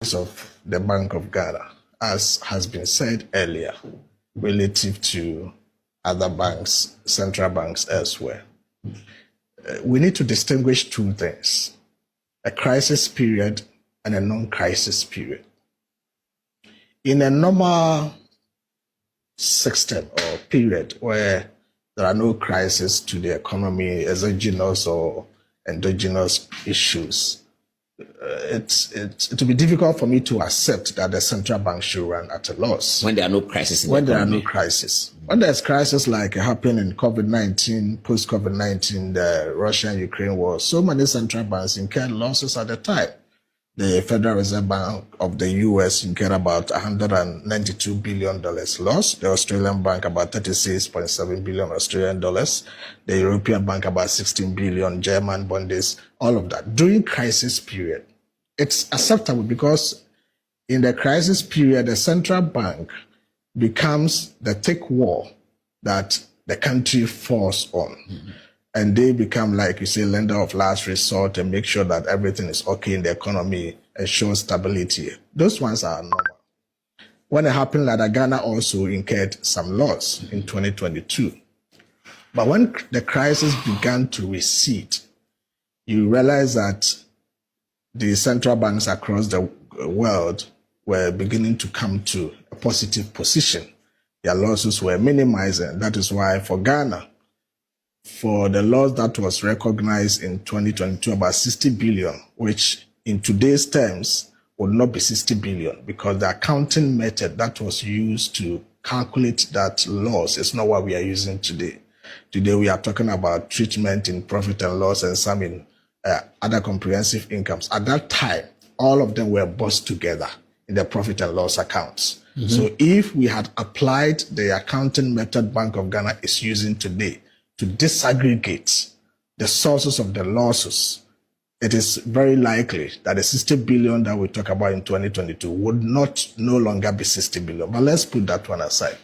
of the Bank of Ghana, as has been said earlier, relative to other banks, central banks elsewhere. We need to distinguish two things: a crisis period and a non-crisis period. In a normal system or period where there are no crises to the economy, exogenous or endogenous issues, it will be difficult for me to accept that the central bank should run at a loss. When there are no crises in when the there economy. are no crises. When there's crisis like happened in COVID-19, post-COVID-19, the Russia-Ukraine war, so many central banks incurred losses at the time. The Federal Reserve Bank of the US incurred about $192 billion loss. The Australian Bank about 36.7 billion Australian dollars. The European Bank about 16 billion, German bonds, all of that. During crisis period, it's acceptable because in the crisis period, the central bank becomes the thick wall that the country falls on. Mm-hmm. And they become, like you say, lender of last resort and make sure that everything is okay in the economy and show stability. Those ones are normal. When it happened, like that, Ghana also incurred some loss in 2022. But when the crisis began to recede, you realize that the central banks across the world were beginning to come to a positive position. Their losses were minimizing. That is why for Ghana, for the loss that was recognized in 2022, about 60 billion, which in today's terms would not be 60 billion because the accounting method that was used to calculate that loss is not what we are using today. Today we are talking about treatment in profit and loss and some in other comprehensive incomes. At that time, all of them were bussed together in the profit and loss accounts. Mm-hmm. So if we had applied the accounting method Bank of Ghana is using today to disaggregate the sources of the losses, it is very likely that the 60 billion that we talk about in 2022 would no longer be 60 billion. But let's put that one aside.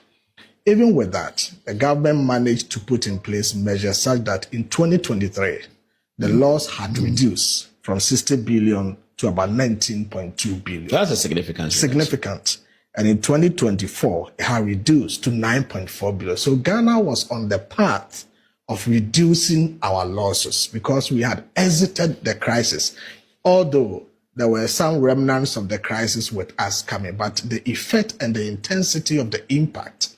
Even with that, the government managed to put in place measures such that in 2023, the loss had reduced from 60 billion to about 19.2 billion. That's a significant. Significant. And in 2024, it had reduced to 9.4 billion. So Ghana was on the path of reducing our losses because we had exited the crisis, although there were some remnants of the crisis with us coming, but the effect and the intensity of the impact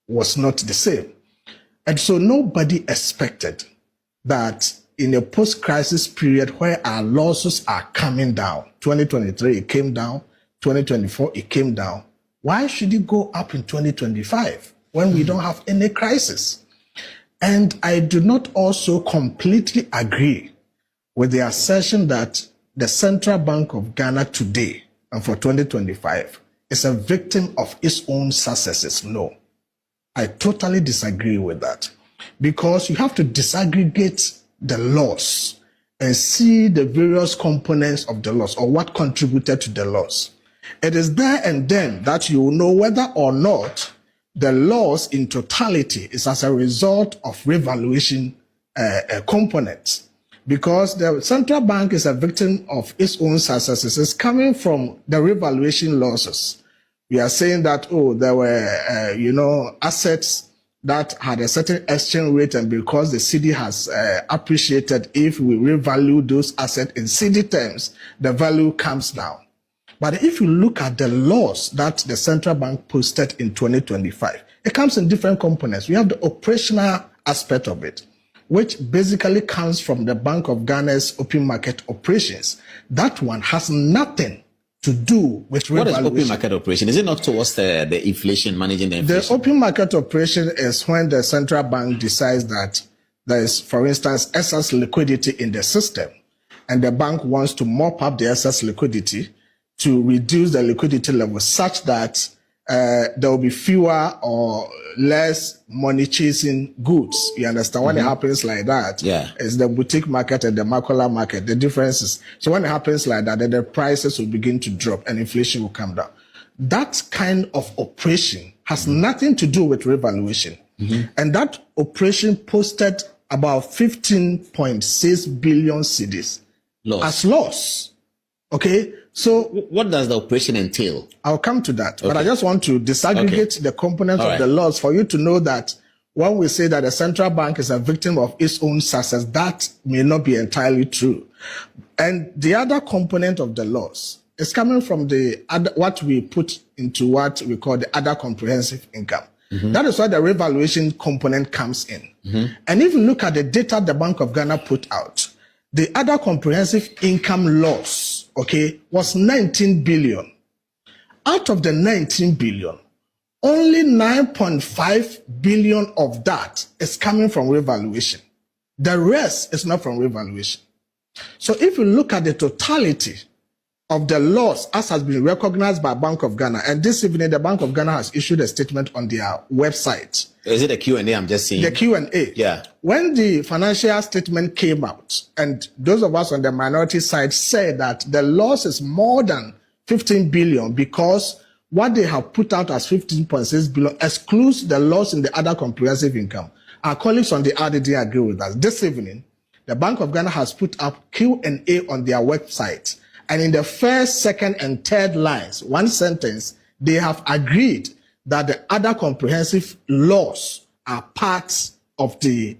was not the same. And so nobody expected that in a post-crisis period where our losses are coming down, 2023 it came down, 2024 it came down, why should it go up in 2025 when we don't have any crisis? And I do not also completely agree with the assertion that the Central Bank of Ghana today and for 2025 is a victim of its own successes. No, I totally disagree with that because you have to disaggregate the loss and see the various components of the loss or what contributed to the loss. It is there and then that you will know whether or not the loss in totality is as a result of revaluation components, because the central bank is a victim of its own successes. It's coming from the revaluation losses. We are saying that, oh, there were, assets that had a certain exchange rate, and because the cedi has appreciated, if we revalue those assets in cedi terms, the value comes down. But if you look at the loss that the central bank posted in 2025, it comes in different components. We have the operational aspect of it, which basically comes from the Bank of Ghana's open market operations. That one has nothing to do with revaluation. What is open market operation? Is it not towards the inflation, managing the inflation? The open market operation is when the central bank decides that there is, for instance, excess liquidity in the system, and the bank wants to mop up the excess liquidity to reduce the liquidity level such that there will be fewer or less money chasing goods. You understand? When it happens like that, it's the boutique market and the macular market, the differences. So when it happens like that, then the prices will begin to drop and inflation will come down. That kind of operation has nothing to do with revaluation. And that operation posted about 15.6 billion cedis as loss. Okay? So what does the operation entail? I'll come to that, but I just want to disaggregate the components of the laws for you to know that when we say that the central bank is a victim of its own success, that may not be entirely true. And the other component of the laws is coming from the other, what we put into what we call the other comprehensive income. That is why the revaluation component comes in. And if you look at the data the Bank of Ghana put out, the other comprehensive income loss, was 19 billion. Out of the 19 billion, only 9.5 billion of that is coming from revaluation. The rest is not from revaluation. So if you look at the totality of the loss as has been recognized by Bank of Ghana, and this evening the Bank of Ghana has issued a statement on their website. Is it a Q&A I'm just seeing? The Q&A. Yeah. When the financial statement came out, and those of us on the minority side said that the loss is more than 15 billion because what they have put out as 15.6 billion excludes the loss in the other comprehensive income. Our colleagues on the RDD agree with us. This evening, the Bank of Ghana has put up Q&A on their website. And in the first, second, and third lines, one sentence, they have agreed that the other comprehensive loss are parts of the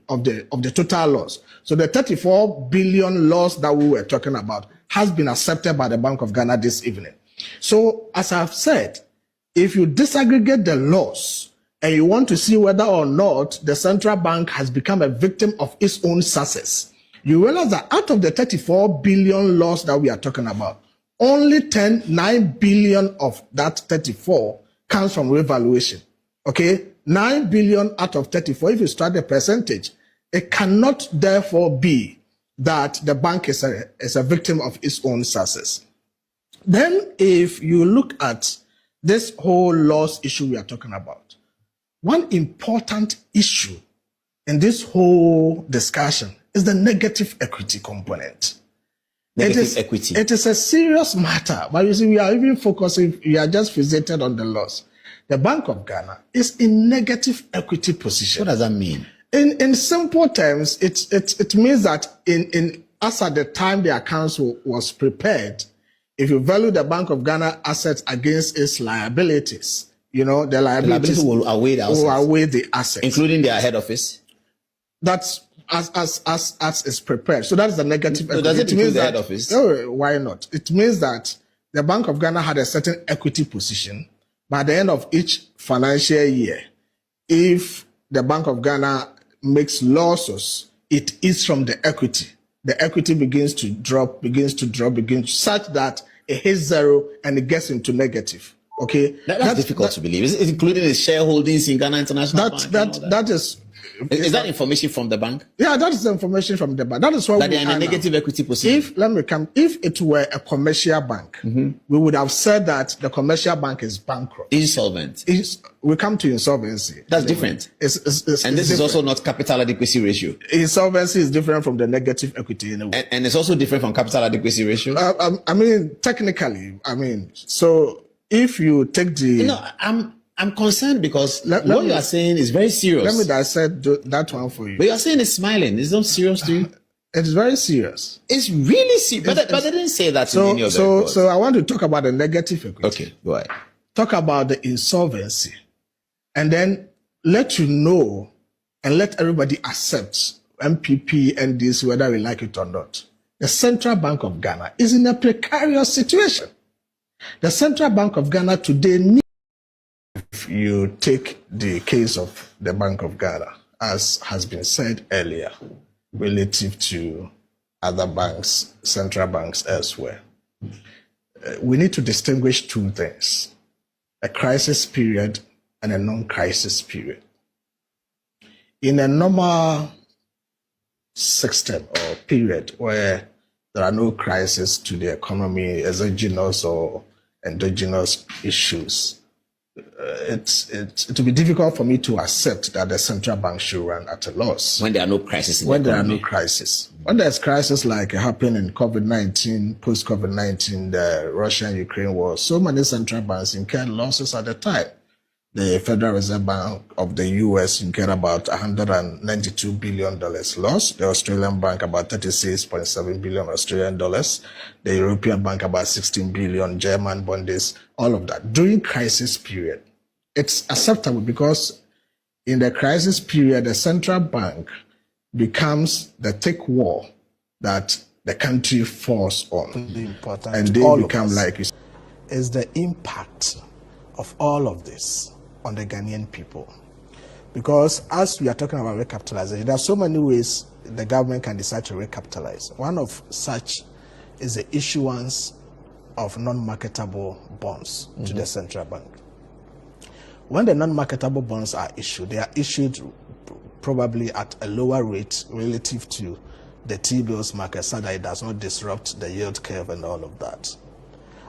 total loss. So the 34 billion loss that we were talking about has been accepted by the Bank of Ghana this evening. So as I've said, if you disaggregate the loss and you want to see whether or not the central bank has become a victim of its own success, you realize that out of the 34 billion loss that we are talking about, only 9 billion of that 34 comes from revaluation. 9 billion out of 34, if you start the percentage, it cannot therefore be that the bank is a victim of its own success. Then if you look at this whole loss issue we are talking about, one important issue in this whole discussion is the negative equity component. Negative equity. It is a serious matter, but you see, we are even focusing, we are just fixated on the loss. The Bank of Ghana is in negative equity position. What does that mean? In simple terms, it means that as at the time the accounts was prepared, if you value the Bank of Ghana assets against its liabilities, the liabilities will outweigh the assets, including their head office. That's as is prepared. So that's the negative equity. Does it include the head office? No, why not? It means that the Bank of Ghana had a certain equity position. By the end of each financial year, if the Bank of Ghana makes losses, it is from the equity. The equity begins to drop, such that it hits zero and it gets into negative. That's difficult to believe. Is it including the shareholdings in Ghana International Bank? That is. Is that information from the bank? Yeah, that is the information from the bank. That is why they are in a negative equity position. If it were a commercial bank, we would have said that the commercial bank is bankrupt. Insolvent. We come to insolvency. That's different. And this is also not capital adequacy ratio. Insolvency is different from the negative equity in a way. And it's also different from capital adequacy ratio? Technically, so if you take the... I'm concerned because what you are saying is very serious. Let me dissect that one for you. But you are saying it's smiling. It's not serious to you? It's very serious. It's really serious. But they didn't say that in any of the reports. So I want to talk about the negative equity. Okay, go ahead. Talk about the insolvency. And then let you know and let everybody accept MPP and this, whether we like it or not. The Central Bank of Ghana is in a precarious situation. The Central Bank of Ghana today if you take the case of the Bank of Ghana, as has been said earlier, relative to other banks, central banks elsewhere, we need to distinguish two things: a crisis period and a non-crisis period. In a normal system or period where there are no crises to the economy, exogenous or endogenous issues, it will be difficult for me to accept that the central bank should run at a loss. When there are no crises in when the there economy. are no crises. When there's crisis like happened in COVID-19, post-COVID-19, the Russia and Ukraine war, so many central banks incurred losses at the time the Federal Reserve Bank of the US incurred about $192 billion loss. The Australian Bank about 36.7 billion Australian dollars. The European Bank about 16 billion, German bonds, all of that. During crisis period, it's acceptable because in the crisis period, the central bank becomes the thick wall that the country falls on. Important and to they all become of us like you is the impact of all of this on the Ghanaian people. Because as we are talking about recapitalization, there are so many ways the government can decide to recapitalize. One of such is the issuance of non-marketable bonds to the central bank. When the non-marketable bonds are issued, they are issued probably at a lower rate relative to the T-bills market so that it does not disrupt the yield curve and all of that.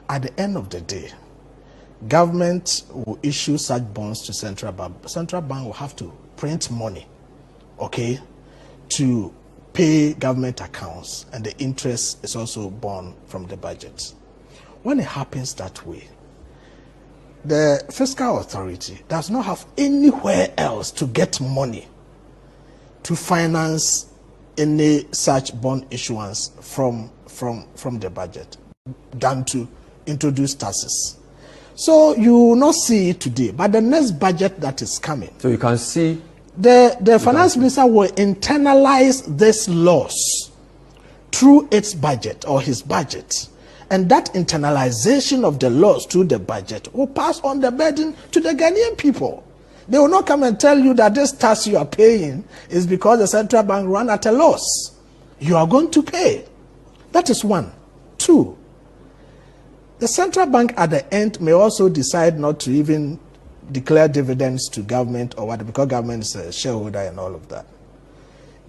At the end of the day, government will issue such bonds to central bank. Central bank will have to print money, okay, to pay government accounts, and the interest is also borne from the budget. When it happens that way, the fiscal authority does not have anywhere else to get money to finance any such bond issuance from the budget than to introduce taxes. So you will not see it today, but the next budget that is coming, So you can see the finance minister will internalize this loss through its budget or his budget. And that internalization of the loss through the budget will pass on the burden to the Ghanaian people. They will not come and tell you that this tax you are paying is because the central bank ran at a loss. You are going to pay. That is one. Two, the central bank at the end may also decide not to even declare dividends to government or what, because government is a shareholder and all of that.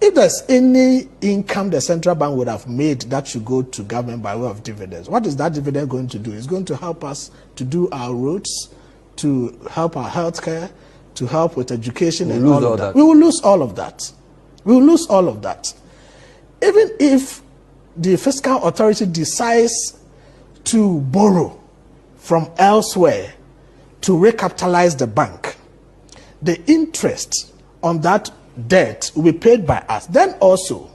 If there's any income the central bank would have made that should go to government by way of dividends, what is that dividend going to do? It's going to help us to do our roads, to help our healthcare, to help with education and all of that. We will lose all of that. We will lose all of that. Even if the fiscal authority decides to borrow from elsewhere to recapitalize the bank, the interest on that debt will be paid by us. Then also,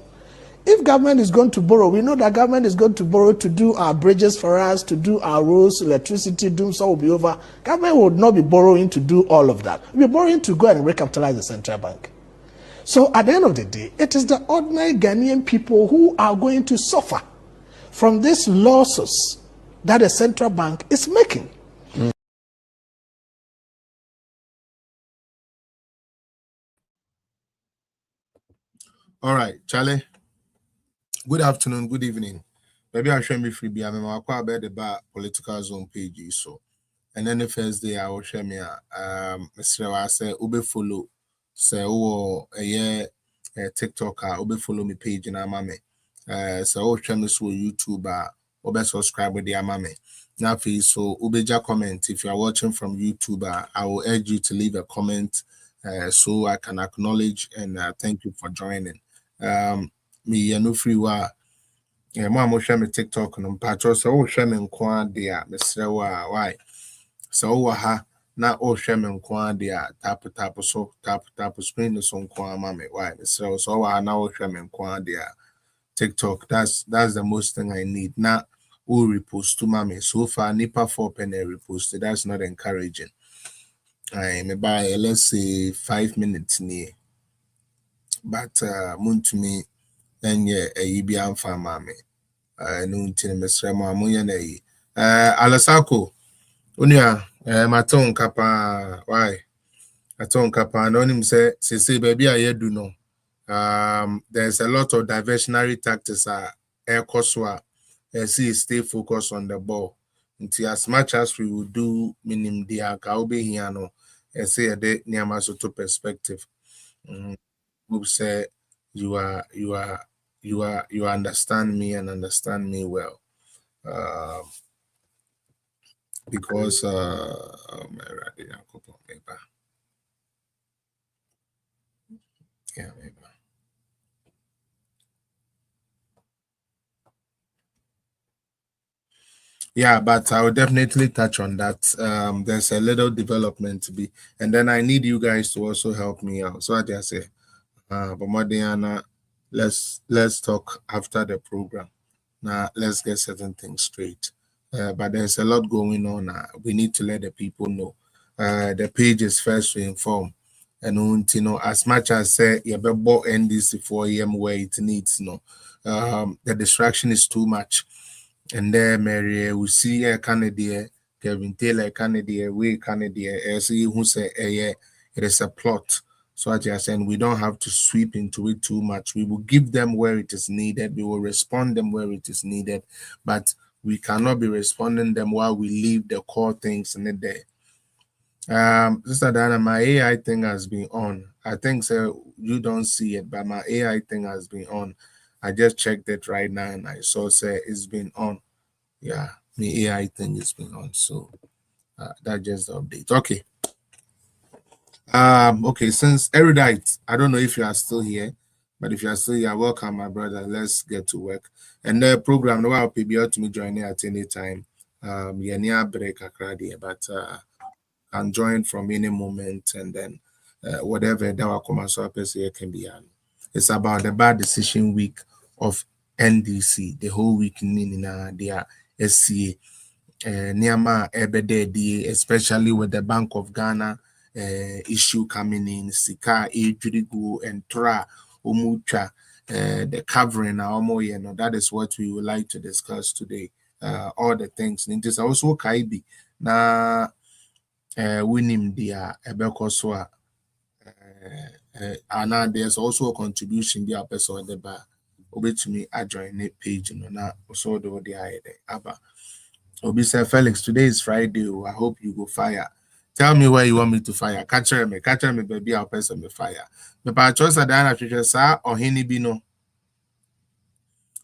if government is going to borrow, we know that government is going to borrow to do our bridges for us, to do our roads, electricity, doom, so will be over. Government would not be borrowing to do all of that. We'll be borrowing to go and recapitalize the central bank. So at the end of the day, it is the ordinary Ghanaian people who are going to suffer from these losses that the central bank is making. All right, Charlie. Good afternoon, good evening. Maybe I'll show me free beer. I'm about the bar political zone page. So, and then the first day I will share me Mr. I say ube follow say oh a year TikTok ube follow me page in amame. So oh share me so YouTube ube subscribe with the amame. Now so ubeja comment if you are watching from YouTube. I will urge you to leave a comment so I can acknowledge and thank you for joining. Me no free wa mo share me TikTok no patro so share me nko ade a mesre wa why so ha na share me nko ade a tap screen so nko ama me why mesre so na share me nko ade a TikTok that's the most thing I need na repost to mame so far nipa 4 penny repost that's not encouraging. I me by let's say 5 minutes near but to me enye eyi amfa mame no ntine mesre mo amoye na yi alasako onua maton kapa why aton kapa no nim say baby ayedu no there's a lot of diversionary tactics ekoswa see stay focused on the ball until as much as we will do minim dia ka obe hia no say de niama so to perspective who say you understand me and understand me well because yeah, Yeah, but I will definitely touch on that. There's a little development to be, and then I need you guys to also help me out. So I just say, but Madiana, let's talk after the program. Now let's get certain things straight. But there's a lot going on. We need to let the people know. The page is first to inform, and you know, as much as say you better NDC 4 a.m. where it needs, the distraction is too much. And then Mary, we see a Canadian, Kevin Taylor Canadian, we Canadian, see who say it is a plot. So as you're saying, we don't have to sweep into it too much. We will give them where it is needed. We will respond them where it is needed, but we cannot be responding them while we leave the core things in it there. Sister Diana, my AI thing has been on. I think so. You don't see it, but my AI thing has been on. I just checked it right now, and I saw say it's been on. Yeah, the AI thing has been on. So that's just the update. Okay. Okay, since Erudite, I don't know if you are still here, but if you are still here, welcome, my brother. Let's get to work. And the program, no I'll be able to me join at any time. Yeah, near break but can join from any moment, and then whatever that will come as can be. It's about the bad decision week of NDC, the whole week in their SCA. Nneɛma a especially with the Bank of Ghana issue coming in, sika ejirigu and tra omutwa the covering that is what we would like to discuss today. All the things. It is also kaibi na winning the ebeko and there's also a contribution be a person the bar to me I join the page na so do the aba. Obi said, Felix, today is Friday. I hope you go fire. Tell me where you want me to fire. Catch me, baby. I'll person me fire. But I trust that Diana Fisher, sir, or Henny be no.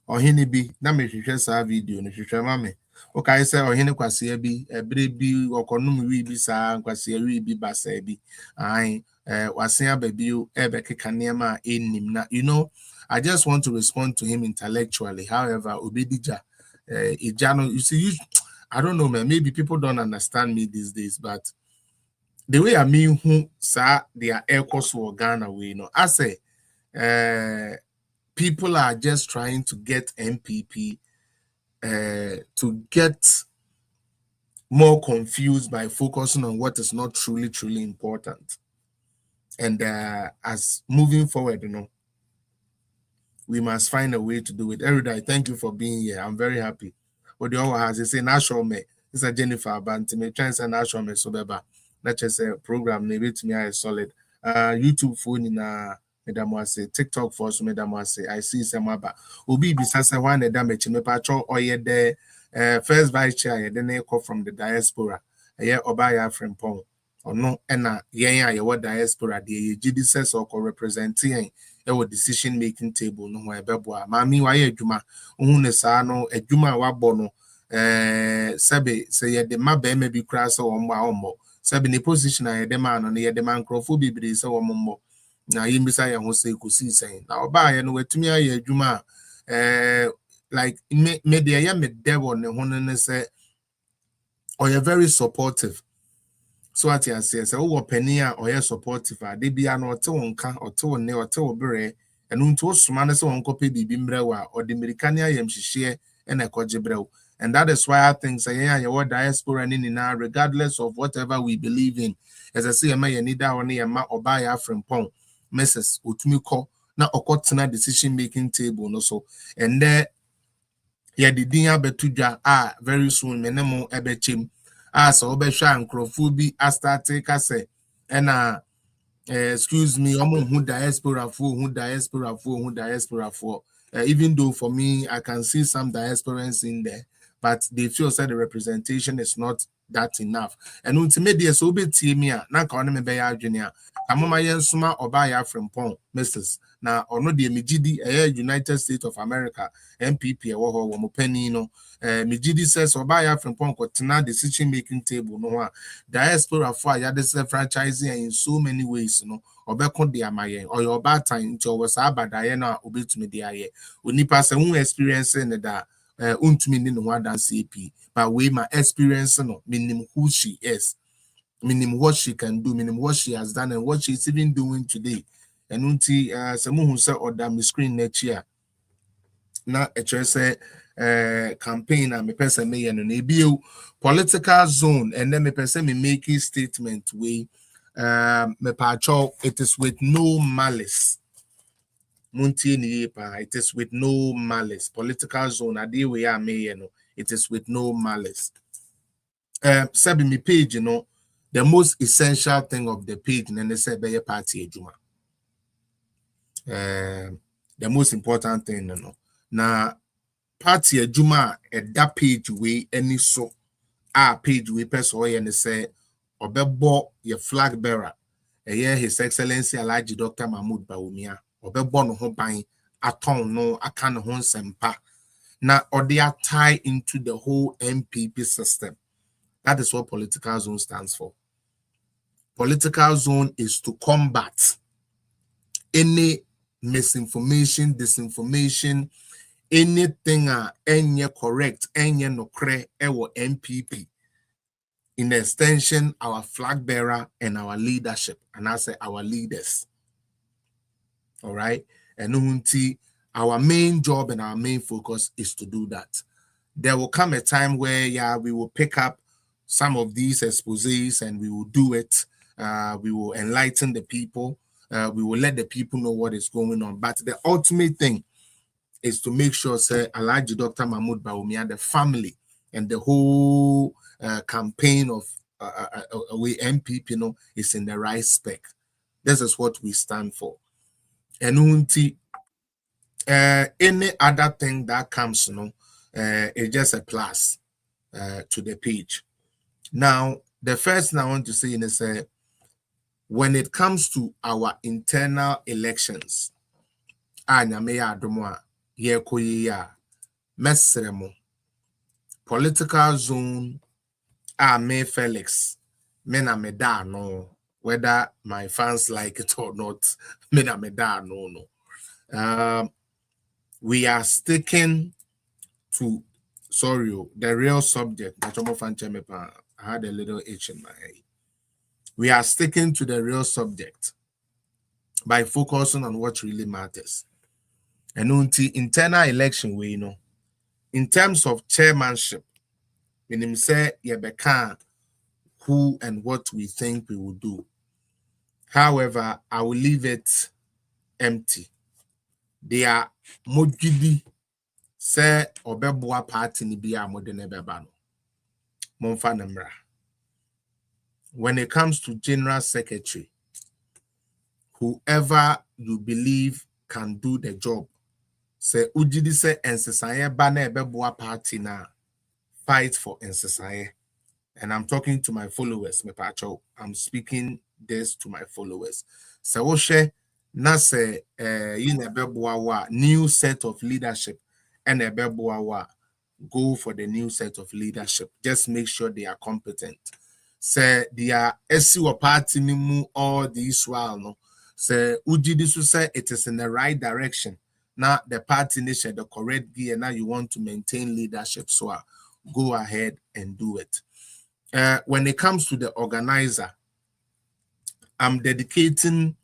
Or Henny be, na me Fisher, sir, video, no Fisher, mammy. Okay, I say, or Henny Quasia be, a baby, or Conum we be, sir, Quasia we be, Basabi. I was saying, baby, ever Kanema in him. You know, I just want to respond to him intellectually. However, Obidija, Ijano, you see, I don't know, man. Maybe people don't understand me these days, but the way I mean, who say they are air course for Ghana, I say, people are just trying to get MPP to get more confused by focusing on what is not truly important. And as moving forward, we must find a way to do it. Erudite, thank you for being here. I'm very happy. What the other has is say natural me. This is Jennifer Banti. Me try and say natural me so beba. Not just a program. Maybe to me I solid. YouTube phone in Madam say TikTok for us Madam say I see some aba. Obi bisa say one the damage me patro or ye the first vice chair. Then they call from the diaspora. Yeah, Obaya from Pong. Or no, and yeah, what diaspora the GDSS or representing. Ɛwɔ decision making table no ho ɛbɛboa maame wayɛ adwuma ohun ne saa no adwuma a wabɔ no sɛbe sɛ yɛde ma bɛrima bi kura sɛ wɔn a wɔmmɔ sɛbe ne position a yɛde ma no no yɛde ma nkurɔfoɔ bebree sɛ wɔn mmɔ na yɛmbisa yɛn ho sɛ kɔsi sɛn na ɔbaayɛ no watumi ayɛ adwuma a like me deɛ ɛyɛ me dɛ wɔ ne ho no ne sɛ ɔyɛ very supportive. So what you say, oh, penny or supportive, they be an or two ne or two bere, and unto smana so on copy bimbrewa or the Americania yam share and a cojibrel. And that is why I think say, yeah, your diaspora in now, regardless of whatever we believe in. As I say, I may need that one ma or buy from Pong, Mrs. Utumiko, now a decision making table, no so, and there, yeah, the dinner betuja very soon, menemo ebechim. So obesha nkrofo bi astarte kase na excuse me who diaspora for even though for me I can see some diasporans in there, but they feel that the representation is not that enough. And ultimately so be me na ka ono me be ya adwene a amoma yensoma oba ya from pon Mrs. na ono de megidi United States of America MPP ewo ho wo mo pani no megidi says oba ya from pon ko tena decision making table no a diaspora for ya this franchising in so many ways no obeko de amaye or your bad time nti owo sa abadaye na obetumi de aye onipa se hu experience ne da untumi ni no one dance AP, but we my experience no, meaning who she is, meaning what she can do, meaning what she has done and what she's even doing today. And unti some who say or damn screen next year. Na say campaign and me person me and no political zone, and then me person me making statement way me pacho, it is with no malice. Munti ni pa, it is with no malice. Political zone adi we are me you know, it is with no malice. Sabi me page, you know, the most essential thing of the page, and then they say be party ejuma. The most important thing, you know. Now party ejuma at that page way any so page we person and say obebo your flag bearer. His Excellency Alhaji Dr. Mahmoud Bawumia obebo no ho ban aton no aka no ho nsɛmpa na ɔde tie into the whole MPP system. That is what political zone stands for. Political zone is to combat any misinformation, disinformation, anything any correct, any nokre ewo MPP. In extension, our flag bearer and our leadership, and I say our leaders. All right. And our main job and our main focus is to do that. There will come a time where we will pick up some of these exposés and we will do it. We will enlighten the people. We will let the people know what is going on. But the ultimate thing is to make sure, say, Alhaji Dr. Mahmoud Bawumia, the family, and the whole campaign of we MPP, you know, is in the right spec. This is what we stand for. And any other thing that comes, you know, it's just a plus to the page. Now, the first thing I want to say is when it comes to our internal elections, political zone, me Felix, me na me da no, whether my fans like it or not, me na me da no. We are sticking to, the real subject. I had a little itch in my head. We are sticking to the real subject by focusing on what really matters. And until internal election, we know, in terms of chairmanship, when him say Yebeka, who and what we think we will do. However, I will leave it empty. They are mojidi say obeboa party ni bia modene beba no. Monfa namra. When it comes to general secretary, whoever you believe can do the job, say ujidi say ensesaye ba na ebeboa party na, fight for ensesaye. And I'm talking to my followers, me pacho. I'm speaking this to my followers. So oshe na say new set of leadership and go for the new set of leadership. Just make sure they are competent. Say they are SC party nimu all this while no. Say ujidisu say it is in the right direction. Now the party nation the correct gear. Now you want to maintain leadership. So go ahead and do it. When it comes to the organizer, I'm dedicating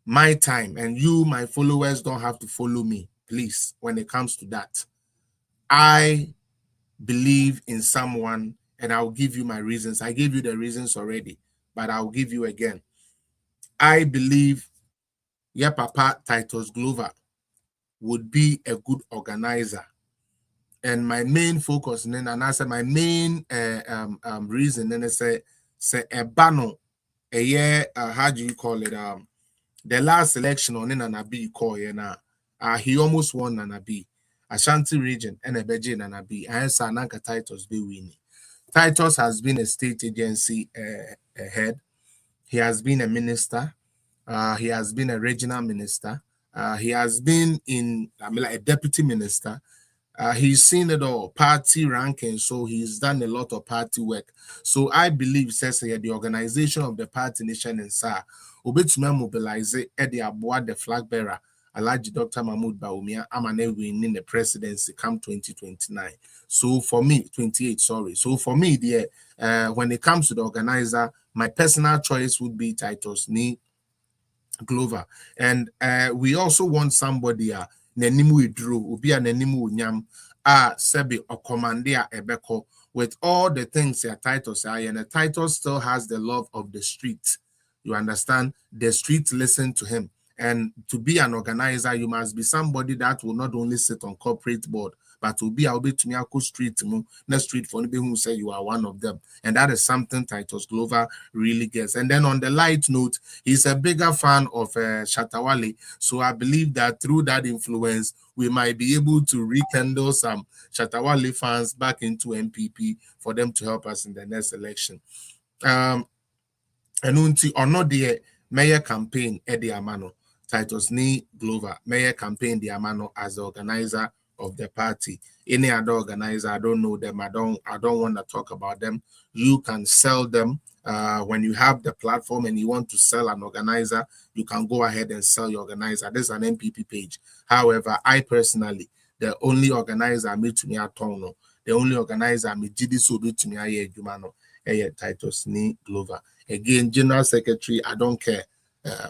my time, and you, my followers, don't have to follow me, please. When it comes to that, I believe in someone, and I'll give you my reasons. I gave you the reasons already, but I'll give you again. I believe Papa Titus Glover would be a good organizer. And my main focus, and I said my main reason, and I say a bano, a year, how do you call it? The last election on Nanabi call he almost won Nanabi, Ashanti region, and a Beji Nanabi, and Sananka Titus be winning. Titus has been a state agency head. He has been a minister. He has been a regional minister. He has been a deputy minister. He's seen it all, party ranking, so he's done a lot of party work. So I believe, says here, the organization of the party nation and SAR, Obetuma mobilize the flag bearer, Alhaji Dr. Mahmoud Bawumia Amane winning the presidency come 2029. So for me, 28, sorry. So for me, when it comes to the organizer, my personal choice would be Titus Nee Glover. And we also want somebody Nenimu Idru, Ubia Nenimu Nyam, Sebi Okomandia Ebeko, with all the things that Titus are, and the Titus still has the love of the street. You understand? The street listen to him. And to be an organizer, you must be somebody that will not only sit on corporate board, but will be to me street, next street for anybody who say you are one of them. And that is something Titus Glover really gets. And then on the light note, he's a bigger fan of Shatawale. So I believe that through that influence, we might be able to rekindle some Shatawale fans back into MPP for them to help us in the next election. And unti ono the mayor campaign Eddie Amano, Titus Nee Glover, mayor campaign the Amano as the organizer of the party. Any other organizer, I don't know them. I don't want to talk about them. You can sell them. When you have the platform and you want to sell an organizer, you can go ahead and sell your organizer. This is an MPP page. However, I personally, the only organizer I made to me at Tono, the only organizer I made to me Titus Nee Glover. Again, General Secretary, I don't care.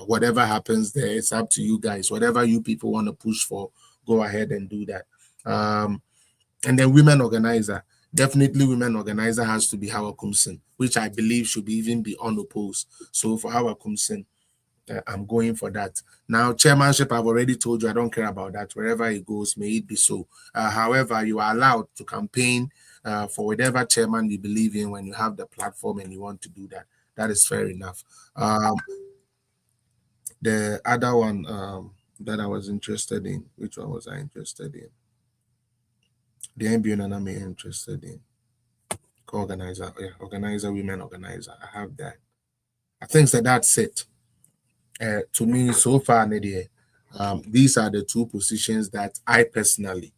Whatever happens there, it's up to you guys. Whatever you people want to push for, go ahead and do that. And then women organizer. Definitely women organizer has to be Howard Kumsin, which I believe should even be unopposed. So for Howard Kumsin, I'm going for that. Now, chairmanship, I've already told you, I don't care about that. Wherever it goes, may it be so. However, you are allowed to campaign for whatever chairman you believe in when you have the platform and you want to do that. That is fair enough. The other one that I was interested in, which one was I interested in? The MBN and I'm interested in. Co-organizer, yeah, organizer, women organizer. I have that. I think that's it. To me, so far, Nadia, these are the two positions that I personally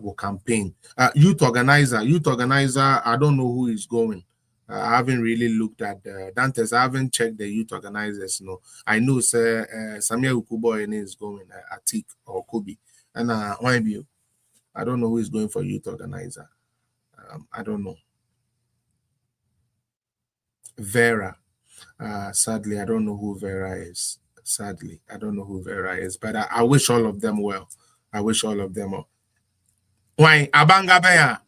will campaign. Youth organizer, I don't know who is going. I haven't really looked at Dantes. I haven't checked the youth organizers. No, I know Samia Ukuboy is going, Atik or Kobe, and why be? I don't know who is going for youth organizer. I don't know. Vera. Sadly, I don't know who Vera is. Sadly, I don't know who Vera is, but I wish all of them well. I wish all of them well. Why? Abanga Beya.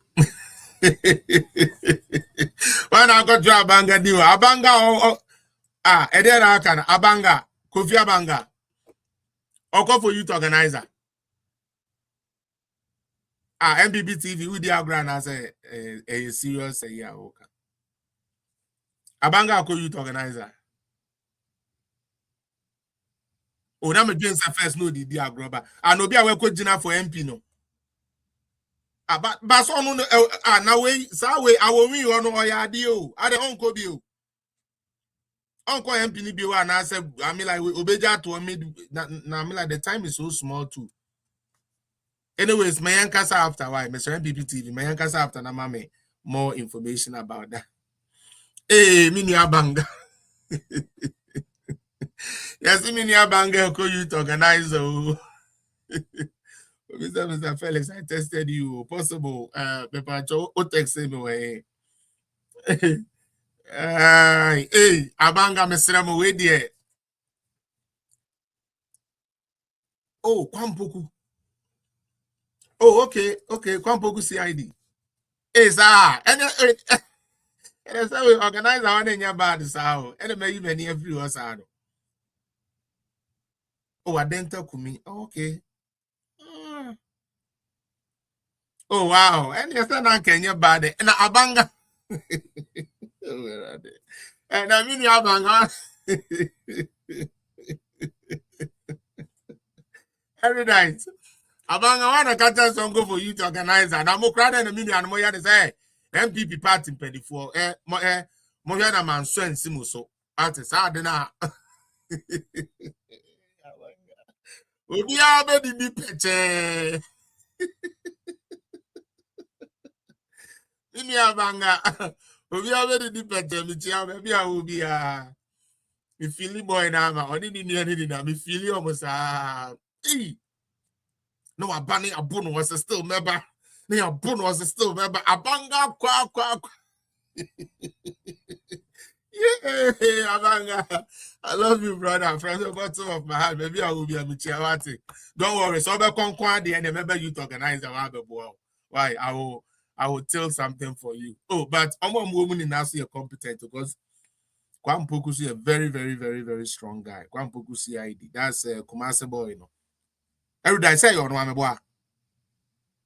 When I got to Abanga, do Abanga Edera Akan, Abanga, Kofi Abanga. Or call for youth organizer. MBB TV, we dear grand as a serious year. Abanga, youth organizer. Oh, na me James first no the agroba. And obi a we ko gina for MP no. But so no na we sa we awon wi ono oyade o. Ade onko bi o. Onko MP ni bi o na say I mean like obeja to me na me like the time is so small too. Anyways, my yankasa after why Mr. MPP TV, my yankasa after na mame more information about that. Hey, mini abanga. Yes, mini abanga ko youth organizer. Mr. Felix, I tested you. Possible. Pepacho, o text me way. Hey, abanga Mr. Mowe there. Oh, Kwampoku. Oh, okay. Kwampoku CID. Hey, sir. And so we organize our name about the Sao. And maybe many every us are. Oh, I didn't talk to me. Okay. Oh, wow. And you're saying Kenya bad. And abanga. And I mean, abanga. Every night. Abanga wanna catch some go for you to organize. And I'm crowd and a million and more say MPP party penny for Moyana man so and Simuso. Artist, I don't know. Obi abedi di peche. Mini abanga. Obi abedi di peche mi chia baby a obi a. Mi feeling boy na ma oni ni na mi feeling almost Hey, no, Abani Abun was still member. No, Abun was still member. Abanga kwa. Yeah, Abanga. I love you, brother. From the bottom of my heart, maybe I will be a Michiawati. Don't worry. So, I'll be the end. Remember, you to organize a why? I will tell something for you. Oh, but I'm a woman in Nasi are competent because Kwam Pokusi a very, very, very, very strong guy. Kwam Pokusi ID. That's a Kumasi boy, you know. Every day I say you're no boy.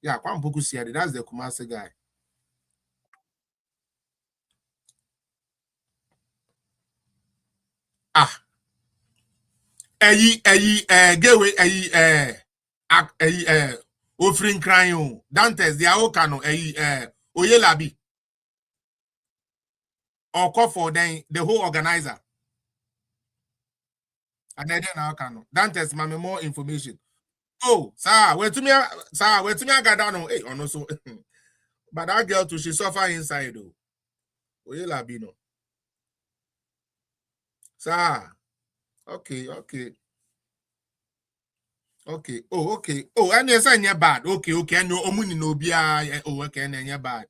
Yeah, Kwam Pokusi ID. That's the Kumasi guy. Ah, gateway, offering crying. Dantes, the Aokano, Oyelabi, or call for then the whole organizer. And then Aokano. Dantes, mame more information. Oh, sir, where to me, I got down on, hey, on also. But that girl too, she suffer inside, though. Oyelabi, no. Sir, okay. Oh, okay. Oh, and yes, I'm bad. Okay. No, omuni no bia. Oh, okay, and bad.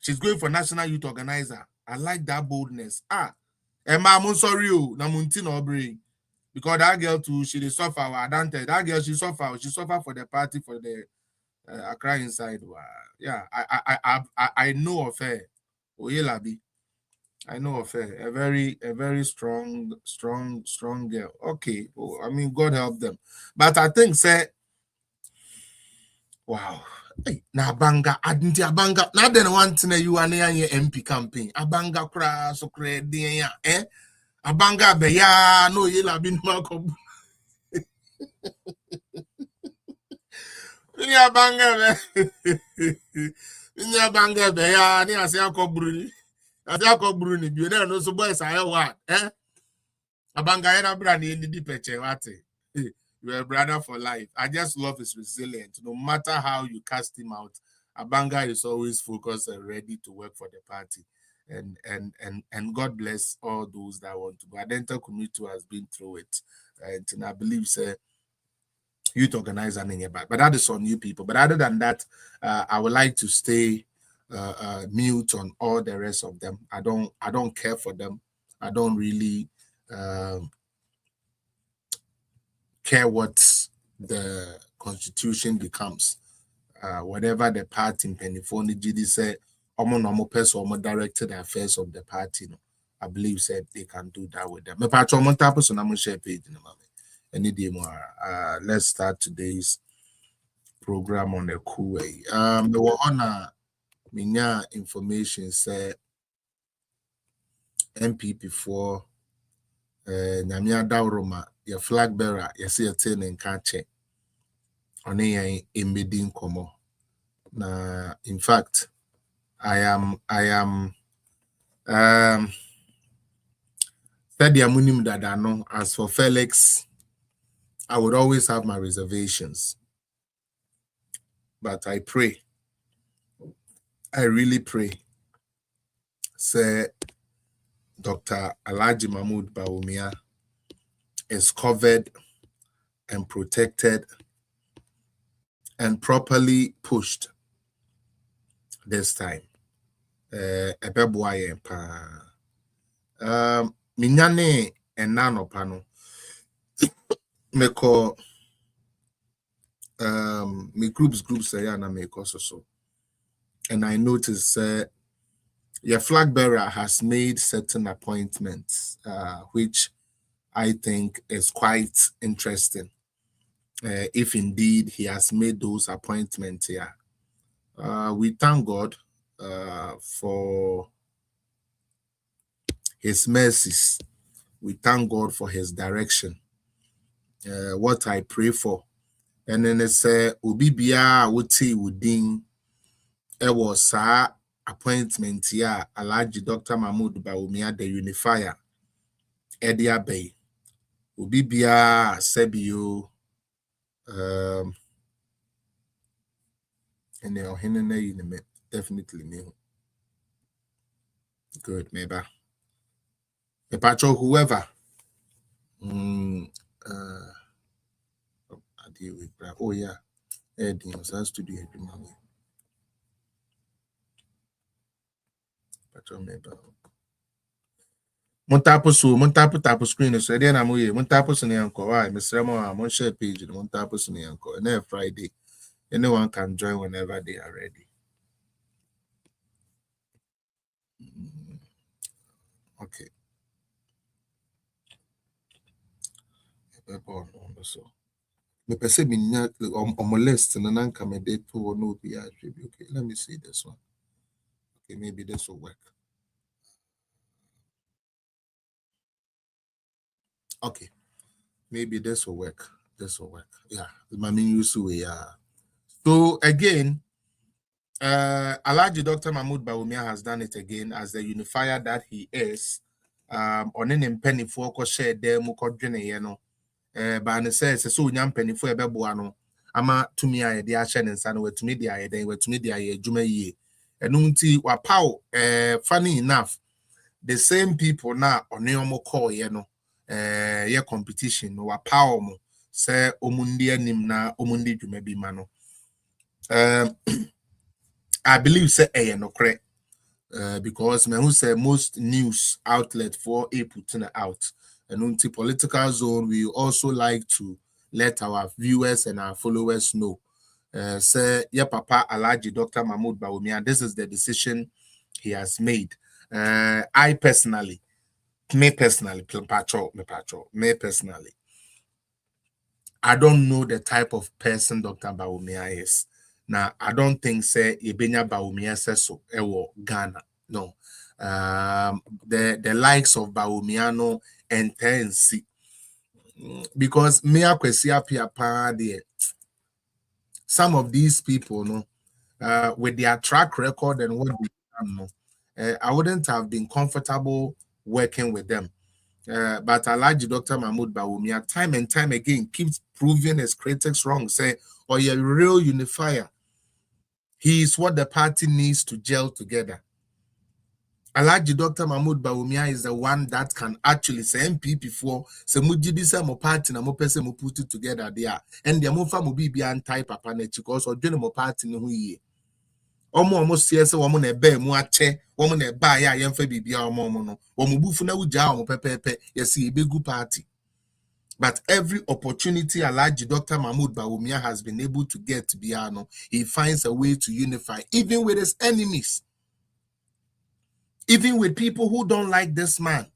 She's going for national youth organizer. I like that boldness. Emma, I'm sorry, Namunti no brain. Because that girl too, she dey suffer. That girl, she suffer. She suffer for the party for the Accra inside. Yeah, I know of her. Oyelabi. I know of her. A very strong girl. Okay. Oh, I mean, God help them. But I think, say, wow. Hey, na Abanga, adinti Abanga. Now then one thing you are near your MP campaign. Abanga kra so kre dia Abanga be ya no ye la bin mako. Ni Abanga be. Ni Abanga be ya ni ase akobru. Ase akobru ni bi na no so boys aye what? Abanga era bra ni di peche wate. You're a brother for life. I just love his resilience. No matter how you cast him out, Abanga is always focused and ready to work for the party. And God bless all those that want to. Adenta community has been through it. And I believe youth organizer in your back. But that is on new people. But other than that, I would like to stay mute on all the rest of them. I don't care for them. I don't really care what the constitution becomes. Whatever the party in Pennyphone GD said, normal person, directed the affairs of the party. No, I believe said they can do that with them. I'm share page in a moment. Any day more. Let's start today's program on a cool way. The honor minya information said MPP for Nyamia Dauroma, your flag bearer, you see a 10 and catch it. On a meeting komo. Na in fact, I am munim that I know. As for Felix, I would always have my reservations. But I pray. I really pray. Say Dr. Alhaji Mahmoud Bawumia is covered and protected and properly pushed this time. Minyane and nano pano. Me call me groups na me so. And I noticed your flag bearer has made certain appointments, which I think is quite interesting. If indeed he has made those appointments here. We thank God for his mercies. We thank God for his direction. What I pray for. And then it said, Ubibia Wuti Wudin, it was appointment here, Alhaji Dr. Mahmoud Bawumia, the unifier, Edia Bay. Ubibia Sebio, and the definitely me. Good, maybe. The patrol, whoever. deal with. Oh yeah, Eddie has to do it. Montapo screen so then I'm here. Montapo Sunianko. Why, Miss Remo, I'm on share page. Montapo Sunianko. And then Friday, anyone can join whenever they are ready. Okay. So, me per se on my list and then come a day to no be okay. Let me see this one. Okay, maybe this will work. Okay, maybe this will work. This will work. Yeah, my main use So again, Alhaji Dr. Mahmoud Bawumia has done it again as the unifier that he is. On an penny for share there mukodjene yeno. But it says so young penny for a bebuano. Ama to me I the ashen and son to me the eye then to me the eye jume ye. And unti wa pow funny enough. The same people now on Neomo call ye competition wa power mo say omundi anim na omundi jume bi mano. I believe say no correct. Because me who say most news outlet for a putting out and until political zone we also like to let our viewers and our followers know say yeah papa Alhaji Dr. Mahmoud Bawumia, this is the decision he has made. Me personally I don't know the type of person Dr. Bawumia is. Now, I don't think say Ibenya Bawumia says so ewo Ghana. No. The likes of Bawumiano and Tensi. Because me akwesi apia pa there. Some of these people, no, with their track record and what they done, I wouldn't have been comfortable working with them. But Alhaji Dr. Mahmoud Bawumia time and time again keeps proving his critics wrong. Say, oh, you're a real unifier. He is what the party needs to gel together. Alhaji Dr. Mahmoud Bawumia is the one that can actually say MPP for say mujidi say mo party na mo pese mo put it together there. And the mo fa mo bi anti papa na because or dwene mo party no ho yie. Omo sie se wo mo na ebe mu ache wo mo na eba ya yemfa bibia omo no wo mo bufu na wugya wo pepepe yesi ebegu party. But every opportunity Alhaji Dr. Mahmoud Bawumia has been able to get biano, he finds a way to unify even with his enemies, even with people who don't like this man.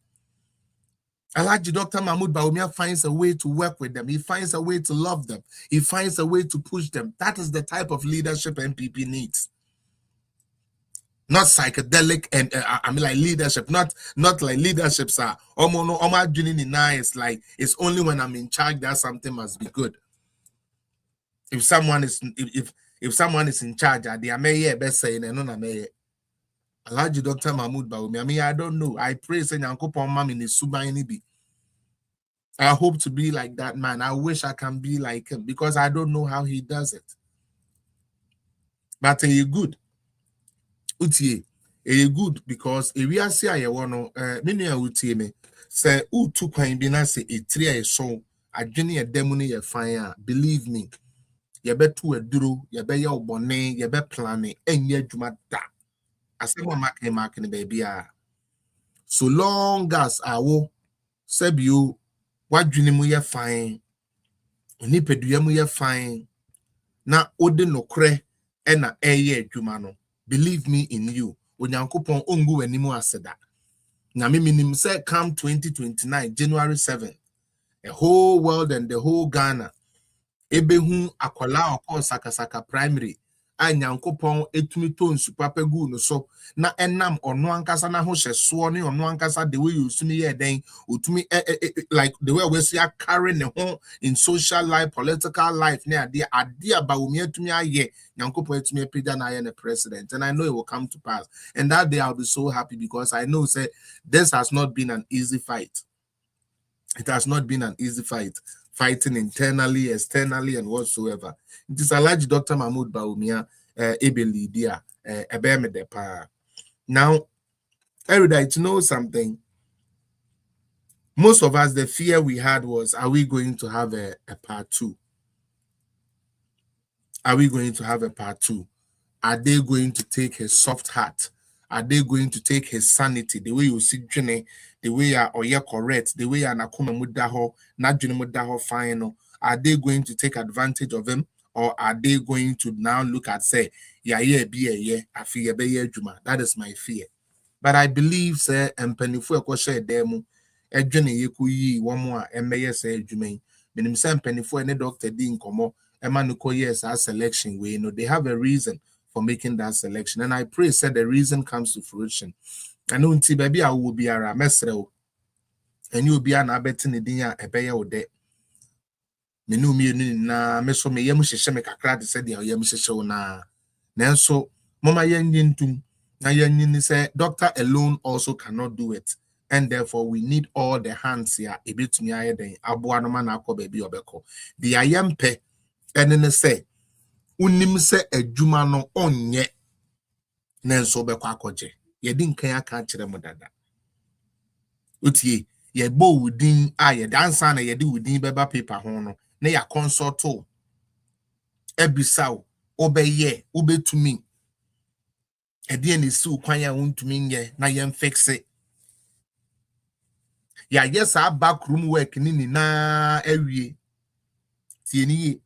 Alhaji Dr. Mahmoud Bawumia finds a way to work with them. He finds a way to love them. He finds a way to push them. That is the type of leadership MPP needs. Not psychedelic and I mean like leadership, not like leaderships are nice. Like it's only when I'm in charge that something must be good. If someone is if someone is in charge, they are mayor best saying and no mayor. Alhaji Dr. Mahmoud Bawumia. I mean, I don't know. I pray say Nyankopon mam in suba bi. I hope to be like that man. I wish I can be like him because I don't know how he does it. But he good. Utie, good because if we are see I want many utie me say utu kwan bi na say etri so adwene ye demuni ye fine. Believe me, ye betu eduro, ye be ye obone, ye be planning enye adwuma da. Asema mark ni baby so long as awo sebio wadwene mu ye fine onipadua mu ye fine na ode nokre e na eye adwuma no. Believe me in you. Onyankopon ongu wanimu aseda. Na minim say come 2029 January 7th, the whole world and the whole Ghana ebehu akwala okon sakasaka primary anyankopon etumi to nsupapa gu no so na enam ono ankasa na ho hyeso ne ono ankasa the way you sumi ye den otumi like the way we see carry ne ho in social life, political life ne ade Bawumia etumi aye nyankopon etumi epida na aye ne president, and I know it will come to pass, and that day I'll be so happy because I know say this has not been an easy fight. It has not been an easy fight, fighting internally, externally, and whatsoever. It is Alhaji Dr. Mahmoud Bawumia Ebelidia Ebemedepa. Now, erudite, to know something. Most of us, the fear we had was, are we going to have a part 2? Are we going to have a part 2? Are they going to take his soft heart? Are they going to take his sanity? The way you see Jene, the way you're correct, the way you're nakuma mudaho, not Jene mudaho final. Are they going to take advantage of him? Or are they going to now look at say, I fear juma. That is my fear. But I believe, say, and pennyfo ko share demo, Edwene yeku yi one more MBS say Jumain. Minim say pennyfo any doctor din komo, Emanuko yes our selection way. They have a reason for making that selection. And I pray said the reason comes to fruition. I know until baby I will be a mesrel. And you'll be an abetin dinya ebeye ode. Menu me na meso me yamushe me kakra said the yamushe na. Nanso mama yen say doctor alone also cannot do it, and therefore we need all the hands here. A bit to me, I then abuano man ako baby obeko. The ayampe and then say unim se ejuma no onye nenso beko akoje. Ye din kaya ka chere mo dada. Utie ye bo within ye dansa na ye di within beba paper ho no na ya consult o ebisaw obeye ubetumi. Edian is so kwanya untumi nye na yem fix it. Ya yes our backroom work ni na ewie tieni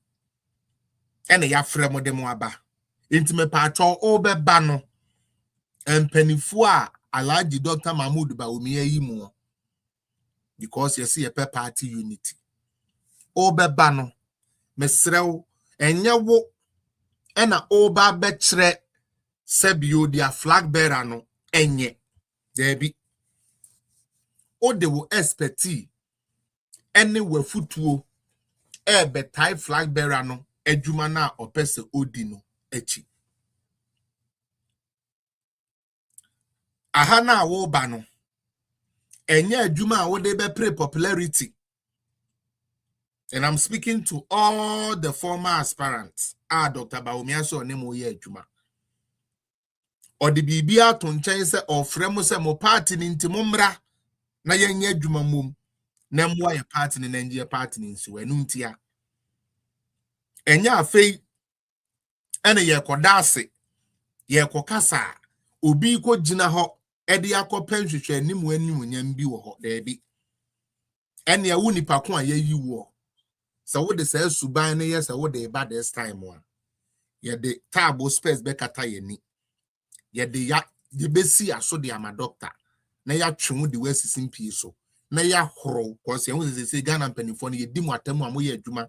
ene ya fremo dem aba intime patro obeba no empanifo a Alhaji Dr. Mahmood Bawumia yi mu because you see a party unity obeba no mesrew enye wo ena oba betre sebio dia flag bearer no enye debi ode wo expertise ene wafutuo betai flag bearer no adwuma na opese odi no echi aha na wo ba no enye adwuma wo de be pre popularity. And I'm speaking to all the former aspirants. Dr. Bawumia so ne mo ye adwuma or the bibia to nchen se ofremo se mo party ni ntimomra na yenye adwuma mom na mo ye party ni Nigeria party ni nso enu ntia enya afei ene ye kodase ye kokasa obi ko gina ho ede yakopɛ nhwehwɛ anim nyam bi wo ho debi ene ya woni pako a yayi wo so wo de say suban ne yes wo de ba this time one ye de table space be kata ye ni ye de ya de besi aso de ama doctor na ya twemu de wasisim pie so na ya horo cause ye wo say Ghana mpanifo no ye di mu atamu amoye adwuma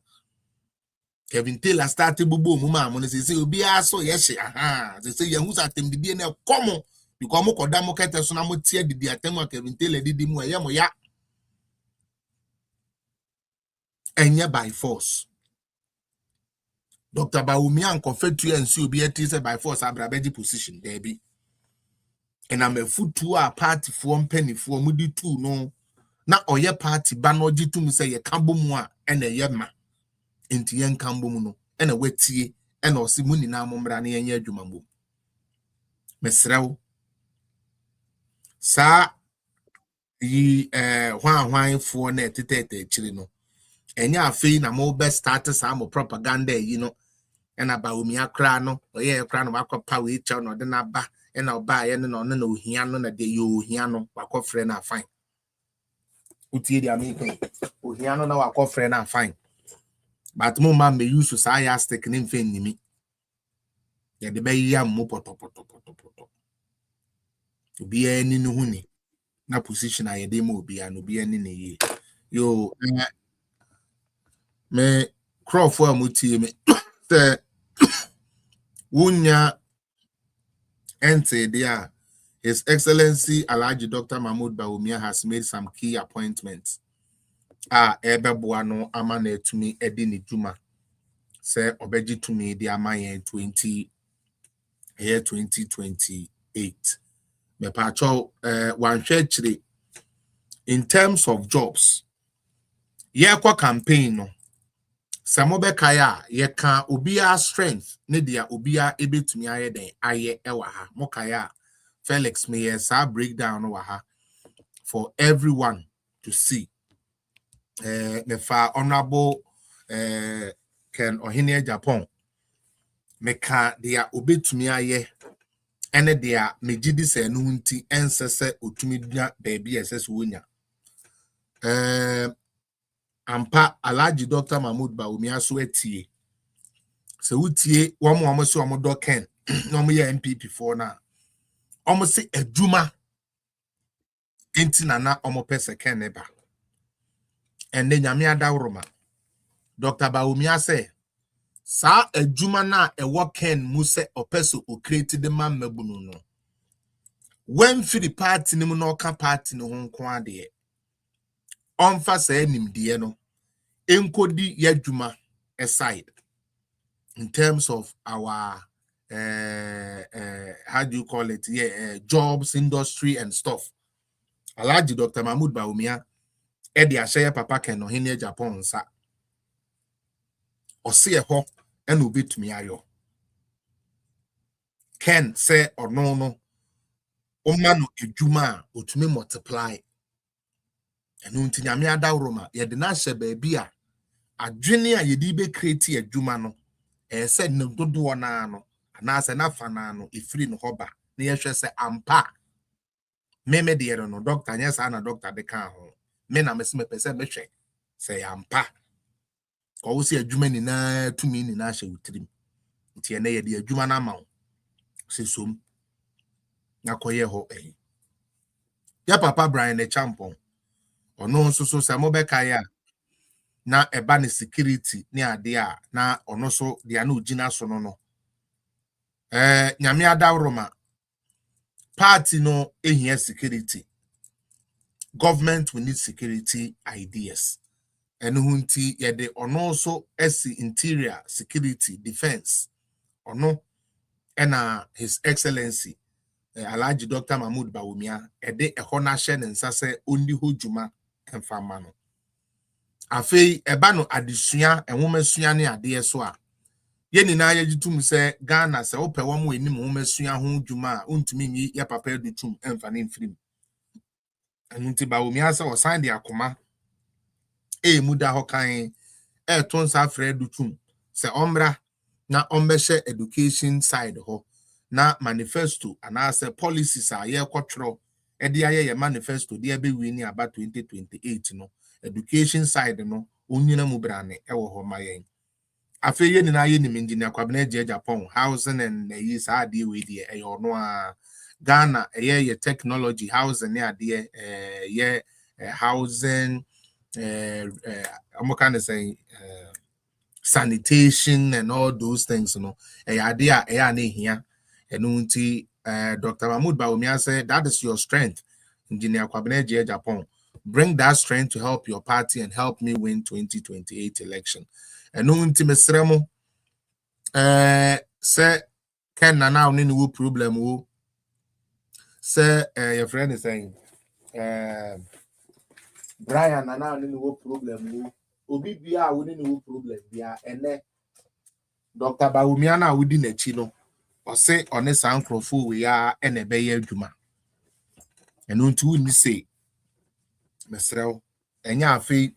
Kevin Taylor started bubu mu ma mo no say obi aso ye hye aha say ye hu sa temdidie na komo because mo koda mo kete so na mo tie didi atamu a Kevin Taylor didi mu ye mo ya enye by force. Dr. Bawumia and confetu and see obi etise by force abrabeji position there be. And I'm a foot to a party for penny for mudi two no. Na oye party banoji to me say ye kambo mwa and a yema into yen kambo muno and a wetie and or simuni na mombrani and ye jumambo. Mesrel sa ye wine for net tete chilino. And ya fe na mo best starters some propaganda, you know. And about me a crano, or yeah, crown of aqua power each on or the naba, and I'll buy and no hiano na de you hiano, wako friend are fine. Uti the American, hiano na wako friend are fine. But mo man may use to say I stick in fin me. Ya the bay yam mopoto. To be any no honey. Na position I demo be and be any ye. Yo, me crawl for muti me. Wunya ente there. His Excellency Alhaji Dr. Mahmood Bawumia has made some key appointments. Ebe buano amane to me edini juma. Say obeji to me the amaye 2028. Me pacho one church in terms of jobs. Ye kwa campaign no. Samobe kaya ye kan obia strength ne dia obia ebe to me aye den aye ewa ha mokaya Felix me yes breakdown waha for everyone to see. The far honorable Ken Ohine Japan meka dia obetumi aye ene dia megidi se no nti ensese otumi dua baby esese wonya ampa Alhaji Dr. Mahmood Bawumia so atie se wutie womo so omo doken no mo ye MPP for na omo se adwuma enti na omo pese ken ne ba ende nyame adawroma Dr. Bawumia say sa adwuma na ewo ken mu se opeso o create the man mabunu no when for the party ni mu no ka party no ho nko ade onfa sa animde no enkodi yadwuma aside in terms of our how do you call it, jobs, industry and stuff. Alhaji Dr. Mahmood Bawumia edi ashaya papa ken no hene Japan sa ose ho ena obetumi ayo ken say ono no oma no edwuma otumi multiply enu nti nyame adawroma ye de na hye baabi a adwene a ye di be create edwuma no said no dodo na no na se na fa na no ifiri no hoba na ye hwe se ampa me de no doctor nya sa na doctor de kan ho me na me se me pese me hwe se ampa ko wo se adwuma ni na tumi ni na hye wutirim nti ene ye de adwuma na ma wo se som na koye ho ya papa Brian the Champon ono so se mo be kaya na eba ne security ni ade a na ono so de ana ogina so no nyame adawroma party no ehia security, government will need security ideas and hunti yede ono so esi interior security defense ono ena his excellency Alhaji Dr. Mahmood Bawumia ede ehona hye ne nsase ondi hojuma emfama no afei eba no adesua enwomasua ne ade so a ye nyina ye gitum se Ghana se ope wom enim womasua ho dwuma a untumi nyi ya papa edutum emfa ne mfirim anunti Bawumia se o sign de akoma muda ho kan ton sa frɛ edutum se omra na ombehye education side ho na manifesto ana se policies a ye kwotworo de aye manifesto de be wi ni aba 2028 no education side no onyina mu brane wo ho mayen afi ye ni na ye ni engineer kwabena je Japan housing and yi sa ade we de ono a Ghana ye technology housing ne ade ye housing I'm kind of saying sanitation and all those things, you know. Idea here. And Dr. Mahmood Bawumia said that is your strength, Engineer Kwabena Japan. Bring that strength to help your party and help me win 2028 election. And Mesremo say Ken now no problem. Say your friend is saying Brian and now no problem. Obi bia we no problem bia ene Dr. Bawumia na wudi na chi no o se one sankrofo we ya ene be ya adwuma eno ntu ni se mesrew enya afi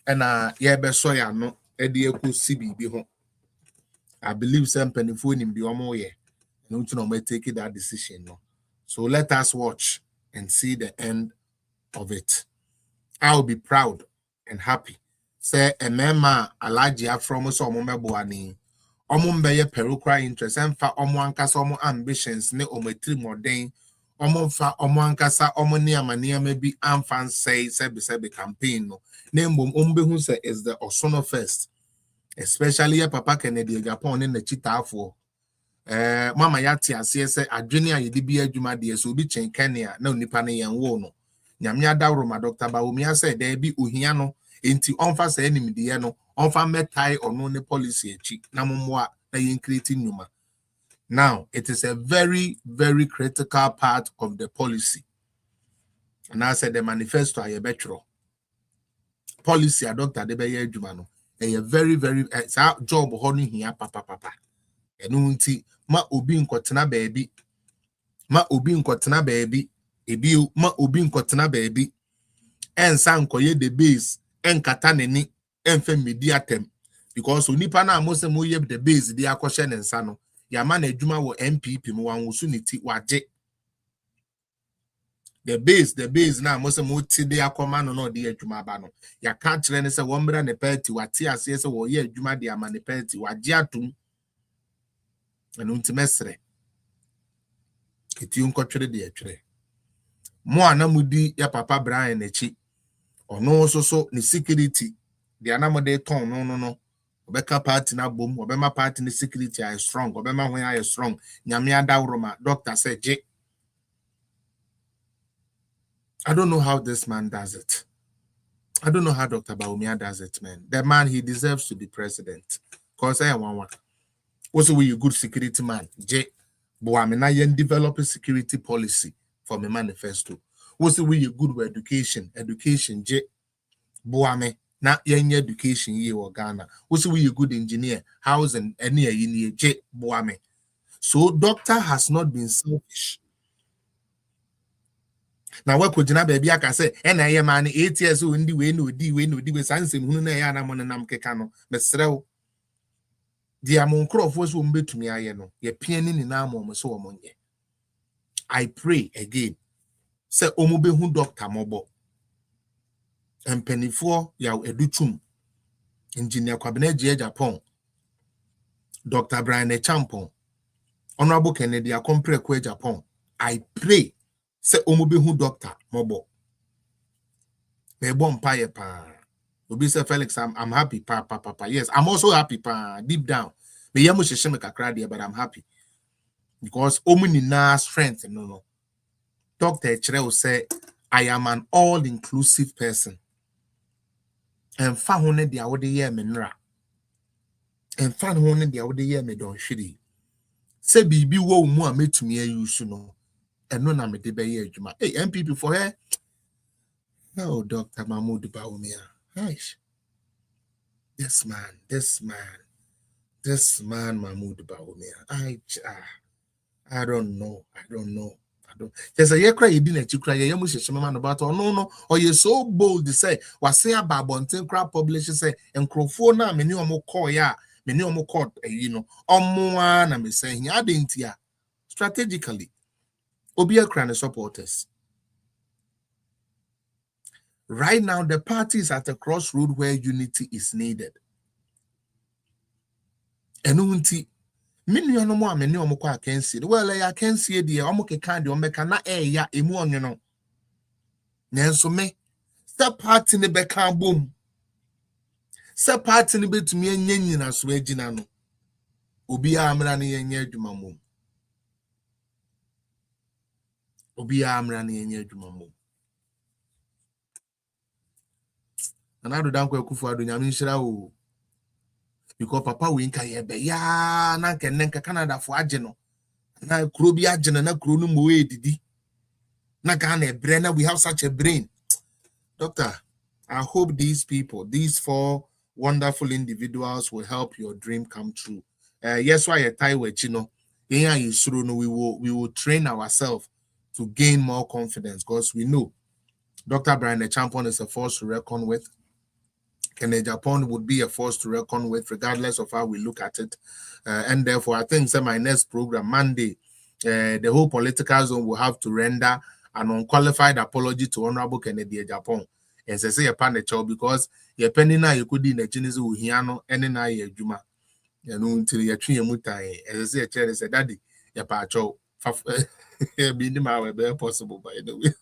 ena ye be so ya no e de ekosi bibi ho. I believe some penifo nim bi omo ye eno ntu no take that decision no. So let us watch and see the end of it. I will be proud and happy. Say a mema Alhaji Afro so omo meboani omo mbeye perukra interest emfa omo ankasa omo ambitions ne ometri modern omo mfa omo ankasa omo ne amania bi amfan say sebe campaign no na mbom ombehu say is the osono first, especially ya papa Kennedy Japan ne chitaafo mama yati ase say adwene a yedi bi adwuma de so bi chen Kenya na onipa ne yenwo no nyame adawroma Dr. Bawumia say there be ohia no enti onfa say nimdiye no onfa metai ono ne policy echi na momwa na yin creating numa. Now it is a very very critical part of the policy, and I said the manifesto aye betro policy a Dr. Debeye adwuma no a very very job ho no hia papa eno nti ma obi nkotena baabi ebi ma obi nkotena baabi ensa nkoye the base enkata neni emfe mediatem because onipa na mo se mo ye the base di akɔhye ne nsa no ya ma na adwuma wo MPP mo wan wusu ne ti waje the base na mo se mo ti de akɔma no no de adwuma ba no ya ka kire ne se wo mbra ne party wate ase se wo ye adwuma de ama ne party waje atum anu ntimesre kiti nkɔtwere de atwere mo anamudi ya papa Brian echi ono so ne security de anamode ton no obeka party na bom obema party ne security is strong obema when are strong nyame adawroma doctor said J. I don't know how this man does it. I don't know how Dr. Bawumia does it, man. The man, he deserves to be president. Because I want also we a good security man. J. Boamina yen develop a security policy for my manifesto. Also we a good with education. J. Boame na yen education ye or Ghana. Also we a good engineer, housing any in J. Boame. So doctor has not been selfish. Now what could you baby I can say and I am an 8 years old in the way no di with sans who na na monam kekano mesrel the amon crop was won't be to me I know ye pianing in arm so among ye. I pray again say omobe who Dr. MOBO and penny for ya educhum engineer Cabinet Japan Dr. Brian Champon Honorable Kennedy a compre kwe Japan. I pray say omobe who Dr. MOBO me bon paye pa obi say Felix I'm happy pa. Yes, I'm also happy pa deep down me yamu sheshe kakra there but I'm happy because omuni na strength no Dr. Echere say I am an all-inclusive person and fa hone dia wo de ye me nra and fa hone dia wo de ye me don hwiri say bibi wo mu a metumi ayusu no eno na me de be ye adwuma hey MPP for her. Oh, Dr. Mahmoud Bawumia. Nice. This man, Mahmoud Bawumia. I don't know. There's a year cry, you didn't you cry, you must man about or no, or you're so bold to say, was say about Bonten crab publishers say, and Crofona, many more call ya, many more court, one, I'm saying, I didn't ya strategically. Obia Crane supporters. Right now, the party is at a crossroad where unity is needed. And unity, many no more, many more I can see. Well, I can see the Omoke Kandi or Mekana ya emu on you know. Nanso me, step part in the back boom. Step part in the bit to me and yen as we jinano. Obi amrani and yedumamo. Obi amrani and yedumamo. And I do danko kufu adu nyamishira o. Because papa winka yebe ya na kenenka Canada for ageno. Na kuro bi ageno na kuro no mo edidi. Na Ghana brain, we have such a brain. Doctor, I hope these people, these 4 wonderful individuals will help your dream come true. Yes, why a tie with no we will train ourselves to gain more confidence because we know Dr. Brian Champion is a force to reckon with. Kennedy Japan would be a force to reckon with, regardless of how we look at it. And therefore, I think my next program, Monday, the whole political zone will have to render an unqualified apology to Honorable Kennedy Japan. And say a pan because you're pending now you could in a Genesis Uhiano and then I juma. You know, until you're tree mutai. As I say, a chair said, Daddy, your pacho, being the possible by the way.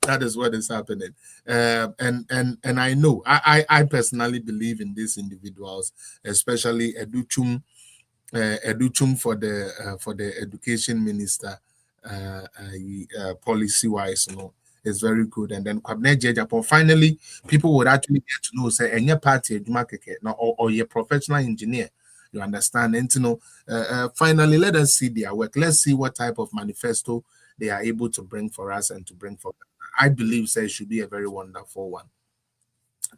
That is what is happening. And I know I personally believe in these individuals, especially Educhum for the education minister policy wise, is very good. And then Cabinet Japan, finally people would actually get to know say any party or your professional engineer, you understand, and finally let us see their work. Let's see what type of manifesto they are able to bring for us and to bring for them. I believe it should be a very wonderful one,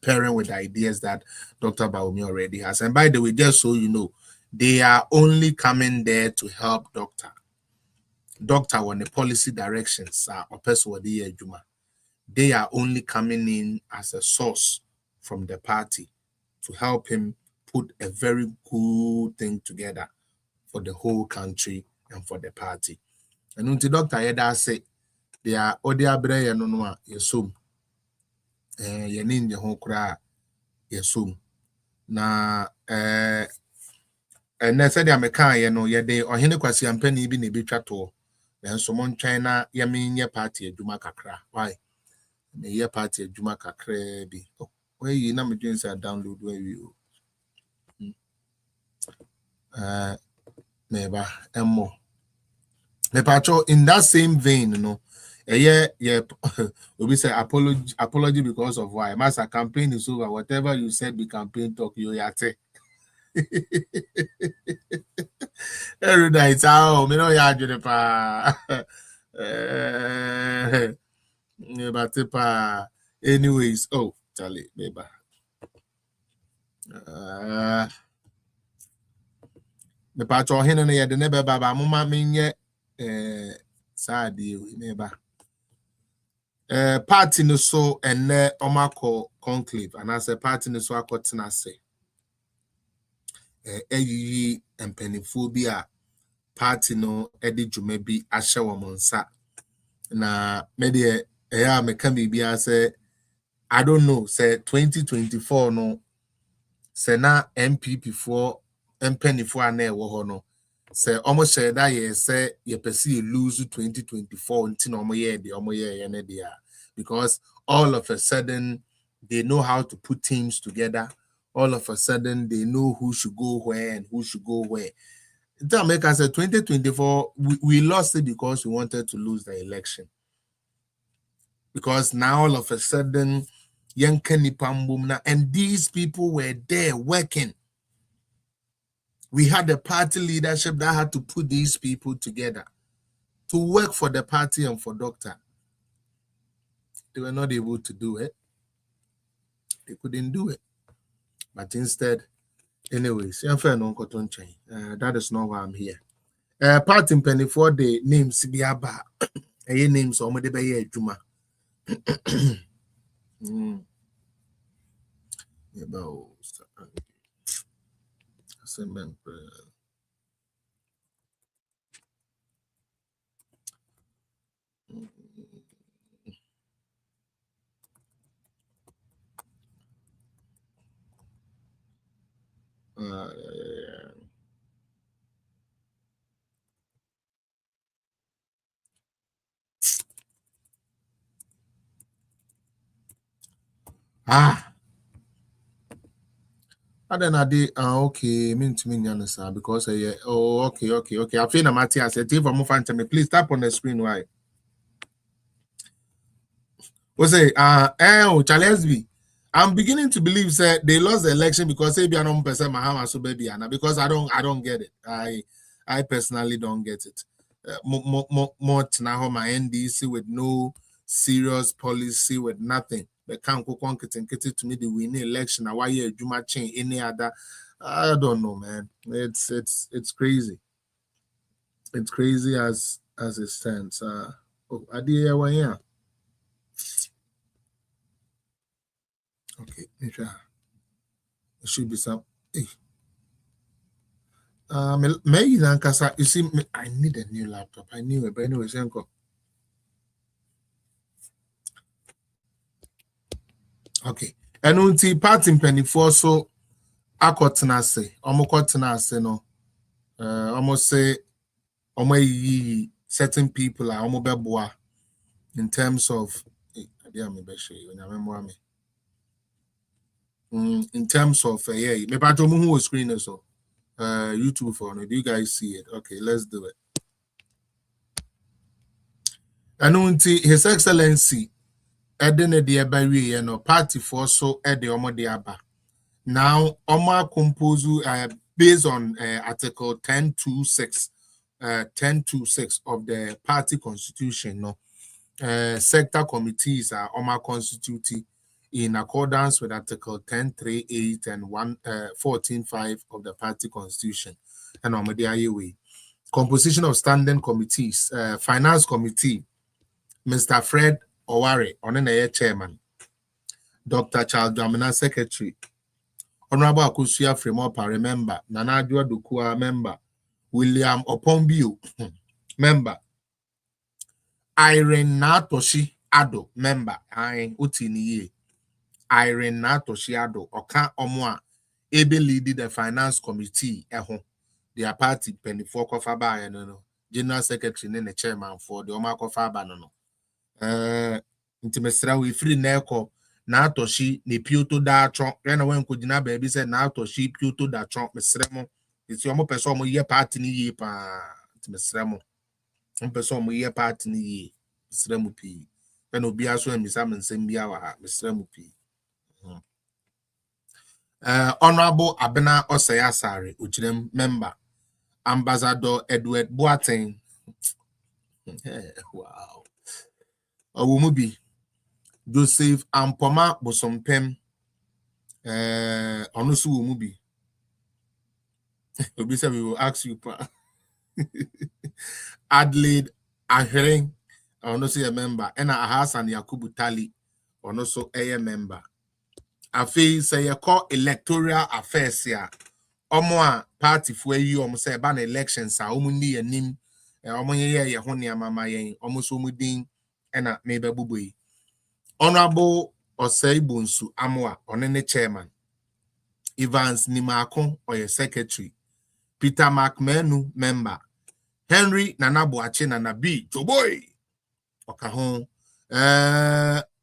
pairing with the ideas that Dr. Bawumia already has. And by the way, just so you know, they are only coming there to help Doctor on the policy directions. They are only coming in as a source from the party to help him put a very good thing together for the whole country and for the party. And until Dr. Yeda say they are Odia Bre no yesum. Yenin ye hokra yesum. Na and said the American, you know, yede or hene kwasi ampeni bi ne betwa to. Then someone China yamin ye party adwuma kakra. Why? Me ye party adwuma kakra bi. Oh, where you na me doing say download where you neighbor and more. The patrol in that same vein, you know. Yeah, we say apology because of why. Master campaign is over. Whatever you said, the campaign talk you yate. Every night, oh, me no ya jere pa. But pa. Anyways, oh, Charlie, baby. The patrol hin and the neighbor baba mama minye sad you neighbor. Party no so and omako conclave and as a party no so akotena say eyi empeniphobia party no edi dwuma bi ahye wo monsa na me de me ka bibia say I don't know say 2024 no say na MPP for empenifo ana ewo ho no say almost share that ye say ye pesi lose 2024 until no mo ye ne dia because all of a sudden they know how to put teams together. All of a sudden they know who should go where and who should go where. That make us say 2024 we lost it because we wanted to lose the election. Because now all of a sudden young Kenny Pambumna and these people were there working. We had a party leadership that had to put these people together to work for the party and for Doctor. They were not able to do it. They couldn't do it. But instead, anyways, that is not why I'm here. Party penny for the names Biaba. A names or Medebe Juma. And then I did okay, mean to me understand because okay. I feel Matthias said if I'm fan me, please tap on the screen why. We say Charles I'm beginning to believe say they lost the election because they be an person Mahama so baby because I don't get it. I personally don't get it. More now my NDC with no serious policy with nothing. But can't go to me the winning election. Why you Juma change any other? I don't know, man. It's crazy. It's crazy as it stands. I did one here. Okay, it should be some. You see, I need a new laptop. I knew it, but anyway, okay. And until party penny for so akotena say, omokotena say no. Almost say certain people are omobeboa in terms of in terms of maybe I don't know who was screen so YouTube for do you guys see it? Okay, let's do it. And until His Excellency Edene de Barry party for so Ede Omodiaba. Now Oma compose based on Article 1026 of the party constitution. No, sector committees are Oma constituted in accordance with Article 1038 and 14.5 of the party constitution. And Omodiayewe. Composition of standing committees, finance committee, Mr. Fred Oware, on chairman, Dr. Charles Dramina secretary, Honorable Akosua Fremopa, remember. Nana Adwoa Dokua, member. William Opombio, member. Irene Natoshi Ado, member. Utini Irene Natoshi Ado, Oka Omwa, able leading the finance committee, their party, Penny Fokofaba, and general secretary, and the chairman for the Omakofaba, no. Intimesra we free neko Natoshi, ni Puto da trunk, and when could na baby said Natoshi, Puto da trunk, Mesremo. It's your person, ye party ni pa, Mesremo. Person we ye part in the Sremu P. Then will be also a Miss Ammon Sembia, Miss Sremu P. Honorable Abena Osayasari, Uchinem member, Ambassador Edward Boateng. Wow. Awumubi Joseph Ampoma Bosompem. Onusu Wumubi. We will ask you. Adelaide Ahering, also a member, and Hassan Yakubu Tali, also a member. Afi say you call electoral affairs here. Omo party for you say ban elections are omuni anim omo ye honia mama yen almost omudin and maybe bubui. Honorable Osei Bunsu Amoa onene chairman. Evans Nimakon or your secretary. Peter McMenu member. Henry Nanabuache Nanabi, Joboy, Okahon,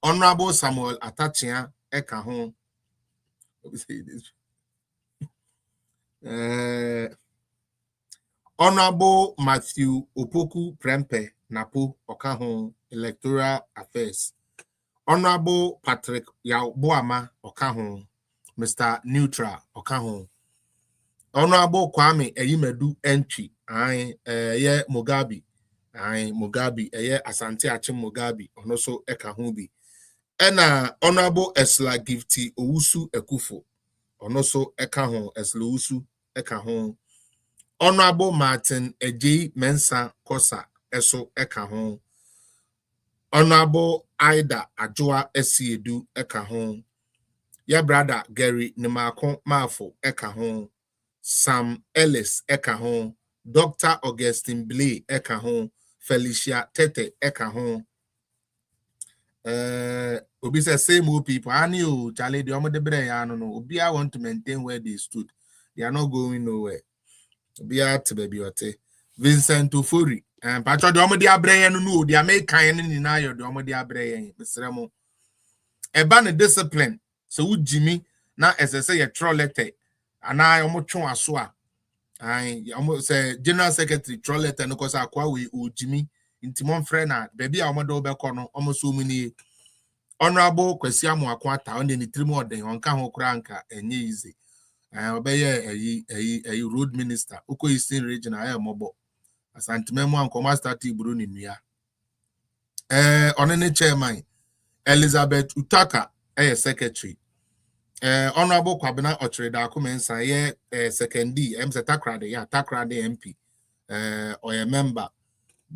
Honorable Samuel Atachia, Ekahon. Honorable Matthew Opoku Prempe, Napo, Okahon, Electoral Affairs. Honorable Patrick Yaboama, Okahon, Mr. Neutral, Okahon. Honorable Kwame Eyimedu Entry. Ye Mugabe, Mugabe, Asante Achim Mugabe, and also Ekahubi. And Honorable Esla Gifty Owusu Ekufo, and also Ekahon, Esla Usu Ekahon. Honorable Martin Eji Mensa Kosa, Eso Ekahon. Honorable Ida Ajoa Esiedu Ekahon. Your brother Gary Nimakon Mafo Ekahon. Sam Ellis Ekahon. Dr. Augustine Blay Ekahon, Felicia Tete Ekahon. Obi says same old people. I knew Charlie the Omo de Bre, I don't know. Obi I want to maintain where they stood. They are not going nowhere. Obi at baby ote. Vincent Ufuri. And Patrick the Omo de Abre no, they are making in the Omo de Abre, Mr. Remo. A ban discipline. So Jimmy now as I say a troll letter. And I almost chon aswa. I almost say General Secretary Trollet and because I quite we Jimmy in Timon Frena, baby, I'm a double corner almost so many honorable Kwesiamu Aquata on the 3 more than on Kaho Kranka and easy. I obey a road minister, Uko Eastern region. I am MOBO. As Antimemo and Commaster T. Bruni Mia. On any chairman, Elizabeth Utaka, a secretary. Honorable Kwabena Otreda Kumensa ye second D Takrade MP or a member.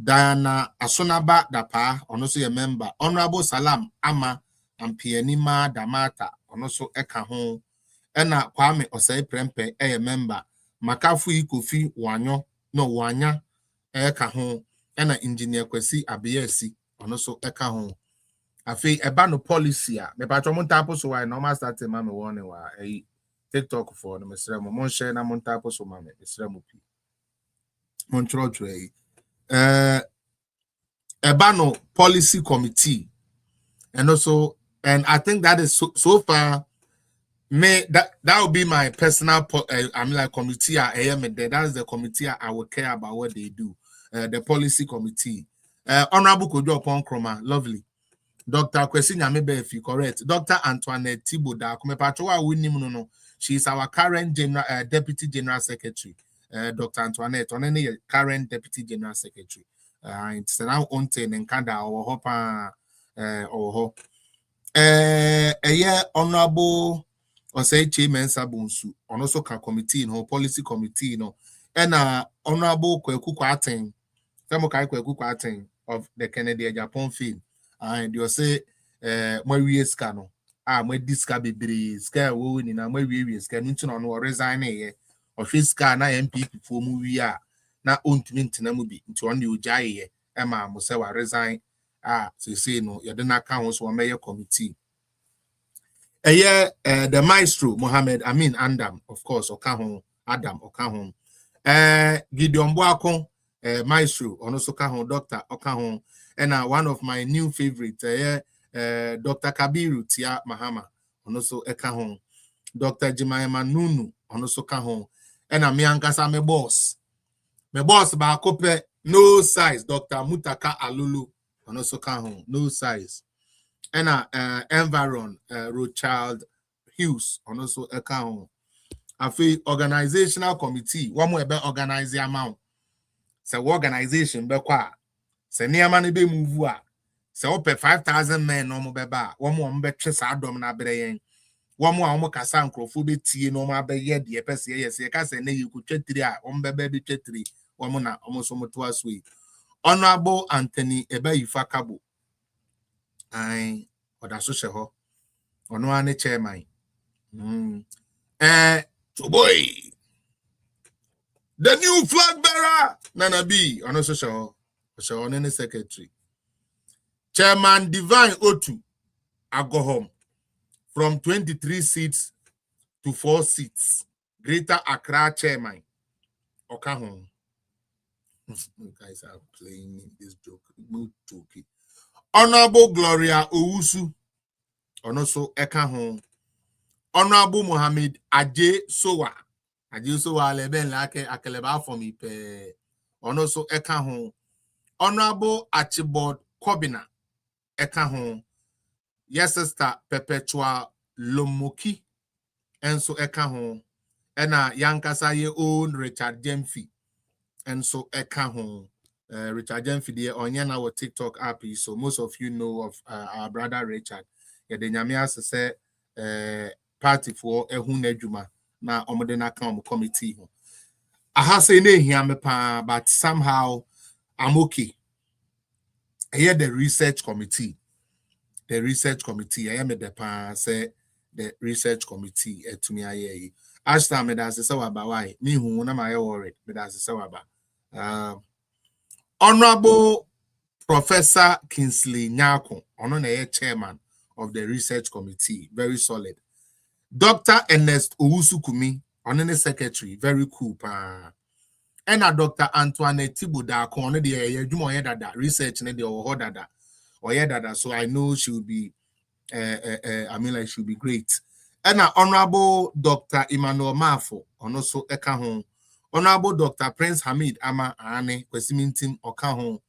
Diana Asonaba Dapa also a member. Honorable Salam Ama and Pianima Damata also Ekahon. Ena Kwame Osei Prempe a member. Makafu Kofi Wanyo no Wanya Ekahon. Ena Engineer Kwesi Abiesi also Ekahon. Afi eba no policy a me patro mon tapo so why normal start ma me won wa TikTok for no mesre mo mon share na mon tapo so ma me mesre mo pi mon tro eba no policy committee and also and I think that is so far me that would be my personal I mean like committee I am there. That is the committee I will care about what they do. The policy committee. Honorable Kojo Ponkroma, lovely. Dr. Kwesi Nyamebe, if you correct. Dr. Antoinette Thibault, she is our current Deputy General Secretary. Dr. Antoinette, on any current Deputy General Secretary. It's now on 10 and Kanda or Hopa or Honorable Osei Chairman Sabunsu, on also committee, policy committee, and Honorable Kweku Kwating, Samokai Kweku Kwating of the Kennedy Japan field. And you say, my scano. mo diska bebre ska wo ni na mo wie ska nti no no resign ye o hwe ska na MPP fo mu wi a na ontumi ntina mu bi nti on de ojaye ye e ma mo se wa resign say no ye de na ka ho so meye committee the maestro Mohammed Amin Andam, of course, Okahon Adam Okahon. Gideon Boakon, maestro, also Kahon, Doctor Okahon, and one of my new favorites, Dr. Kabiru Tia Mahama, also Ekahon, Dr. Jemaima Nunu, also Kahon, and Miankasa me boss Bakope, no size, Dr. Mutaka Alulu, also Kahon, no size. And Environ Rothschild Hughes on also account. A organizational committee. One more about organizing amount. So organization be kwa. So near money be move. So up 5,000 men no more beba. One more be chess adom na breyen. One more omo kasa nkrofo tea no more be ye de pese yes. You can say ne you could chet 3 on be chet 3. One more na almost so much was we. Honorable Anthony Ebe Ifakabo. I that's so ho ono ane chairman so boy the new flag bearer Nana B ono so on secretary chairman Divine Otu Agohom from 23 seats to 4 seats Greater Accra chairman Okahom. You guys are playing this joke. No joke. Honorable Gloria Owusu also Ekahon. Honorable Mohammed Aje Sowa leben like akeleba for me pe. Also Ekahon. Honorable Archibald Kobina Ekahon. Yes, sister Perpetua Lomoki. And so Ekahon. And Yankasa ye own Richard Jemfi. And so Ekahon. Richard Jemfi the on our TikTok app, so most of you know of our brother Richard. Yeah, the Nyamia say party for ehun adwuma na omode na kan committee ho. Aha say na ehia me pa, but somehow I'm okay. Here the research committee. I am the pa say the research committee to me aye. As time me da say waba why me hu na my worried me da say waba. Honorable Professor Kingsley Nyako, the chairman of the research committee, very solid. Dr. Ernest Owusu-Kumi, the secretary, very cool. And Dr. Antoinette Tibuda, the research so I know she will be, she will be great. And Honorable Dr. Emmanuel Mafo, also Ekahon. Honorable Dr. Prince Hamid Ama Ane, Kwesimintim Okahon.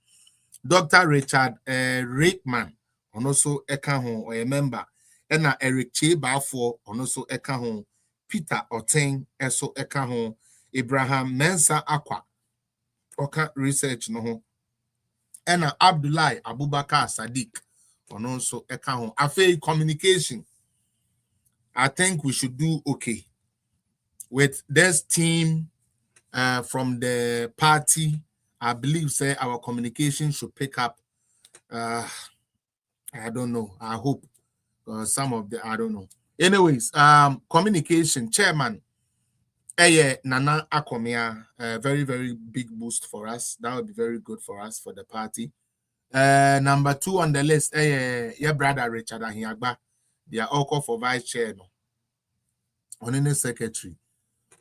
Dr. Richard Rickman, also Ekahon, or a member. And Eric Chebafo, also Ekahon. Peter Oteng, also Ekahon. Abraham Mensa Aqua, Oka Research no. And Abdullah Abubakar Sadiq, also Ekahon. Afe communication. I think we should do okay with this team from the party. I believe say our communication should pick up. I don't know. I hope some of the I don't know. Anyways, communication chairman. Nana Akomia, very very big boost for us. That would be very good for us for the party. Number 2 on the list. Your brother Richard Ahiagba. They are all called for vice chair. No. On the secretary.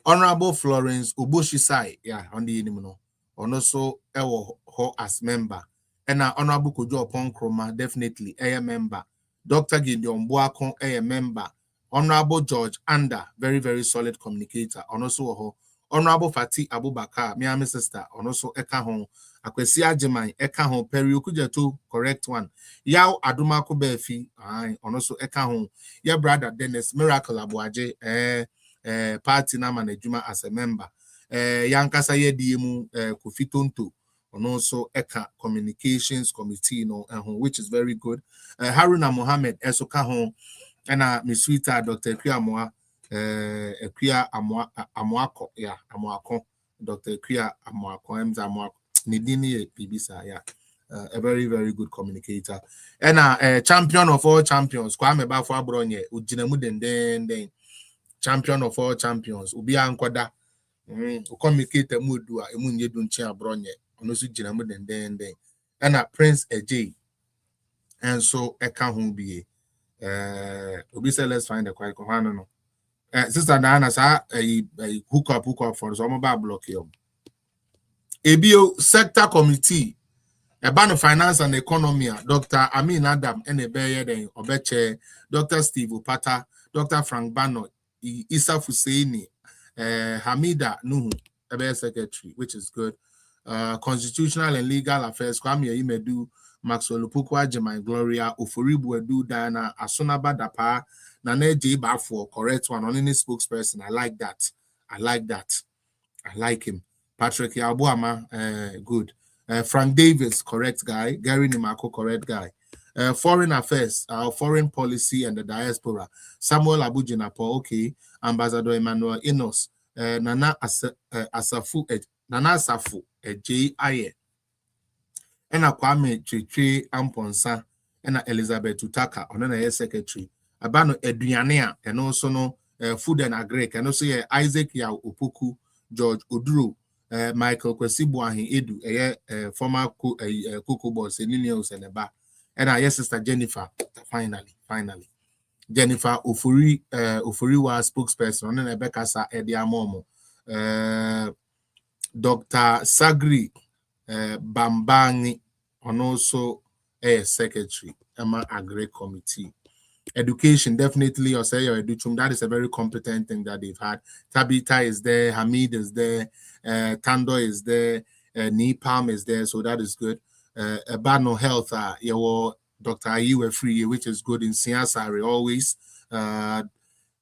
Honorable Florence Oboshisai, on the no. Also as member. And Honorable Kojo Ponkroma, definitely a member. Dr. Gideon Boakon, a member. Honorable George Anda, very, very solid communicator. Also Honorable Fatih Abubakar, Miami sister. Also Ekahon. Akwesi Ajimai, Ekahon, Periukujetu, correct one. Yao Adumako Befi, also Ekahon. Your brother Dennis Miracle Abuaje, party na management as a member. Yankasa ye diemu Kofitonto, and also Eka Communications Committee, which is very good. Haruna Mohammed Esokahon, and Miss Sweeter Dr. Ekria Amoa, Ekria Amoako, Dr. Ekria Amoako, Nidini Pibisa, A very, very good communicator. And champion of all champions, Kwame Bafo Abronye, Ujinamu den champion of all champions, Ubi Ankoda, communicator Mudua, Emunye Dunchi Abronye, Onosu Jinamu den. And Prince Ej. And so I can't be Ubi say let's find a quiet no. Sister Diana sa a hook up for some mobile block here. ABO sector committee. A ban of finance and economy, Dr. Amin Adam, and a Bayer, Obeche, Dr. Steve Upata, Dr. Frank Bano, Issa Fuseini, Hamida Nuhu, a secretary, which is good. Constitutional and legal affairs, Kwame Imedu, Maxwell Pukwa, Jemai Gloria, Ufuribu Edu, Diana, Asunaba Dapa, Nane J. Bafo, correct one, on any spokesperson. I like that. I like him. Patrick Yabuama, good. Frank Davis, correct guy. Gary Nimako, correct guy. Foreign affairs, foreign policy and the diaspora. Samuel Abujinapo, okay. Ambassador Emmanuel Inos, Nana Asafu, J. Aye. Ena Kwame Chichi Amponsa, Ena Elizabeth Utaka, Onena secretary. Abano Eduyanea, and also no food and agri, and also Isaac Yao Upuku, George Udru. Michael Kwesibuahi Edu, former Cocoa boss in Ninios and Eba, and our sister Jennifer. Finally, Jennifer Ufuri was spokesperson, and Rebecca Sa Ediamomo, Dr. Sagri Bambani, and also a secretary, Emma Agri Committee. Education, definitely, or say your education, that is a very competent thing that they've had. Tabitha is there, Hamid is there, Tando is there, Nipam is there, so that is good. Ebano Health, Dr. Ayiwe Free, which is good in Siasari always.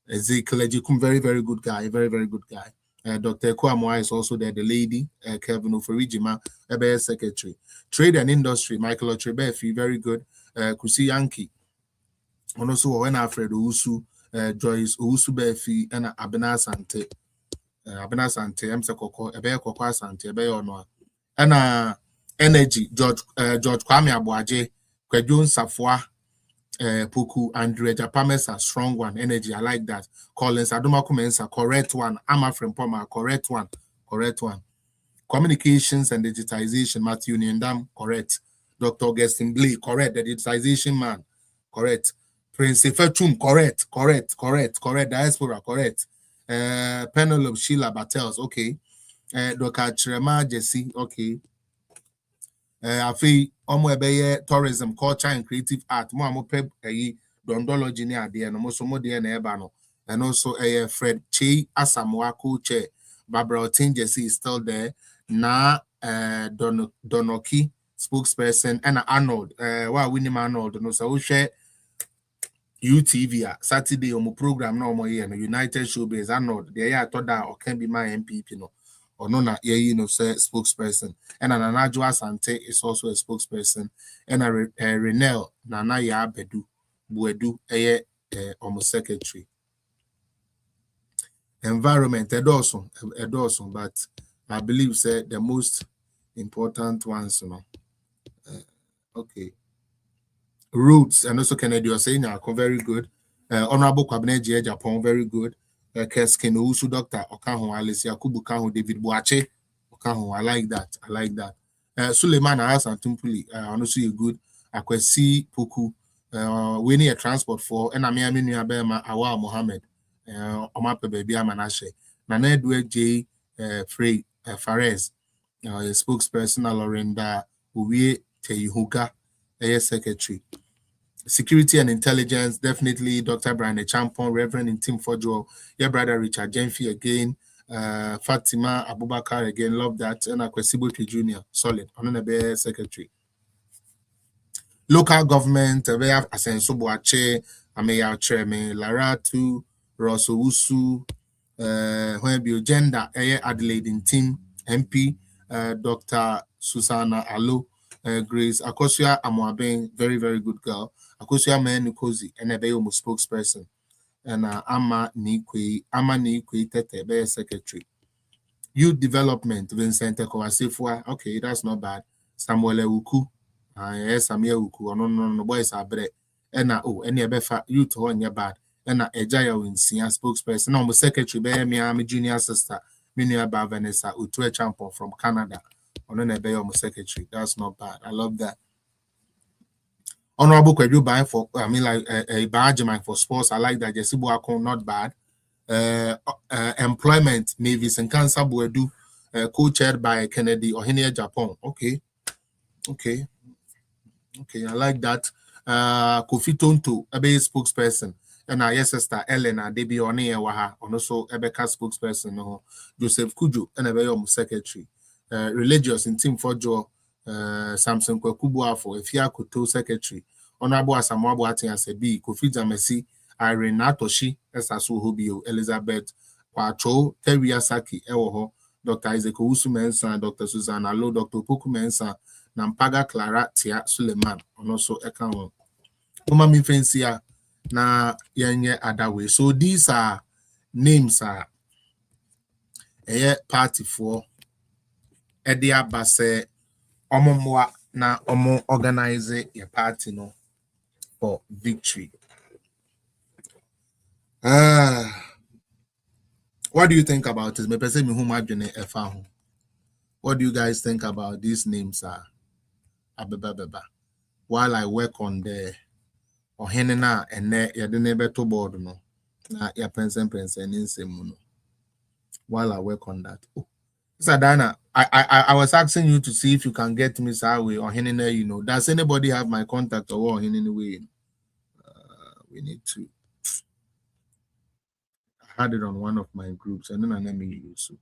Ezekiel Ejikum, very, very good guy, very, very good guy. Dr. Kwamwa is also there, the lady, Kevin Oforijima, Ebe secretary. Trade and industry, Michael Otrebefi, very good. Kusi Yankee. And also when Alfred Usu, Joyce Usu Befi, and Abena Sante, Emsa Koko, Ebe Koko Sante, Ebe Ono, and energy, George Kwame Abuaje, Kwejun Safwa, Puku, Andrea Japames, a strong one, energy, I like that. Collins Adumakumensa, correct one. Amafrem Poma, correct one. Communications and digitization, Matthew Niendam, correct. Dr. Augustine Blee, correct. The digitization man, correct. Prince Efetum, correct. Diaspora, correct. Penelope Sheila Battels, okay. Dr. Chirema Jesse, okay. Afi Omo Ebeye tourism, culture and creative art. Mo amo pep dondology ni ade no mo so mo de na eba no. And also Fred Che Asamoah Che. Barbara Otin Jesse is still there. Na Donoki spokesperson and Arnold. Wa Winnie Arnold no so share UTV Saturday on program no more here no United Showbiz Arnold there I thought that or can be my MPP no or no na you know say spokesperson and Anajua Asante is also a spokesperson and Renel Nana Ya Bedu Buedu almost secretary. Environment Edorson, but I believe say the most important ones, you know. Okay. Roots and also Kennedy was saying very good. Honorable Kwabeneji Japan, very good. Keskin Usu Doctor Okaho Alicia Kubukaho David Boache Okaho. I like that. Suleiman Hassan Tumpuli, honestly good. Akwesi Puku, we need a transport for and Amiami Abema Awa Mohammed, Omape Baby Amanashe, Nanedwe J. Frey Fares, a spokesperson, Lorinda Uwe Teihuga, a secretary. Security and intelligence, definitely Dr. Brian Champon, Reverend in Tim Fojo, your brother Richard Jenfi again, Fatima Abubakar again, love that, and Akwesibo Jr., solid, Honorable Secretary. Local government, we have Asenso Boache, Ameya Treme, Laratu, Rosso Usu, Gender, Adelaide in Team, MP, Dr. Susanna Alo, Grace Akosia Amwabeng, very, very good girl. Akosia Menukozi, and a Bayomo spokesperson, and Ama Nikwe Tete, Bay secretary. Youth development, Vincent Kowasifwa, okay, that's not bad. Samuel Uku, yes, I'm here. No boys are bread. And any befa youth on your bad. And Ejaya win senior spokesperson. No, secretary, be me junior sister, Minia Vanessa, Utue Champion from Canada. On an secretary. That's not bad. I love that. Honorable Kwedu buying for, I mean, like a badge for sports. I like that. Jesse Boakon, not bad. Employment, Mavis and Cancer Buedu, co-chaired by Kennedy or Henia Japan. Okay, I like that. Kofi Tonto, a spokesperson, and our sister Elena Debi One Waha, and also Ebeka spokesperson, no Joseph Kujo, and a secretary. Religious in Team for Joe, Samson Kwekubua for Efia Kuto secretary. Honorable Asamoah Ati as a B, Kofi Jamesi, Irene Natoshi, Esasu Hobio, Elizabeth Quacho, Terry Saki, Ewoho, Dr. Isaac Owusu Mensah, Dr. Susanna Lo, Dr. Poku Mensah, Nampaga Clara Tia Suleiman, and also Ekamo. Uma mi fancy na yenye adawe. So these are names are party for Edia Basse Omomwa na Omo organize your party no for victory. What do you think about this? What do you guys think about these names? While I work on the Ohenena and the neighbor to board no, na ya pensen in semuno. While I work on that. Oh, Sadana, I was asking you to see if you can get me Sawi or Henena, you know. Does anybody have my contact or in any way? We need to. I had it on one of my groups and then I let me use it.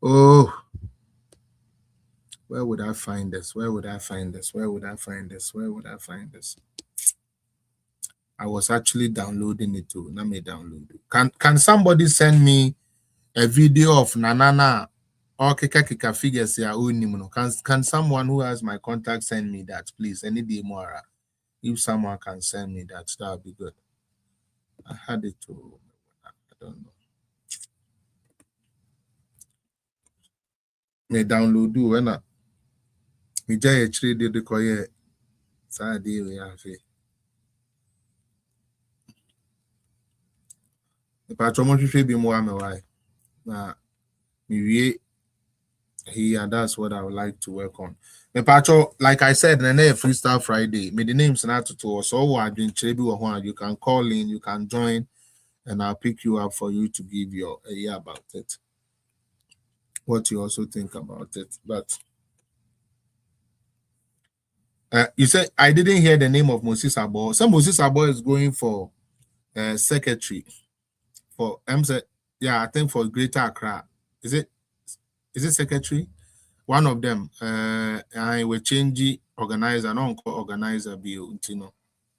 Oh, where would I find this? I was actually downloading it too. Let me download it. Can somebody send me a video of Nanana or Kika figures here? Can someone who has my contact send me that, please? Any day more. If someone can send me that would be good. I had it too. I don't know. Me download do when I me jay did the coye Saturday we have it. The patron should be more why. Now me here, that's what I would like to work on. The patron, like I said, and then Freestyle Friday, me the names not to us. So you can call in, you can join, and I'll pick you up for you to give your idea about it. What you also think about it. But you said I didn't hear the name of Moses Abo. So Moses Abo is going for secretary for yeah, I think for Greater Accra. Is it secretary? One of them. I will change organizer, non organizer bill, you know.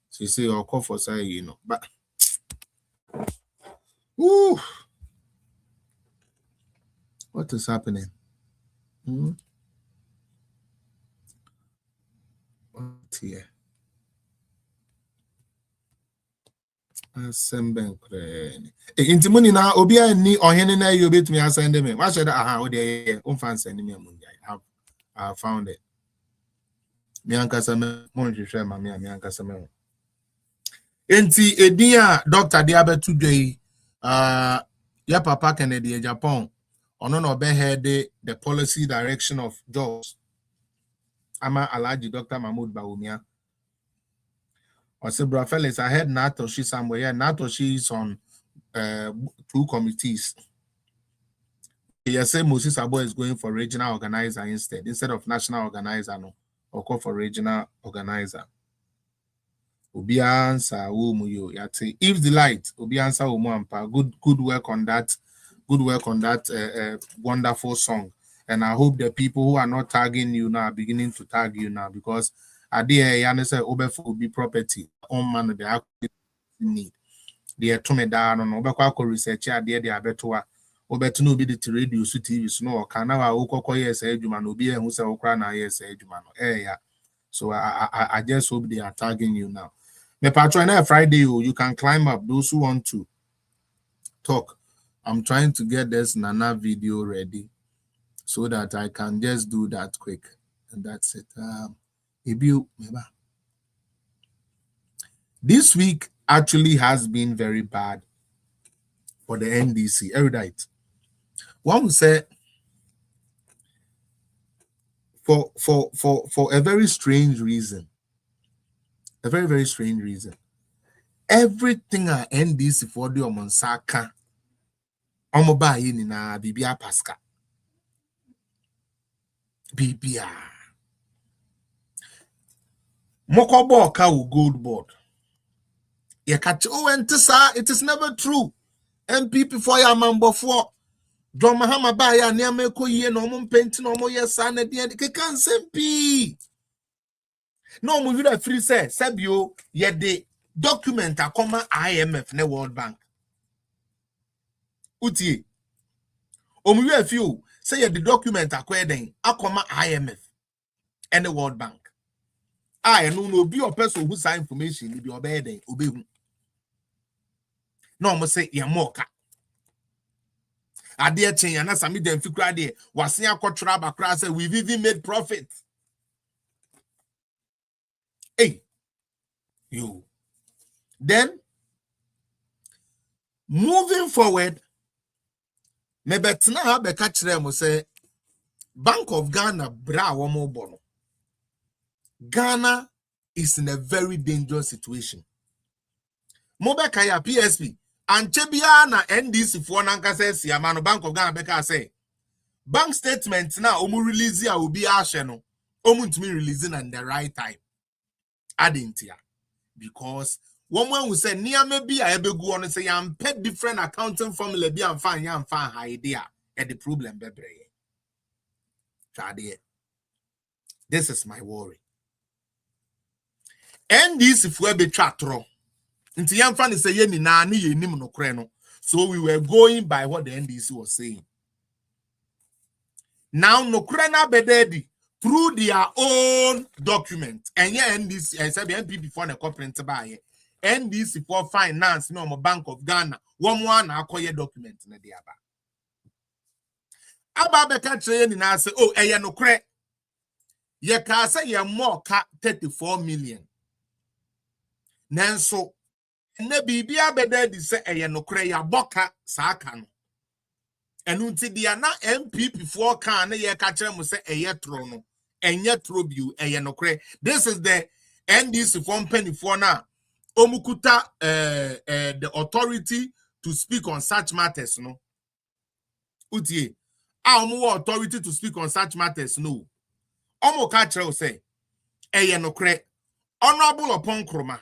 So you say I'll call for say, you know. But what is happening? What here? Intimuni na obia ni ohene na you betumi asend me. What should I send me? I have found it. Me ankasa me mo nhwehwe ma me ankasa me. Enti edia Dr. Diabetu Dwei ya papa Kennedy Japan ono no be head the policy direction of jobs. Ama Alaji Dr. Mahmoud Bawumia. I said, Bro Felix, I heard Natoshi somewhere. Yeah, Natoshi is on 2 committees. You say Moses Abo is going for regional organizer instead of national organizer, no, or call for regional organizer. Obiansa Umuyo Yati. If the light, Obiansa Umuampa, good work on that. Good work on that wonderful song. And I hope the people who are not tagging you now are beginning to tag you now, because I did say Obefu will be property. On man they actually need. They are to me down on Obeko research idea they are better. Obetu no be the radio so TV no can now Okoko yes Ejuman will be who say Okra yes Ejuman. Yeah. So I just hope they are tagging you now. Me patron Friday you can climb up those who want to talk. I'm trying to get this Nana video ready so that I can just do that quick. And that's it. This week actually has been very bad for the NDC. Erudite. One would say for a very strange reason. A very, very strange reason. Everything at NDC for the Omonsaka Omobayi Nina Bibia Pasca. Bibia. Mokobo Kawu gold board. It is never true. MPP for ya mambo for John Mahama Baya near ko ye no mum painting no more yes and the end. Can SMP. No mu vida free say Sabio ye de document a comma IMF ne World Bank. Utie. Omu a few say ye the document a kweden a comma IMF and the World Bank. I no be a person who sign information be obeyed obey. No mo say ye moka. Adia chen yana sami dem fikra de wasen akotra bakra say we've even made profit. Hey, you. Then moving forward, mebetna be ka kire mo say Bank of Ghana bra womo bono. Ghana is in a very dangerous situation. Mobeka ya PSP and Chebia na NDC for nanka says Yamano Bank of Ghana beka say bank statement now omu release ya will be asheno omu to me releasing at the right time. Adintia because one will say near maybe I ever go on and say I'm pet different accounting formula be and fine idea at the problem bebre. This is my worry. NDC if we be chatro. So we were going by what the NDC was saying. Now no krena bededi through their own document. And yeah, NDC I said the NPP for the corporate buy NDC for finance no Bank of Ghana. One acquire document na the aba beka train na say oh no kre. Ye ka say ye more ka 34 million. Nanso ne bibia bededi say no kre ya boka sa aka no. Enu nti dia na MPP for kan na ye ka kire mo say tro no. Enye tro biu no kre. This is the NDC for penny for na omukuta the authority to speak on such matters no. Utie omu authority to speak on such matters no. Omo ka kire say no kre. Honorable upon Kroma.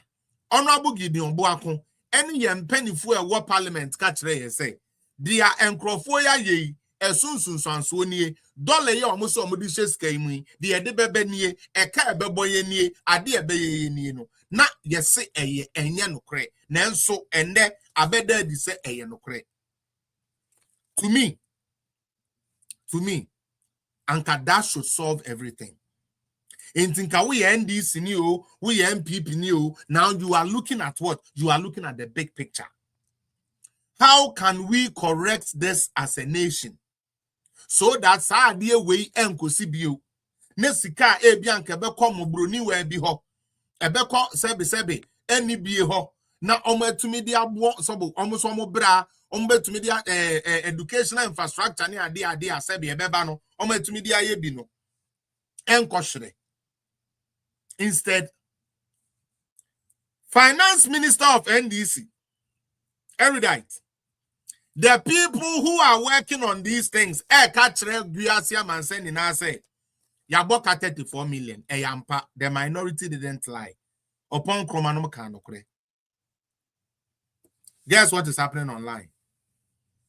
Honorable Gideon Boakon, any young penny for a war parliament catch re say, dear encrofoya ye, a soon sansoni, dollar ya almost so modicious came, dear de bebenie, a cabeboy ye, a dear bay no. Not yes say a ye and yano cre, nanso and there a better de say a yano cre. To me, Anka that should solve everything. In Tinka we NDC new, we MPP new. Now you are looking at what? You are looking at the big picture. How can we correct this as a nation? So that's our dear way enko Nesika ebianke beko mobroni we bi ho. Ebeko sebe eni bie ho. Na ometumi dia bo sobo omoso mo bra ombetumi dia educational infrastructure ni ade asebe ebeba no ometumi dia ye bi no. Enko hwere. Instead, Finance Minister of NDC, erudite, the people who are working on these things, Yaboka 34 million, the minority didn't lie. Upon Kromanum Kanokre. Guess what is happening online?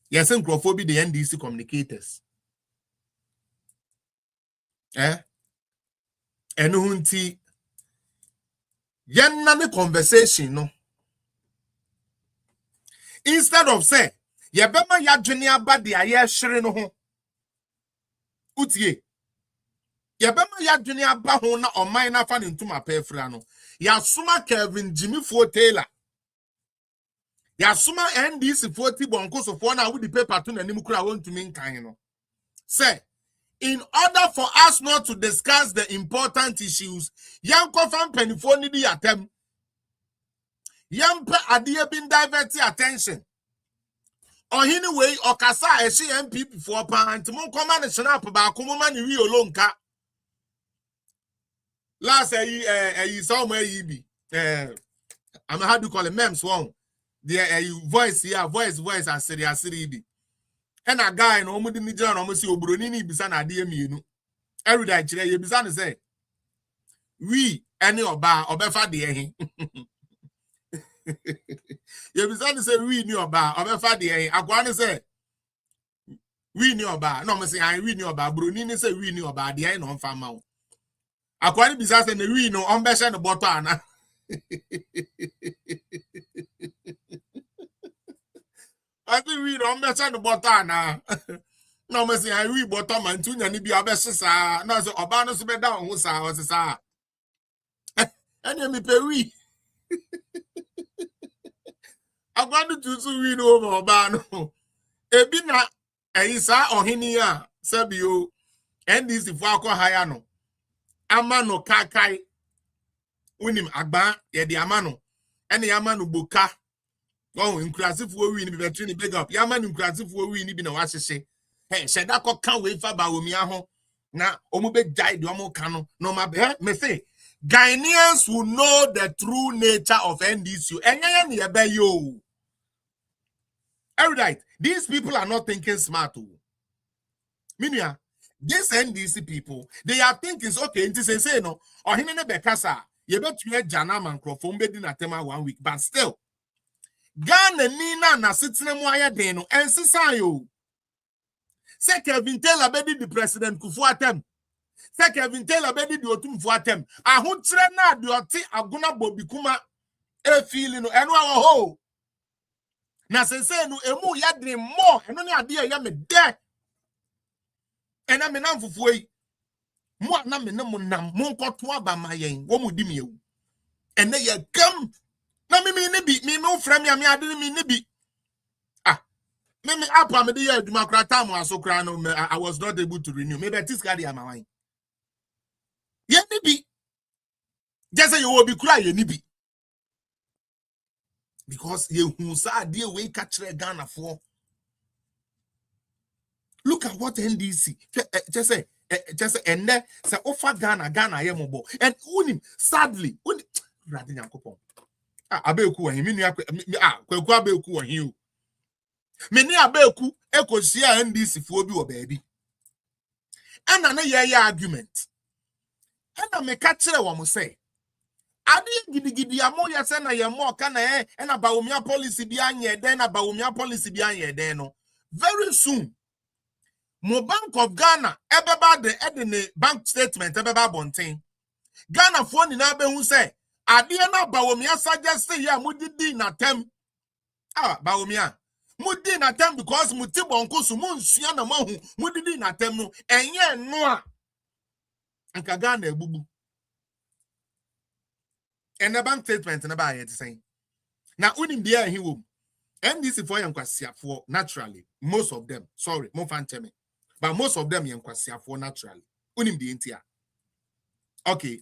Yes, Nkrophobia, the NDC communicators. Enuhunti. Yenna conversation no. Instead of say, yebema ya dwene aba de aye hwere no ho. Utie. Yebema ya dwene aba ho na oman na fa ne ntuma pefra no. Ya suma Kevin Jimmy Fo Taylor. Ya suma NDC 40 bonko so for na wo di paper to nanim kura won tumi nkan no. Say, in order for us not to discuss the important issues, Yankofan Penifoni di attempt. Yampa adia bin divert attention. Or anyway, or kasa eshi MP before pan mon command snap ba kumuma ni wi olonka. Last somewhere ye be. I'm how do you call it memes one. The voice here, voice and city be. And a guy no mo di ni jana no si obroni ni bisa na ade mienu. Every day chire ye bisa no say. We any oba obefa de ehin. Ye bisa no say we ni oba obefa de ehin. Akwa no say we ni oba. No mo say I we ni oba broni ni say we ni oba de ehin no mfa ma wo. Akwa ni bisa say na we no on be share no bottle ana. I think we don't mention the button now. No, I say I read bottom and two and be a best. No, so Obano so down who's our. And you me pay we. I want to read over Obano. Ebina, Aisa or Hinia, Sabio, and this if Wako Hayano. Amano Kakai. Winim Agba, ye the Amano, and the Amano Buka. Oh, inclusive we ni be between big up. Yaman inclusive we ni be na wase say. Hey, said that can wait for Bawumia ho. Na omo be die do omo kano. No ma be me say Ghanaians will know the true nature of NDCU. Enya ye be yo. All right. These people are not thinking smart. Minia, these NDC people, they are thinking okay, it is say no. Or hinene be kasa. Ye bet you jana man crofon be di na tema 1 week, but still Ghana Nina na sitting moya deno and Sisayo. Say Kevin Taylor bedi the president kufuatem. Say Kevin Taylor bedi the otum fuatem. A hu trena the oti aguna bobi kuma e feeling no eno awo ho. Na sense no emu yadre more eno ne ade ya me de. Ena me nam fufuo yi. Mo na me nam nam mo nkoto aba mayen wo mu di me ewu. Ene ye gam na me bi me frame ya me ade me ne bi. Me apa me dey aduma kra time asokra no I was not able to renew. Maybe this guy am wine. Ye ni bi. Just say you will be cry ye ni bi. Because ye hu sa dey we catch Ghana for. Look at what NDC just say and there say offer Ghana ye mobo. And unim sadly unim radi nyankopon. Abeku wa himi kwaku abeku wa hiu. Meni abeku ekosia NDC fo bi wo baabi. Ana na ye argument. Ana me ka kire wo mo say. Ade gidigidi amo ye se na ye mo ka na e na Bawumia policy bi anye den na Bawumia policy bi anye den no. Very soon mo Bank of Ghana ebeba the bank statement ebeba bonten. Ghana fo ni na be hu say ade na Bawumia suggest ya mudidi na tem. Bawumia mudi na tem because muti bonko so munsua na mahu mudidi na tem no enye no a anka Ghana ebubu and the bank statement na ba yet saying na unim dia he wo NDC for yankwasiafo for naturally most of them sorry mo fan tell me but most of them yankwasiafo for naturally unim dia ntia okay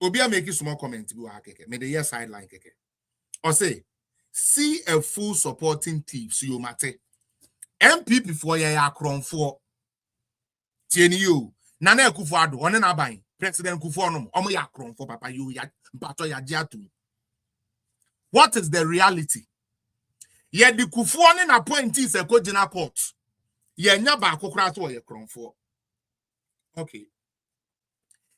obia make small comment bi wa keke me the yes sideline keke or say see a full supporting team so you mate MPP for ya akronfo tieni you Nana Akufo-Addo one na ban President Akufo-Addo omo ya akronfo papa you ya mpato ya jiatu. What is the reality? Ye di Akufo na appointee se ko gina court ye nya ba akokra so ye kronfo. Okay,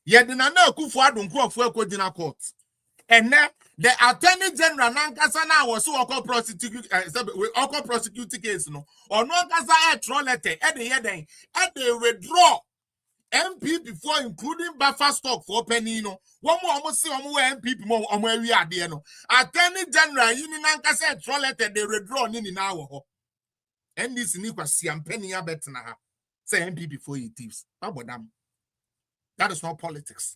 ye di Nana Akufo-Addo nkrofo ko gina court. And then the Attorney General Nankasa na was so prosecute case no or no kasa e throw letter e dey withdraw MP before including buffer stock for penny no one more say MP more we are there no Attorney General yini Nankasa e throw letter they withdraw ni na wo and this ni kwasi am penny ya bet na ha say MP before he thieves that is not politics.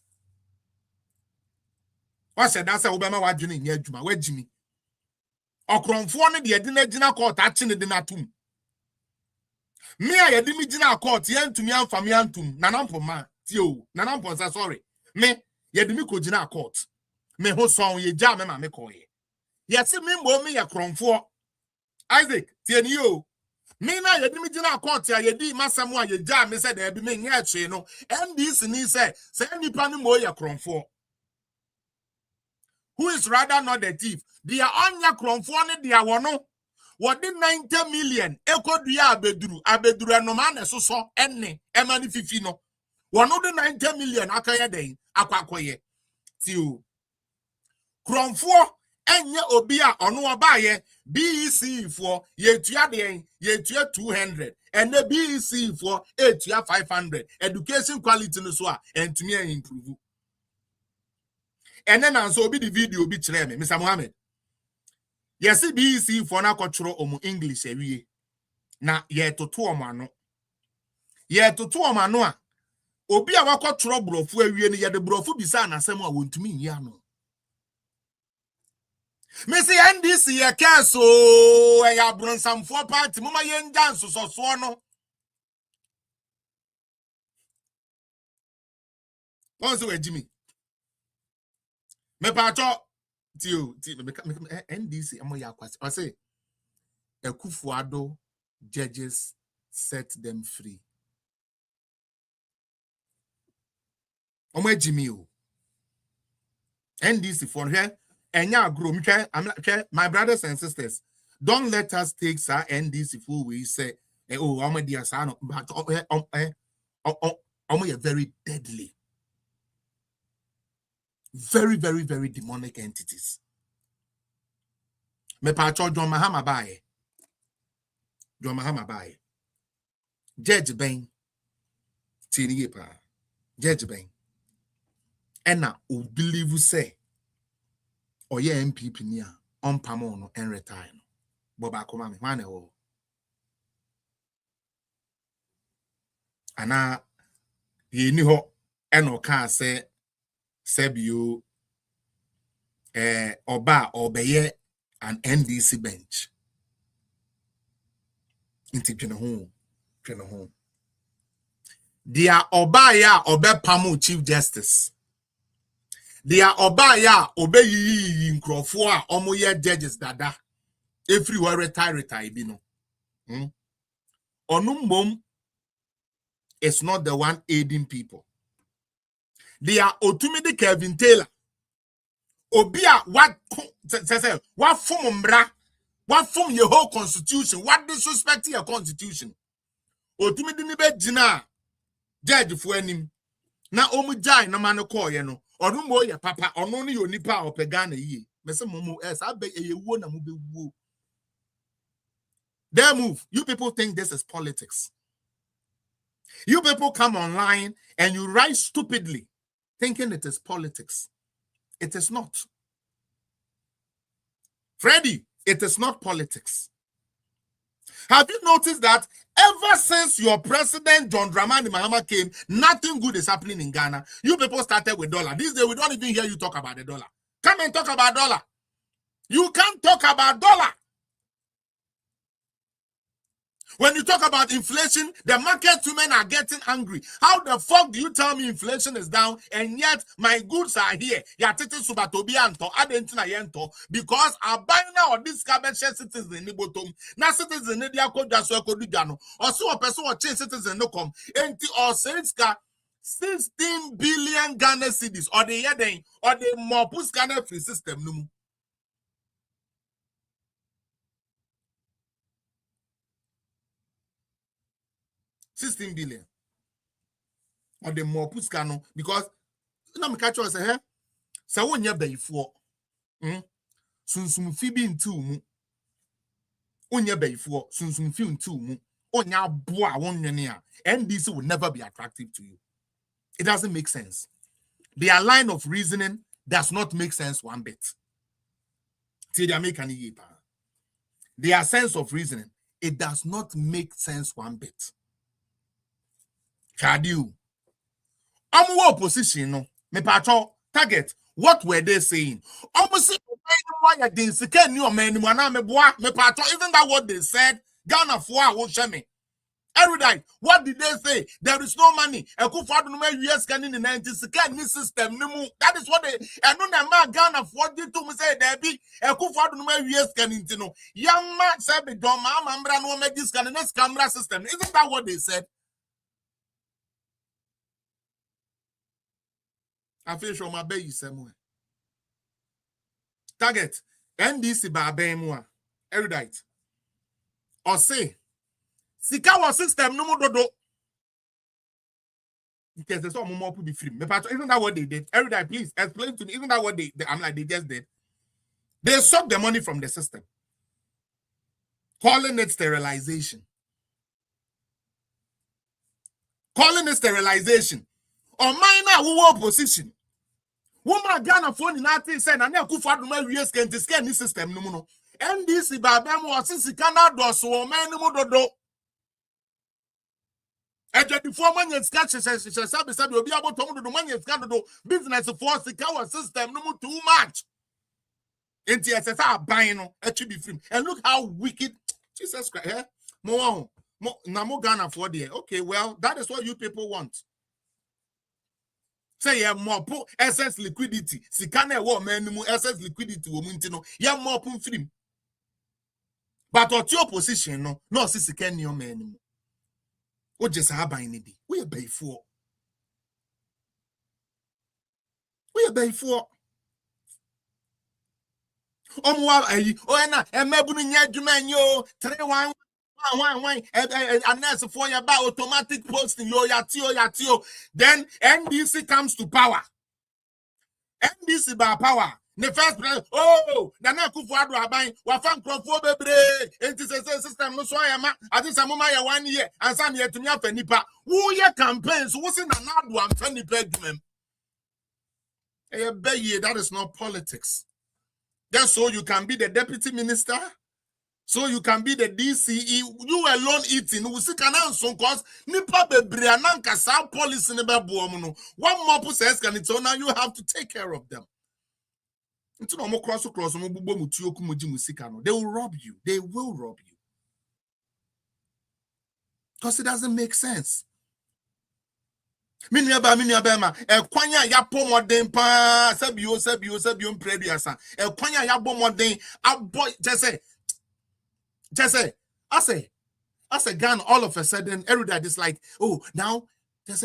What said that's Obama wadwini nya adwuma wagimi okronfo ne de na gina court achi ne de na tum Me a yedi mi jina court yen to me am fami antum nanampo ma tio nanampo say sorry me yedi mi ko jina court me ho son ye ja me ma me ko ye yesi me mbo me ye kronfo Isaac tie ni o me na yedi mi jina court ya yedi masam a ye ja me say da bi me nya twe no NDC ni say nipa ni mo ye kronfo. Who is rather not the thief? Dia onya kronfo ne dia wono. What did 90 million? Eko duya abeduru no man so enne emani fifi no. One of the 90 million akaya den akwakoye. Tiu. Kronfo enye obi a ono abaye BEC for yetua den yetua 200 and the BEC for etua 500. Education quality no so a entumi improve. And then also be the video be chere me Mr. Mohammed. Yes, BEC for na control omu English ewie. Na ye toto omano. Ye toto omano a obi a wakotro brofu ewie ne ye de brofu bisa na asem a wontumi nyi ano. Me say NDC ye caso e ya bronsamfo party mama ye ndan soso no. Once we Jimmy. Me pacho tio NDC amo ya kwase. I say Ekufuado judges set them free. Omo Jimmy o. NDC for here enya grow my brothers and sisters, don't let us take sa NDC for we say oh omo dia sa no but omo ye very deadly, very very very demonic entities. Me pa cho John Mahama bae Judge Ben tini pa Judge Ben ena o believe say oye MPP ni a on pamo no en retire no boba akoma me hwan e wo ana ye ni ho eno ka se sebio oba obeye an NDC bench inti twene ho dia oba ya obe pamo chief justice. Dia obaya obeyi nkrofo a omoye judges dada everywhere retire bi no onum is not the one aiding people. Dia otumide Kevin Taylor obia what form mbra what form your whole constitution, what disrespect your constitution otumide ni be gina judge fo anim na omujai na mano call ye no onumo ye papa onu ni onipa opegana yi mese momo abe eyewo na mo be wo. They move. You people think this is politics. You people come online and you write stupidly thinking it is politics. It is not. Freddie, it is not politics. Have you noticed that ever since your president John Dramani Mahama came, nothing good is happening in Ghana? You people started with dollar. These days we don't even hear you talk about the dollar. Come and talk about dollar. You can't talk about dollar. When you talk about inflation, the market women are getting angry. How the fuck do you tell me inflation is down and yet my goods are here? Because I'm buying now this cabbage share citizens in the bottom. Now citizens in the also a person or change citizens no come. Or says 16 billion Ghana cedis or the year or the more Ghana free system. 16 billion. Or the more puskano because no me catch us eh so won ya bayfo sunsum fi bi ntu mu onya bayfo sunsum fi ntu mu onya bo a won nwene a NDC will never be attractive to you. It doesn't make sense. Their line of reasoning does not make sense one bit. Their sense of reasoning, it does not make sense one bit. Chadiu. Opposition no. Me pacho target. What were they saying? Isn't that what they said? Ghana for won't share me. Erudite, what did they say? There is no money. Akufo-Addo no US can in the 90s can system. That is what they and no man Ghana for you to say there be Akufo-Addo no US can in no. Young man said be don't mambra no make this can next camera system. Isn't that what they said? I feel sure my baby somewhere. Target NDC ba ben mu a erudite. Or say Sika was system no more dodo. Because there's some more to be free. Isn't that what they did? Everybody, please explain to me. Isn't that what I'm like they just did? They sucked the money from the system, calling it sterilization. Calling it sterilization. Or minor who opposition. Woman Ghana phone in that said, and now Akufo-Addo no US can scan this system no more. NDC babem was Sika na do so man no dodo. And the former said will be able to do money business for secure system no too much. And TSS buying actually free. And look how wicked Jesus Christ. Eh? More Ghana for the okay, well, that is what you people want. Say yeah, more SS liquidity. Sikane war man SS liquidity womuntino. Yeah, more pun free. But at your position, no sikan your man. What just happened? We are bay for. We are bay for. Yo, 3-1. And that's for your about automatic posting. Yo. Then NDC comes to power. NDC by power. The first president, Nana Akufo-Addo aban, wafan krofo bebre, enti system no so ayama, ati samoma ya 1 year, and some year to me afa nipa. Wo ye campaigns, wo se Nana Addo amfa nipa adwumam. That is not politics. Just so you can be the deputy minister, so you can be the DCE, you alone eating, we see can answer cause nipa bebre ananka sa policy ne be boom. One more process can it so now you have to take care of them. They will rob you. They will rob you. Because it doesn't make sense. Kwanya ya pomoden pa sebio mprediasa. Kwanya ya bomoden aboy just say I gun all of a sudden everybody is like, oh, now just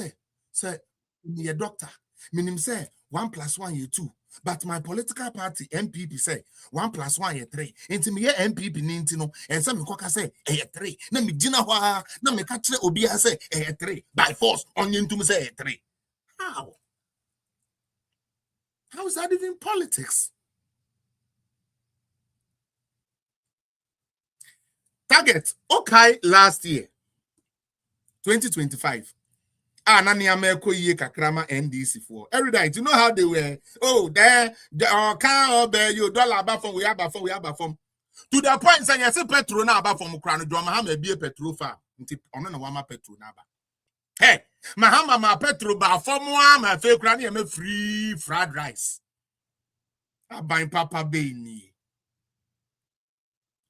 say me a doctor. Meaning say 1 + 1 = 2. But my political party, MPP, say 1 + 1 = 3. Into me, MPP, Nintino, and some coca say, 3. Let me dinner, no me catch the Obia say, 3. By force, on you to say 3. How? How is that even politics? Target, okay, last year, 2025. Nani Americo ye kakrama NDC for. Every day, do you know how they were? Oh, there, car bear you dollar about from we have from. To the point saying, I say petrol now about from Ukraine, do Mahama be a petrol far. On a wama petrol naba. Hey, Mahama ma petrol bar from one, my fake granny, and a free fried rice. I buy Papa Baini.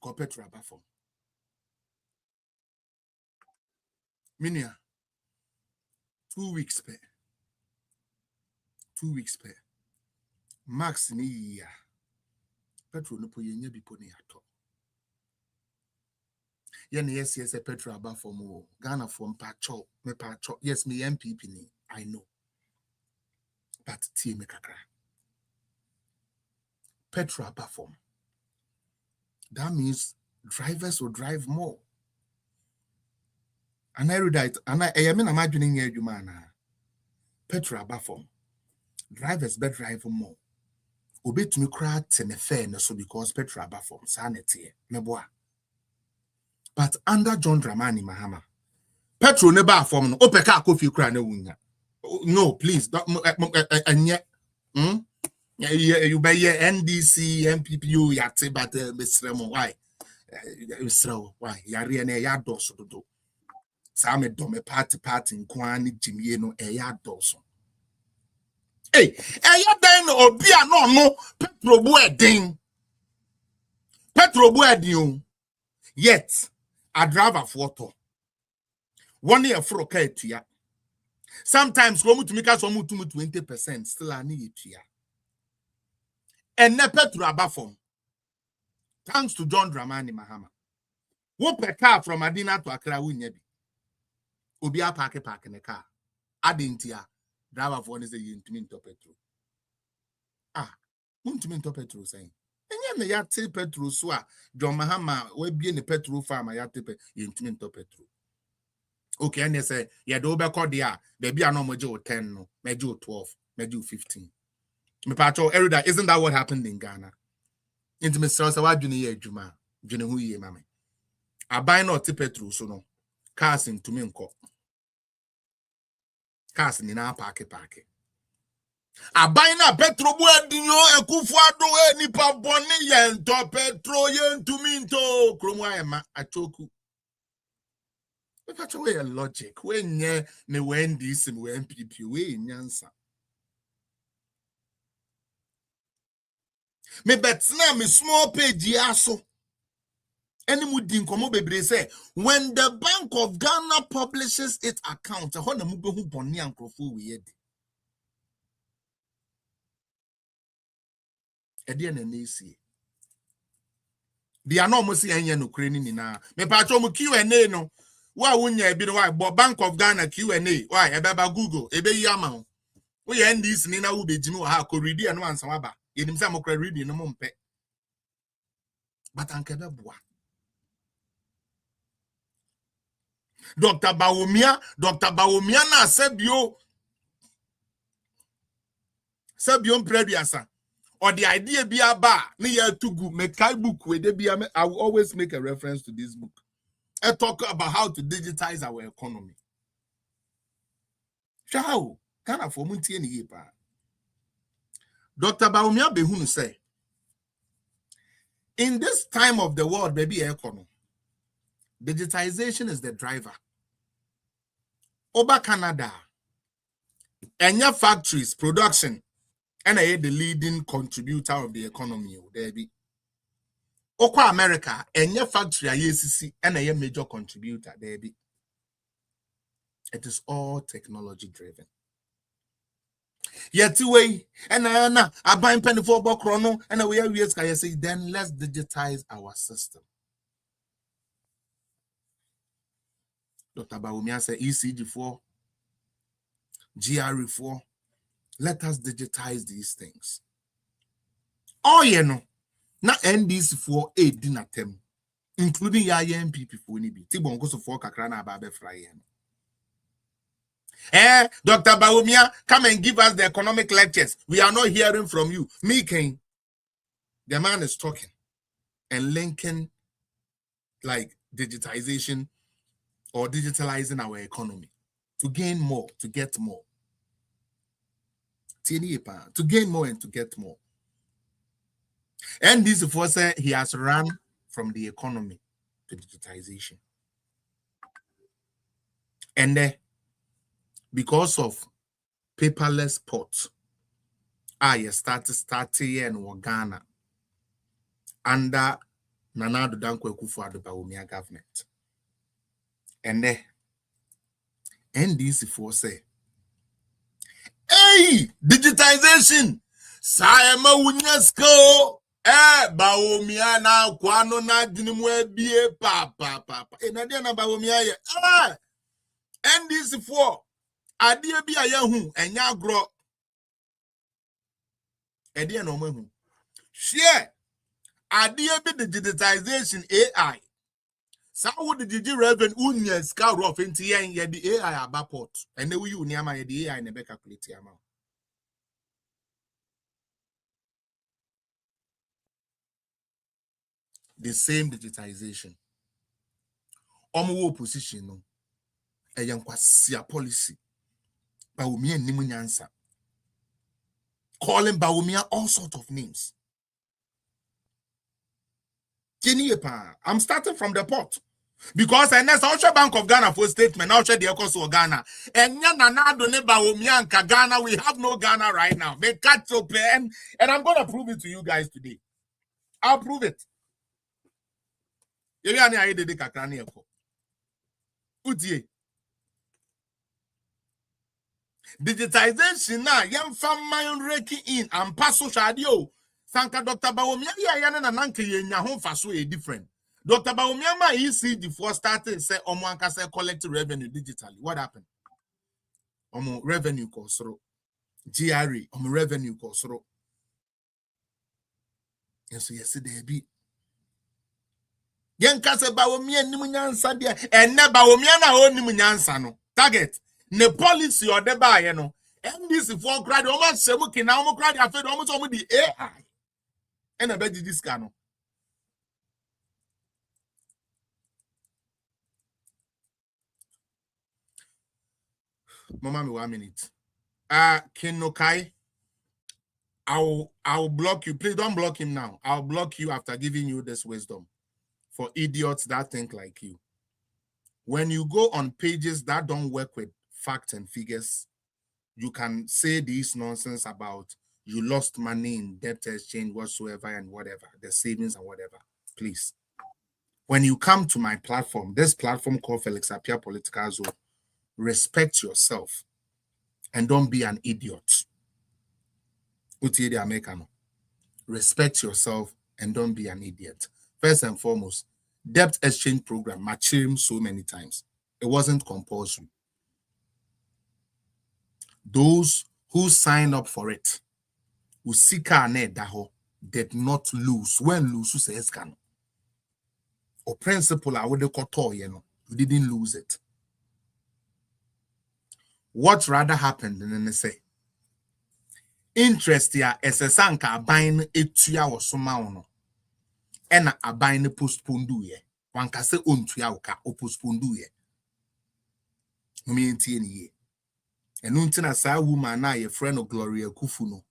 Go petrol about from. Minia. 2 weeks pay. 2 weeks pay. Max ni ya. Petrol no po yenye bi po ni ato. Yen yes petrol aba for mo. Ghana for mpacho, me pacho. Yes, me MPP ni. I know. But tie me kakra. Petrol aba for. That means drivers will drive more. And erudite, and I am imagining you man. Petrol abafom. Drivers be drive more. Obe to me cry fair so because petrol abafom. Sanity, meboa. But under John Dramani Mahama, petrol never form. Opeka coffee cry no wunya. No, please. And yet, you buy your NDC, MPPU, yate, but Mr. Why? Mr. Why? Yari and ya dos do. Same dome party in Kwani Jimmy no eya doso. Hey, eya den obia no petrol bu edin. Yet a driver photo. 1 year for a sometimes we to make us 20% still a need here. And ne petrol abafom. Thanks to John Dramani Mahama. What per car from Adina to Accra Winyebi? Ubia park in the car. Adintia. Driver for one is a intimate petrol. Ah, intimate petrol saying. And then the petrol swa. John Mahama will be in the petrol farm. I intimate petrol. Okay, and they say, yeah, the over cordia, baby, I know Majo 10, no, Majo 12, Majo 15. Me pacho, Erida, isn't that what happened in Ghana? Into Mr. Sawa Junior Juma, Junior Huye, mammy. I buy not petrol, so no. Cars in to me, cars in our parke. I buy na petrol, and Kufuado, nipa bonnie, yen to petrol, yen to minto, Kromwa, a choku. That's a way of logic. When ye ne when this and when people way in answer. Me bet na me small page yaso. Any mudin komo bebre say when the Bank of Ghana publishes its account, a hona mube hu boni ankrofo we yedi. Edi na nesi. Di ano mo si enye no kreni ni na. Me pacho mo Q&A no. Why wouldn't you be the why? But Bank of Ghana Q&A. Why? Eba Google. Ebe yama. We end this nina ube jimu ha ko read and one samaba. Yenim say mo read no mumpe. But ankebe boa. Dr. Bawumia na sebio previasa. Or the idea be aba ni ya tugu me kai book we de be I will always make a reference to this book. I talk about how to digitize our economy. How? Can I form any pa? Dr. Bawumia Behunu say, in this time of the world, baby economy, digitization is the driver. Over Canada, and your factories, production, and the leading contributor of the economy. There be. Okwa America, and your factory, and a major contributor. There be. It is all technology driven. Yet way and I buy penny for Bokrono and we are say then let's digitize our system. Dr. Bawumia said ECG4, GRE4. Let us digitize these things. Oh, you know, now NDC4 8 dinner tem, including YMP for Nibi. Tibon goes to 4 Kakrana Babe Fry. Dr. Bawumia, come and give us the economic lectures. We are not hearing from you. Me, King. The man is talking and linking like digitization or digitalizing our economy to gain more, to get more. To gain more and to get more. And this force he has run from the economy to digitization. And because of paperless ports, I started here in Ghana under Nana Dankwa Kufuor Bawumia government. And NDC force hey, digitization. Saema unyasko. Bawumia na kwano na dinimwe bie papa. Nadia na Bawumia ye. NDC4. Adie bi ayahu enya agro. Edie no mahu. Share. Adie bi digitization AI. Sa wo the revenue unions ka rough into ye the AI abaport. And we you near my the AI never calculate amount. The same digitization. Omo opposition no. Eyankwasi policy. Bawumia nimu nyansa. Calling Bawumia all sorts of names. I'm starting from the pot. Because and that's also Bank of Ghana for statement. Now the cost of Ghana. And Ghana, we have no Ghana right now. They cut to pen, and I'm gonna prove it to you guys today. I'll prove it. Digitization na yamfa man raking in and pass social audio. Sanka Dr. Bawumia yana na nanke yenya ho faso e different. Dr. Bawumia ma ECG for starting say omo anka say collect revenue digitally. What happened? Omo revenue kosoro. GRE omo revenue kosoro. And so yes there be. Yenka se Bawumia nimu nyansa dia enne Bawumia na ho nimu nyansa no. Target ne policy or the buy no. MDC for crowd almost semuki na omo crowd afed almost omo the AI. And I bet this can. Mama, me 1 minute. Kinokai, I'll block you. Please don't block him now. I'll block you after giving you this wisdom for idiots that think like you. When you go on pages that don't work with facts and figures, you can say this nonsense about you lost money in debt exchange whatsoever and whatever, the savings and whatever. Please. When you come to my platform, this platform called Felix Appiah Political Zone, respect yourself and don't be an idiot. Respect yourself and don't be an idiot. First and foremost, debt exchange program matured so many times. It wasn't compulsory. Those who signed up for it, who did not lose. When lose, says can. Or principle, I would call you didn't lose it. What rather happened in the say? Interest ya SSanka buying etua or sumauno. Ena a buying postpone do ye. One can say untuauka or postpone do ye. Ye. And untina sa woman na ye friend of Gloria Kufuno.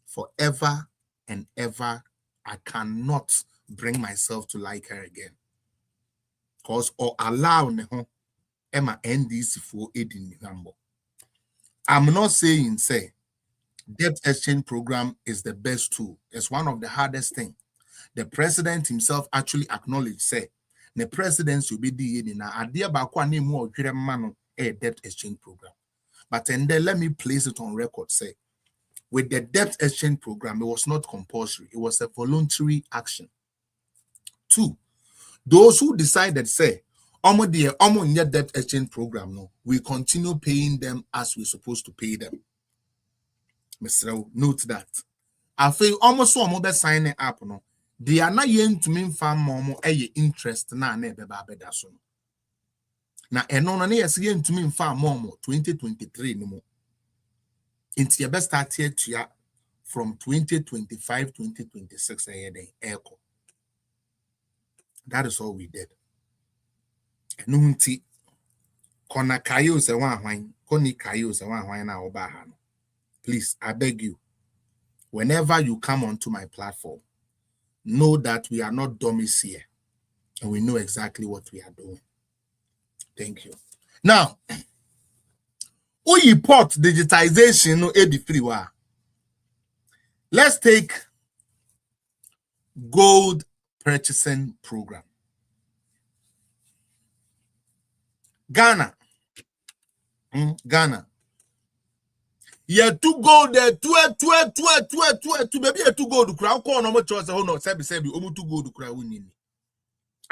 Forever and ever, I cannot bring myself to like her again. Cause or allow neho Emma NDC for aiding number. I'm not saying say debt exchange program is the best tool. It's one of the hardest things. The president himself actually acknowledged, say, the president should be the idea about a debt exchange program. But and then let me place it on record, say, with the debt exchange program, it was not compulsory. It was a voluntary action. 2, those who decided, say, omo debt exchange program, no, we continue paying them as we're supposed to pay them. Mr. Note that. I feel almost so more signing up, no. They are not yen to mean farm more interest na beba bedaso. Na eno na yes yen to mean farm more 2023 no more. Into your best start here to ya from 2025, 2026 echo. That is all we did. Nunti kona kayo se wan hwan, koni kayo se wan hwan na oba ha no. Please, I beg you, whenever you come onto my platform, know that we are not dummies here and we know exactly what we are doing. Thank you. Now, we port digitization no free. Let's take gold purchasing program. Ghana. Ghana. Yeah, to go there, to maybe to go to crowd call no much choice. Oh no, sebi to go to crowd winning.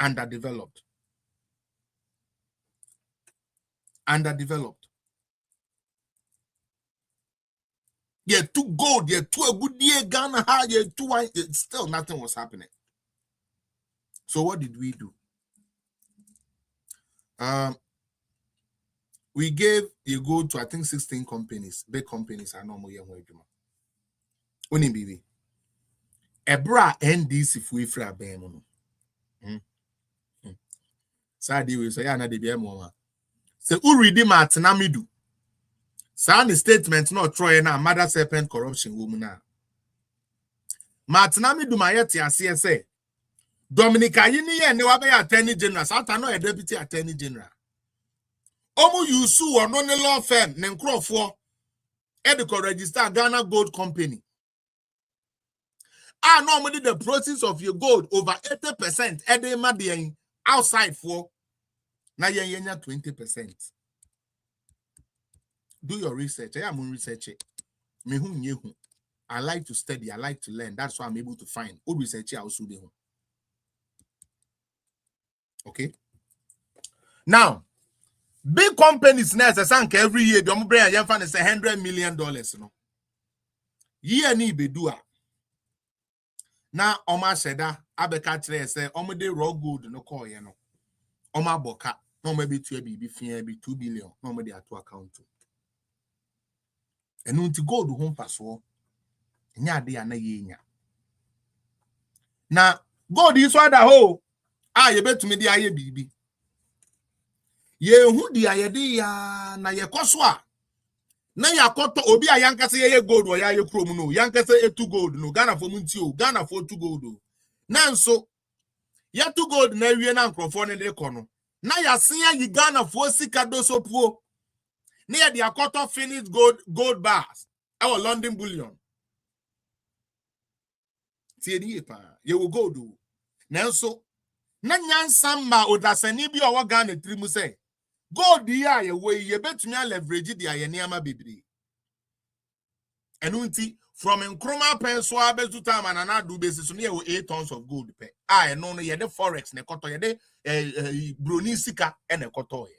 Underdeveloped. Yeah, to go there, to a good year, Ghana, yeah, still nothing was happening. So what did we do? We gave you go to I think 16 companies, big companies. I know more young way. Uni bibi. Ebra NDC fui fra bemo. Sadi we say na de bia mo. Say who read him at Namidu. Sound statement not Troy na mother serpent corruption woman na. Martinamidu mayeti asiye say Dominica yini ye ne wabe attorney general. Santa no a deputy attorney general. Omu yusu or no law firm nenkro for Edico register Ghana Gold Company. Normally the proceeds of your gold over 80% edema being outside for now 20%. do your research. I am research. Me who knew. I like to study. I like to learn. That's why I'm able to find. All research I also do. Okay. Now, big companies now sank every year. The brain you find is $100 million. No. Year ni be do. Now, Oma said that Abeka say Oma de raw gold no call you know. Oma boka no maybe 2 billion. No maybe at to account. And unti gold home paso. Nya de ana yenya. Now, gold is what the whole. You bet to me the aye bibi. Ye hu di ayede ya na ye koswa na ya koto obi ayanka se ye gold wo ya ye krom no yanka se etu gold no Ghana for munti o Ghana for 2 gold o na nso ya 2 gold na wie na nkrofo ne de kono na ya sen ya Ghana for sika do sopuo na ya de akoto finished gold bars our London bullion tie di pa ye wo gold o na nso na nyansa ma odasani bi o wa Ghana trimu se gold ya ye we ye betumi leverage di aye niama bebre enunti from nkroma penso abezu time and na do basis so ne 8 tons of gold pe no ye de forex ne koto ye de broni sika e ne koto ye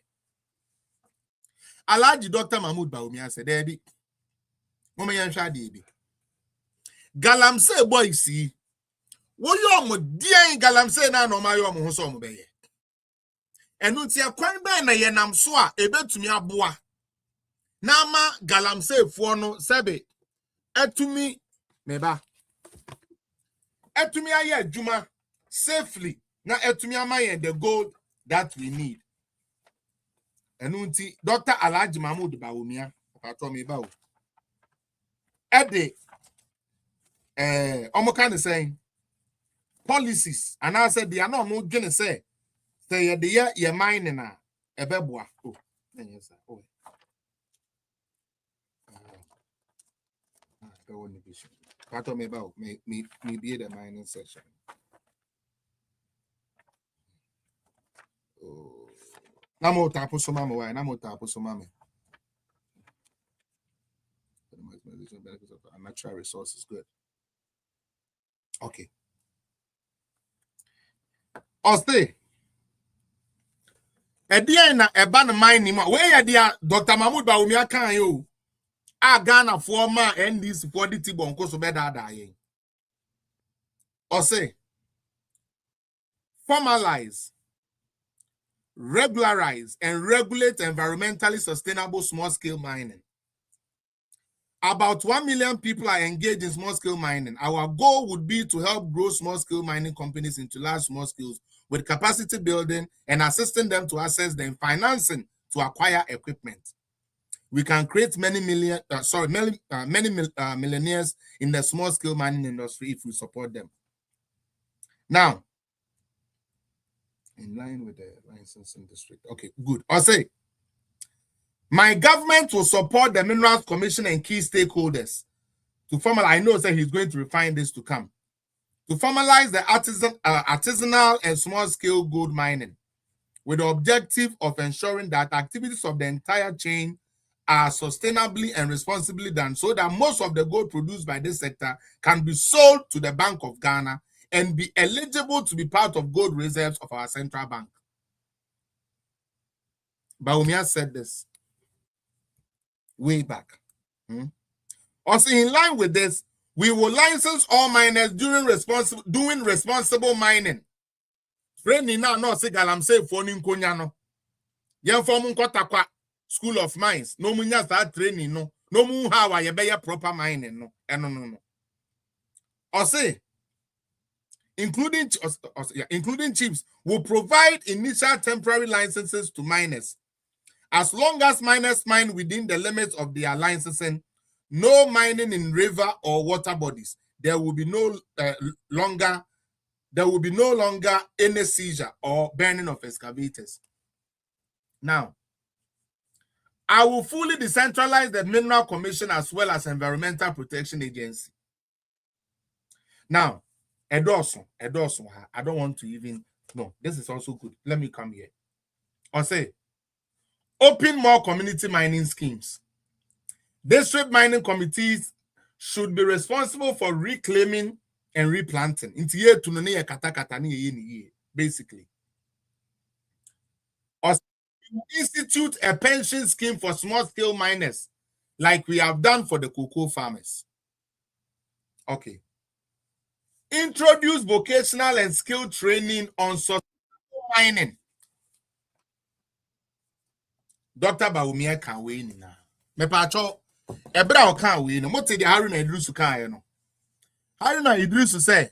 Alhaji Dr. Mahmoud Bawumia said there mo me yan hwa de bi galamsey boys yi wo yo mo dien galamsey na no ma yo mo ho so mo be ye enunti akwan be na ye nam so a ebetumi aboa na ma galamsey fo no sebe etumi meba etumi aye adwuma safely na etumi amaye the gold that we need enunti Dr. Alhaji Mahmoud Bawumia okato me ba o ede omo kan say policies and I said they are not no gonna say the ye mining na ebeboa oh yes sir oh part of me about me be the mining section oh namo tapo so mama why namo tapo so mama benefits of natural resources good okay or stay na eba na mining we ya dia Dr. Mahmoud Bawumia kan yo a Ghana for ma NDC for the tibonko so beda da yen or say formalize, regularize and regulate environmentally sustainable small-scale mining. About 1 million people are engaged in small-scale mining. Our goal would be to help grow small-scale mining companies into large small scales with capacity building and assisting them to access the financing to acquire equipment. We can create many millionaires in the small-scale mining industry if we support them. Now, in line with the licensing district. Okay, good. I'll say, my government will support the Minerals Commission and key stakeholders to formalize. I know that he's going to refine this to come. To formalize the artisanal and small-scale gold mining with the objective of ensuring that activities of the entire chain are sustainably and responsibly done so that most of the gold produced by this sector can be sold to the Bank of Ghana and be eligible to be part of gold reserves of our central bank. Bawumia said this way back. Also, in line with this, we will license all miners doing responsible mining. Training now, no say galamsey for ninkonyano. Yen for munkotakwa School of Mines. No munya start training no. No mun how you be proper mining no. No. Also, including chiefs, will provide initial temporary licenses to miners. As long as miners mine within the limits of their licensing, no mining in river or water bodies. There will be no longer any seizure or burning of excavators. Now, I will fully decentralize the Mineral Commission as well as Environmental Protection Agency. Now, Edoson, I don't want to even, no, this is also good. Let me come here. I'll say, open more community mining schemes. District mining committees should be responsible for reclaiming and replanting. Basically. Or institute a pension scheme for small-scale miners, like we have done for the cocoa farmers. Okay. Introduce vocational and skill training on sustainable mining. Dr. Bawumia can win now. Me pacho ebra o kan win no mote de Haruna Idrisu kan no. Haruna Idrisu say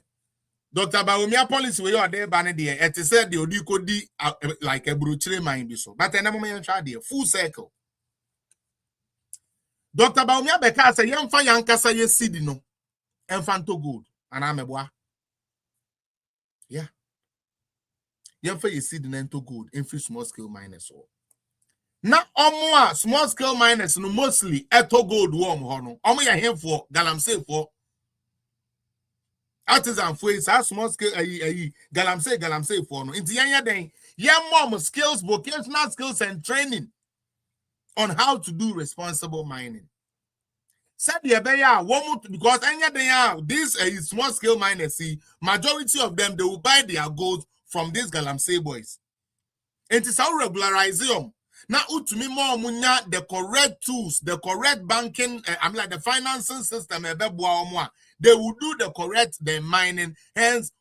Dr. Bawumia policy we your dey ba ne de et say de odi kodi like a bruchire mine bi so. But enamo me twa de full circle. Dr. Bawumia beka say yemfa yankasa ye seed no. Enfanto gold and ameboa. Yeah. Yemfa ye seed no ento gold in free small scale miners so. Na omo small scale miners no mostly eto gold worm ho no omo ya hemfo galamsey for artisan for is small scale galamsey for no inti yan den yan mom skills, vocational skills and training on how to do responsible mining. Said the beya because anya den these small scale miners see majority of them they will buy their gold from these galamsey boys. It is how regularization. Now, utumi more munya the correct tools, the correct banking, like the financing system. They will do the correct the mining. Hence,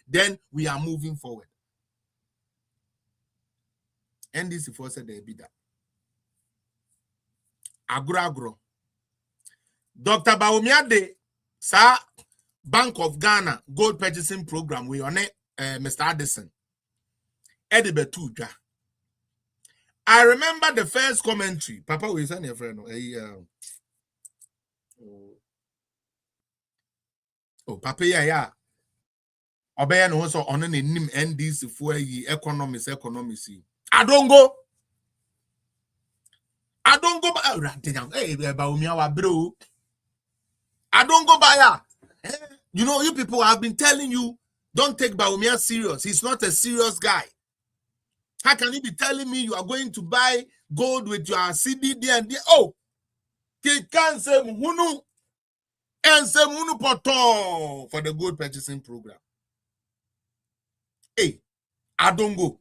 then we are moving forward. And this is said they be that. Agro. Dr. Bawumia de sa Bank of Ghana gold purchasing program. We on it, Mr. Addison. I remember the first commentary. Papa, we send your friend. Papa, yeah. Obey no so on any nim NDC for economics. I don't go. Hey, bro. I don't go by. You know, you people have been telling you, don't take Bawumia serious. He's not a serious guy. How can you be telling me you are going to buy gold with your CBD and the can't say munu and say munu poto for the gold purchasing program? Hey, I don't go.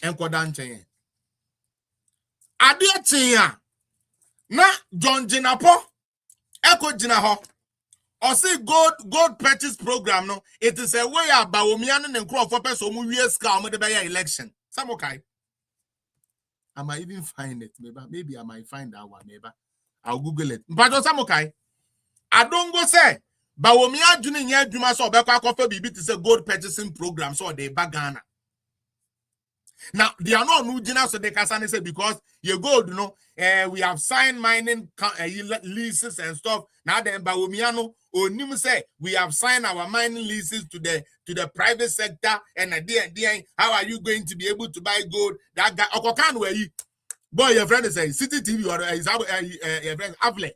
And Kodanche. Adia na John Jinapo Eko Jinaho. Or say gold purchase program no, it is a way about Bawumia and crop for person who years come with the election. Some okay. I might even find it. Maybe I might find that one. Maybe I'll Google it. But some okay. I don't go say Bawumia doing here Juma so Beka Coffee BB to say gold purchasing program so they bagana. Now they are not new general so they can say because you gold, you know, we have signed mining leases and stuff. Now then Bawumia no Onim say we have signed our mining leases to the private sector and how are you going to be able to buy gold? That guy Okokan where you boy your friend is saying City TV or your friend Avle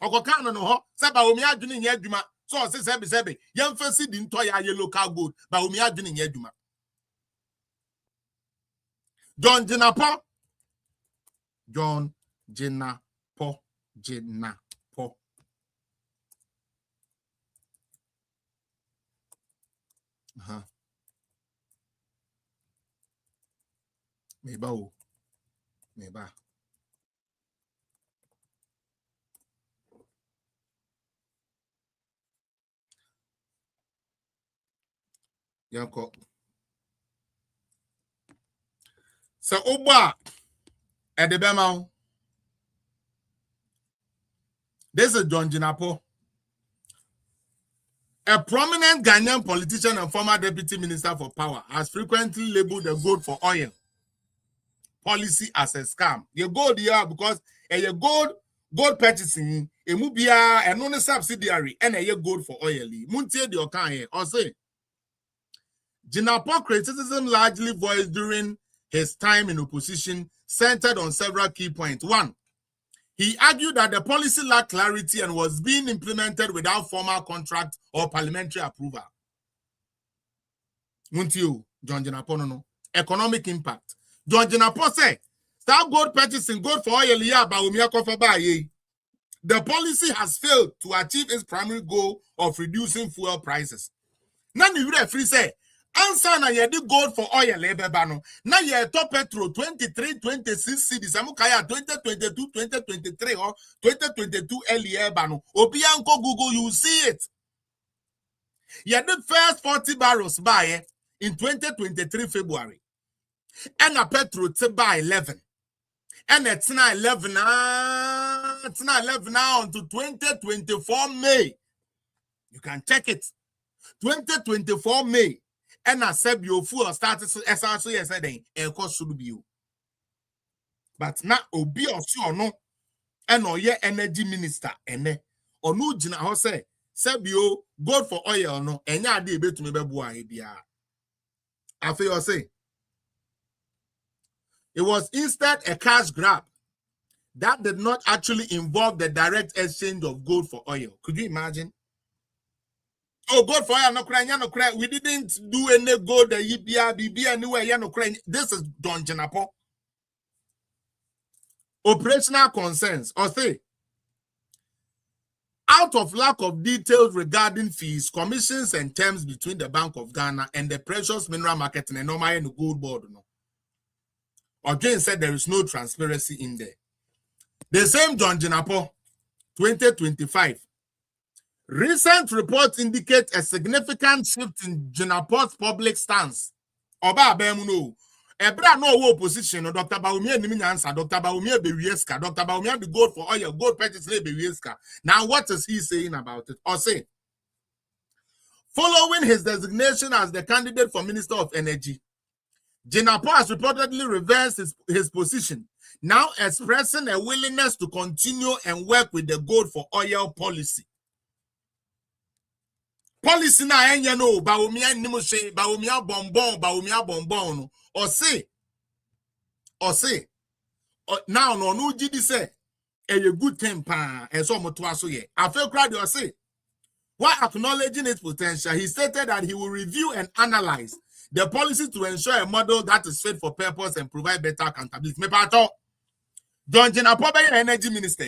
Okokan no ho say Bawumia doing here Juma so say yam fancy the entire local gold Bawumia doing here Juma John Jinapo Meba. Yanko. So Oba at the Bemau. This is John Jinapo. A prominent Ghanaian politician and former deputy minister for power has frequently labeled the gold for oil policy as a scam. You gold here because a gold purchasing a mubia and non subsidiary and a gold for oil. Muntie the Okan or say Jinapo criticism largely voiced during his time in opposition centered on several key points. One, he argued that the policy lacked clarity and was being implemented without formal contract or parliamentary approval. Muntio, John Jinapo, economic impact. John Jenapo say, start gold purchasing gold for oil here, but the policy has failed to achieve its primary goal of reducing fuel prices. Now you free say, answer na ye di gold for oil lebebano. Now ye top petrol 23, 26 cities. Amukaya 2022, 2023 or 2022 earlier bano. Obianko Google, you see it. Ye the first 40 barrels buy in 2023 February. And a petrol to buy 11. And it's now 11 now. It's now 11 now until 2024 May. You can check it. 2024 May. And I said your fuel started SRC yesterday. And cost should be you. But now obi or no. And or ye energy minister and or no jina ho say Sebio gold for oil no. And ya de be to me beboa ebia. I feel say. It was instead a cash grab that did not actually involve the direct exchange of gold for oil. Could you imagine? Oh, gold for oil, no crying, no crying. We didn't do any gold, the BB anywhere, no crying. This is Don Jenapo. Operational concerns, or say, out of lack of details regarding fees, commissions, and terms between the Bank of Ghana and the precious mineral market and the gold board, no. Again said there is no transparency in there. The same John Jenapo, 2025. Recent reports indicate a significant shift in Jenapo's public stance. Oba Abemuno. Ebra no opposition. Dr. Baumia Niminyansa, Dr. Baumia Bewieska, Dr. Baumia the gold for oil, gold purchase Bewieska. Now, what is he saying about it? Or say, following his designation as the candidate for Minister of Energy, Jenapo has reportedly reversed his position, now expressing a willingness to continue and work with the gold for oil policy. Policy na enye no, Baumia Nimoshe, Baumia bonbon, or say, now no GD say, a good temper, and so much so ye. I feel crowd or say, while acknowledging its potential, he stated that he will review and analyze the policy to ensure a model that is fit for purpose and provide better accountability. Me pato, John Jenapo energy minister.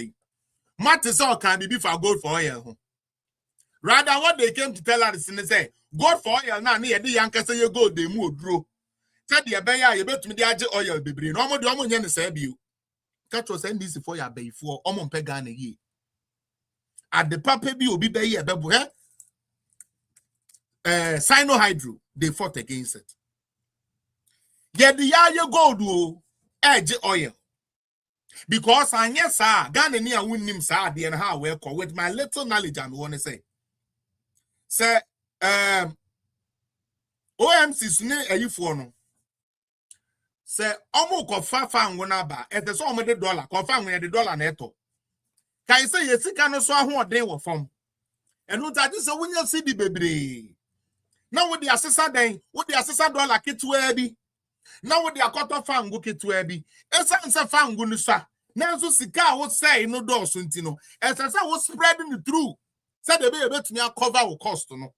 Matisol can be for gold for oil. Rather, what they came to tell us is they say, gold for oil now near the Yankee say you go, they move through. Said the bear, you bet me the oil be no more the woman yen say you. Catch was send this for your bay for Omon Pegan a year. At the papa be obi bay a babu, Sinohydro, they fought against it. Yet the you go do edge oil. Because I yes, sir, Ghana near win him, sir, the and how well with my little knowledge, I want to say. Sir, OMC Sune a you for no. Sir, almost confirm when I buy at the sum of the dollar, confirm when the dollar netto. Can you say yes, you cannot saw what they were from? And what I just when you see the baby. Now with the assessor then, with the assessor dollar kit to be. Now with the quarter fan go kit to be. Essence of fan gunusa. Now so sika would say no door suntino. Essence was spreading the truth. Said the baby to me a cover will cost no.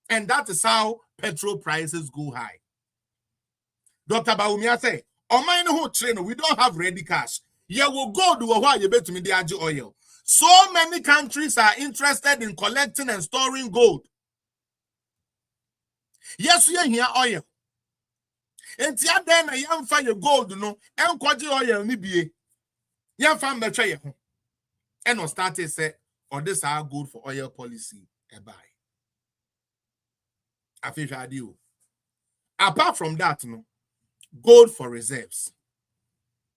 And that is how petrol prices go high. Dr. Baumia say, on my whole train, we don't have ready cash. Yeah, we'll go do a while you bet to me the oil. So many countries are interested in collecting and storing gold. Yes, we are here oil. And then a young fire gold, no, and quadri oil nibie. Young fan betray you. And no started say, or this are good for oil policy. A buy. I think I do. Apart from that, no. Gold for reserves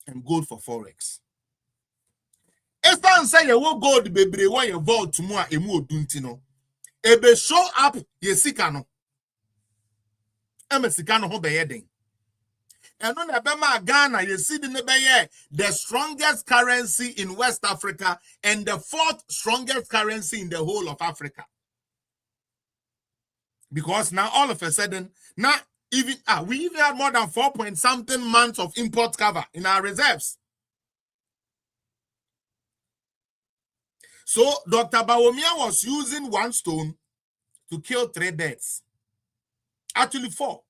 and gold for forex. If I say you will gold baby when you vote tomorrow emu oduntino. Ebe show up ye sikano. Eme sikano ho beye den. And on Ebema Ghana ye see the strongest currency in West Africa and the fourth strongest currency in the whole of Africa. Because now all of a sudden now we even had more than 4-point-something months of import cover in our reserves. So Dr. Bawumia was using one stone to kill 3 birds. Actually 4.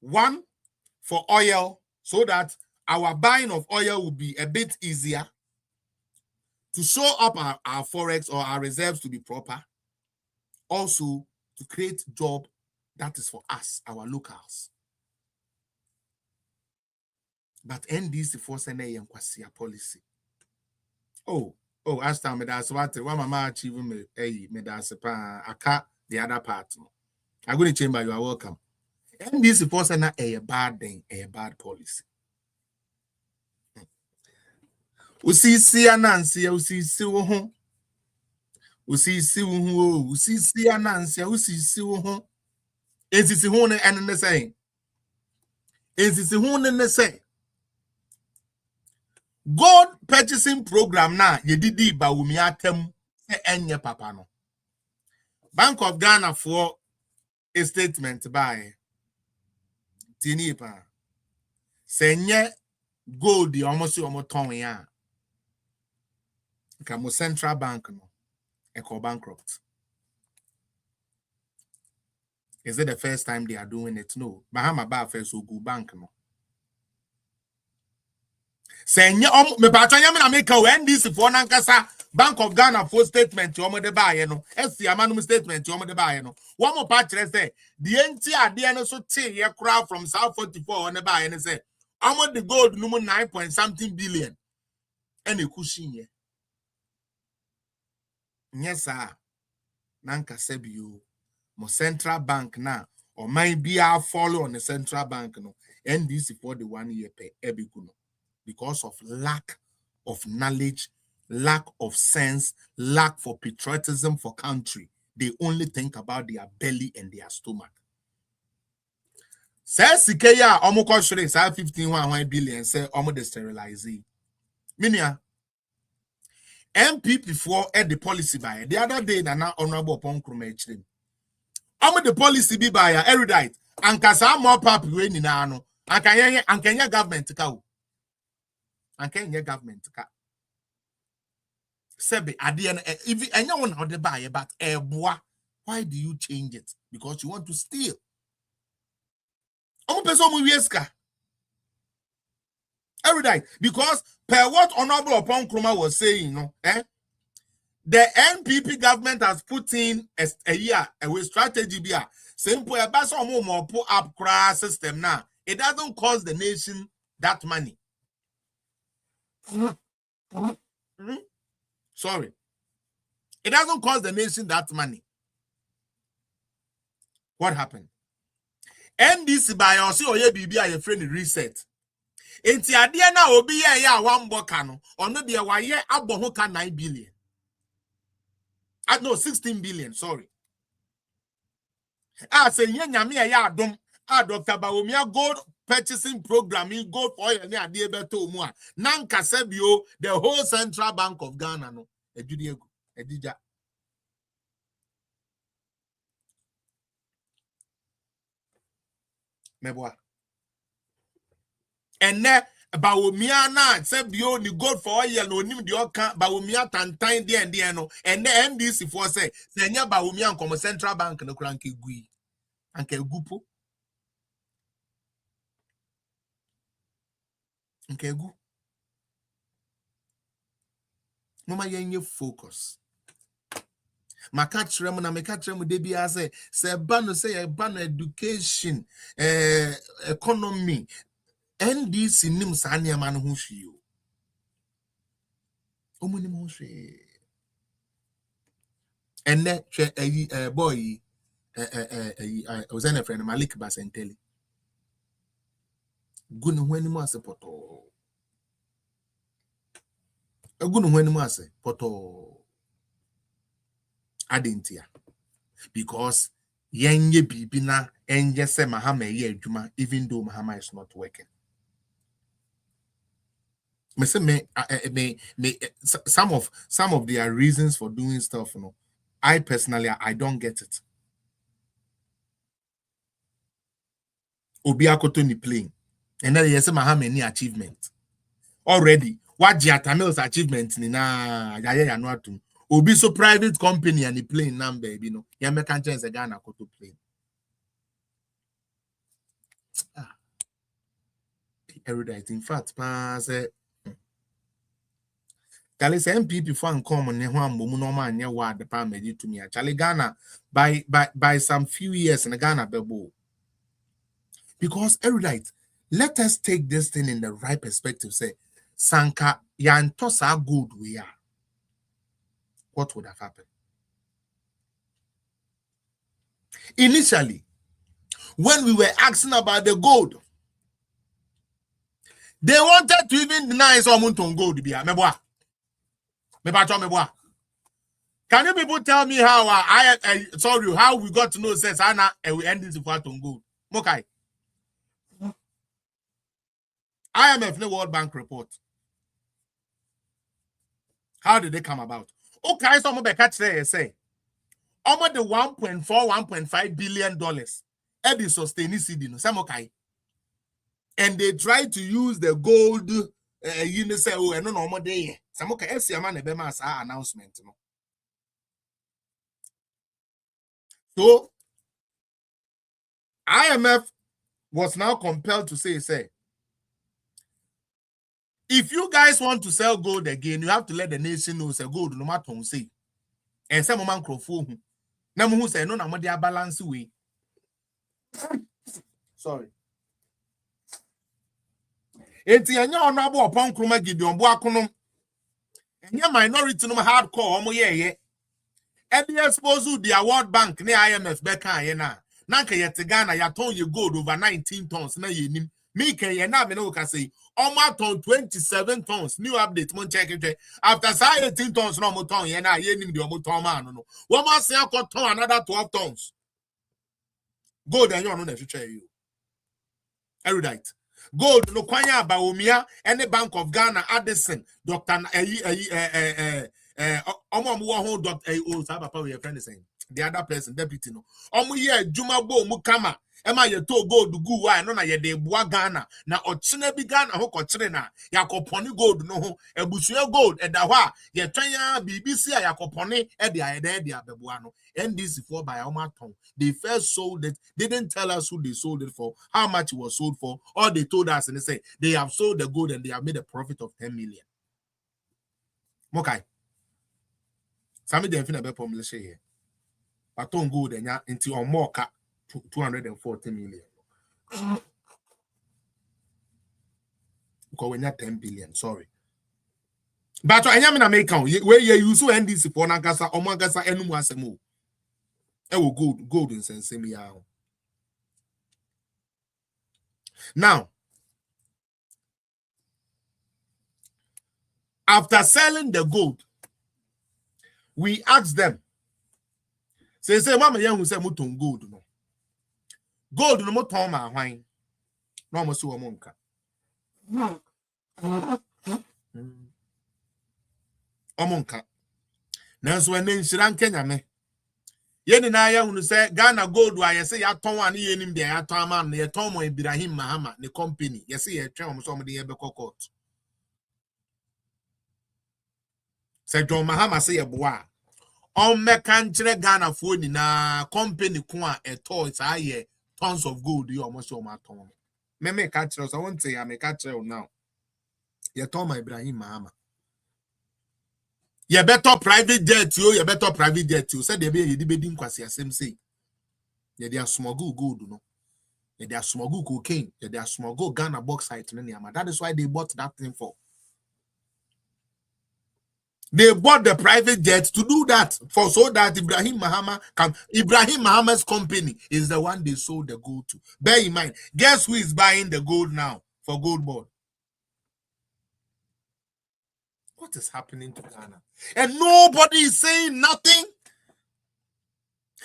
One, for oil, so that our buying of oil will be a bit easier, to show up our forex or our reserves to be proper. Also, to create job that is for us, our locals. But NDC force an a policy. Oh, as time that's what mama achieving me that's the other part. I'm going to chamber, you are welcome. NDC force an a bad thing, a bad policy. Usi anansi, usi wo usi anansi, usi wo ensisi ho ne enne say. Ensisi ho ne say. Gold purchasing program na yedidi ba wumi atem se enye papa no. Bank of Ghana for a statement by Tinipa. Senye gold di almost ton ya. Kamo central bank no. Eko bankrupt. Is it the first time they are doing it? No. Bahama ba first so go bank no. Senye me patwa nyame na make NDC for nankasa Bank of Ghana for statement yo mo de baye no. Esi amanum statement yo mo de baye no. One more part say the entire ade no so te ye crowd from South 44 on the baye no say amo the gold no 9 point something billion. And e kushin ye. Yes sir. Nanka sebio mo central bank na or might be our follow on the central bank no. NDC for the 1 year pay ebikuno. Because of lack of knowledge, lack of sense, lack for patriotism for country. They only think about their belly and their stomach. Says Sikeya almost 15 billion say almost sterilize. Minia MPP for the policy buyer. The other day, na honorable upon Krumechrim. The policy be buyer erudite and kasa more papi we ni na ano. And Kenya government ka. And Kenya government ka. Sebe adian if anyone how they buy but why do you change it? Because you want to steal. Erudite because per what honorable upon Kruma was saying, the NPP government has put in a year away strategy bia simple a more pull up crash system now. It doesn't cost the nation that money. Sorry. It doesn't cost the nation that money. What happened? NDC by or see oye bibi a friend reset. Enti ade na obi ya one bokano or no be a ye abo 9 billion. No, 16 billion, sorry. Say nyame ya adom Dr. Bawumia gold purchasing program in gold for oil ni ade beto mu a nanka sebio the whole Central Bank of Ghana no edudi edija meboa enne Bawumia na sebio ni gold for oil no nim de oka Bawumia tantan de no enne NDC for say nya Bawumia nkom Central Bank no kura nke gui anke gupo nke gu mama yenye focus maka trem na meka trem de bia say ba no say ba no education economy NDC nim sa ne ma no ho hwie o mo nim ho hwie enne hwe boy was a friend Malik Basenteli gunu hwani mu ase poto gunu hwani mu ase poto adentia because yenye bibi na enye se Mahama ye adwuma even though Mahama is not working. Some of their reasons for doing stuff, I personally I don't get it. Obi akoto ni playing. And then yes, Mahama any achievement. Already, what Tamil's achievement ni na ya no atum. Obi so private company and he playing now, baby, ya make chance Ghana koto playing. erudite. In fact, say Charlie say MPP for uncommon ne ho amom no man nye wa de pa meji to me. Charlie Ghana by some few years in Ghana bebo. Because erudite, let us take this thing in the right perspective. Say Sanka yantosa good we are. What would have happened? Initially, when we were asking about the gold, they wanted to even deny someone to gold. Can you people tell me how how we got to know says Anna and we end this with on gold? Okay. IMF no World Bank report. How did they come about? Okay, some of the catch say almost the 1.5 billion dollars. Eddie sustain city no some okay. And they try to use the gold you say oh no normal day. Some okay man announcement no. So IMF was now compelled to say if you guys want to sell gold again, you have to let the nation know say gold no matter say. And some man crofo na mo say no na mo dey balance way. Sorry. Enti anya ono abo opon kroma gideon bo akono. Enya minority no hardcore omo ye. E dey expose the World Bank ne IMF be kan ye na. Na nka ye Ghana ya ton ye gold over 19 tons na ye nim. Me can ye na me no ka say almost ton 27 tons. New update mon check it. After 18 tons no mo ton ye na ye nim the omo ton man no. Wo ma say akon ton another 12 tons. Gold and you no na future you. Erudite. Gold no kwanya ba omia any Bank of Ghana Addison Dr. Omo Dr. Papa we friend saying the other person deputy no omo ye adwuma bo mu kama ema ye to gold gu wa no na ye de boa Ghana na ochine bi Ghana ho kochire na yakoponi gold no ho ebusua gold eda ho a ye twanya BBC a yakoponi e de abeboa no NDC for by Omaton. They first sold it. They didn't tell us who they sold it for, how much it was sold for. All they told us and they say they have sold the gold and they have made a profit of 10 million. Okay. Sami de fina be pomleshe here. Paton gold and ya into on more 240 million. Because we're not 10 billion, sorry. But I am in America where you use NDC for Nagasa or Magasa and Muasemo. Gold in Sensemi. Now, after selling the gold, we asked them, say, Mama Yang who said Muton gold. No. Gold no more Toma wine. No more so monka. Omonka. Now, so when Sri Kenya me. Yeni na ya hunu say Ghana gold wa yesi ya ton an ye nim de ya ton am na ye ton mo Ibrahim Mahama ne company yesi ye twen om so mo de ye be court. Say John Mahama say ye boa on me kan kire Ghana fo ni na company ko a eto sa ye tons of gold you almost so ma ton me ka kire so won say ya me ka kire now ye ton ma Ibrahim Mahama. You better private jet, you better private jet. You said they be you be doing kwasi asem say. They are smuggle gold, no. They are smuggle cocaine. They are smuggle Ghana bauxite. That is why they bought that thing for. They bought the private jet to do that for so that Ibrahim Mahama can. Ibrahim Mahama's company is the one they sold the gold to. Bear in mind, guess who is buying the gold now for gold board? What is happening to Ghana? And nobody is saying nothing.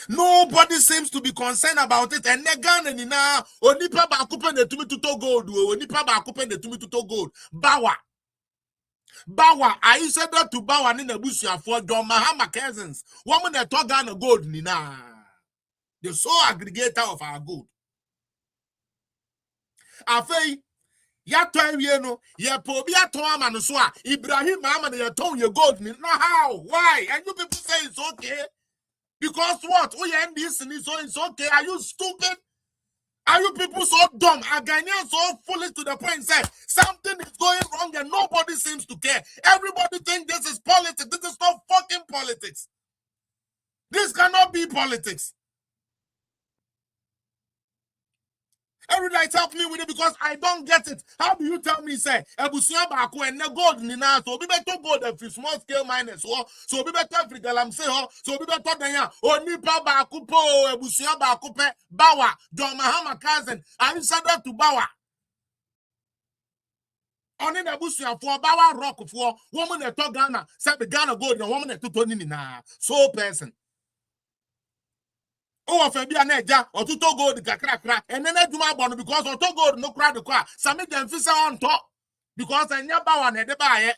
Nobody seems to be concerned about it. And Ghana ni na onipa ba kupen de tumi to gold. Onipa ba kupen de tumi to gold. Bawa. I said that to Bawa ni nebusia for John Mahama cousins. Woman that talk Ghana gold ni na. The sole aggregator of our gold. Afei ya twa no ya po bi aton ama no so a Ibrahim Mahama ya ton ye gold ni. No how? Why? And you people say it's okay? Because what? Oh yeah, this and so it's okay. Are you stupid? Are you people so dumb? Are Ghanaians so foolish to the point that something is going wrong and nobody seems to care? Everybody thinks this is politics. This is not fucking politics. This cannot be politics. Everybody help me with it because I don't get it. How do you tell me, say, Ebusia Baku and the gold Nina, so be better gold if small scale miners, so be better Africa, I'm saying, so be better than ya, or Nipa Baku Po, Ebusia Baku Pe, Bawa, John Mahama cousin, I said that to Bawa. On in Ebusia for Bawa Rock for woman that talk Ghana, said the Ghana gold, and woman that took Nina, so person. Oh, Fabia Neja, or to go the crack, and then I do my bonnet because or to go no crack the car. Some of them fish on top because I never want to buy it.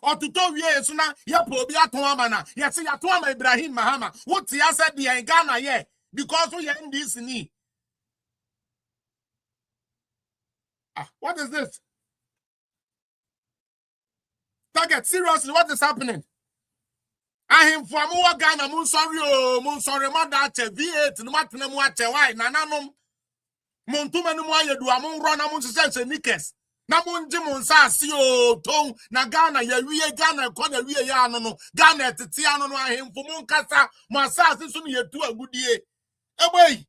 Or to tell you, so now, ya probia Tuamana, yes, ya Tuama Ibrahim Mahama. What's the answer? The Ghana, yeah, because we are in this knee. What is this? Target, seriously, what is happening? I am from Ghana, Monsori, Mother, V8, no matter what, why, Nananum, Montuma, no more, you do among run among the Nickers. Namun Jimon Sassio, Tone, Nagana, Yaria Ghana, Corner, Riano, Ghana, Tiano, I am for Moncasa, Massas, this only a 2 a good year. Away.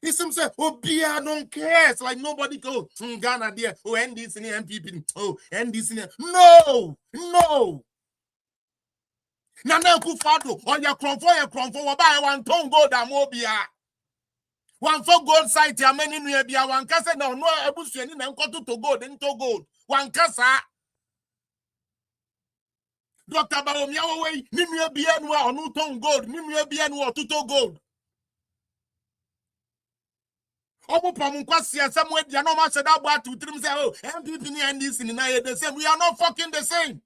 He seems to oh, Bia don't care. It's like nobody goes, Ghana, dear, oh, and this in the MPP, oh, and this in the no. Nana Kufado, or your cromfo, buy 1 ton gold and mobia. 1 for gold site, ya many near Bia, 1 cassa, no, Ebusian, and got to gold, into gold. 1 cassa. Dr. Baomia way, Nimia Bianwa, or no ton gold, Nimia Bianwa, to gold. Somewhere, you know, said about 2 3 oh, MPP and this in the same. We are not fucking the same.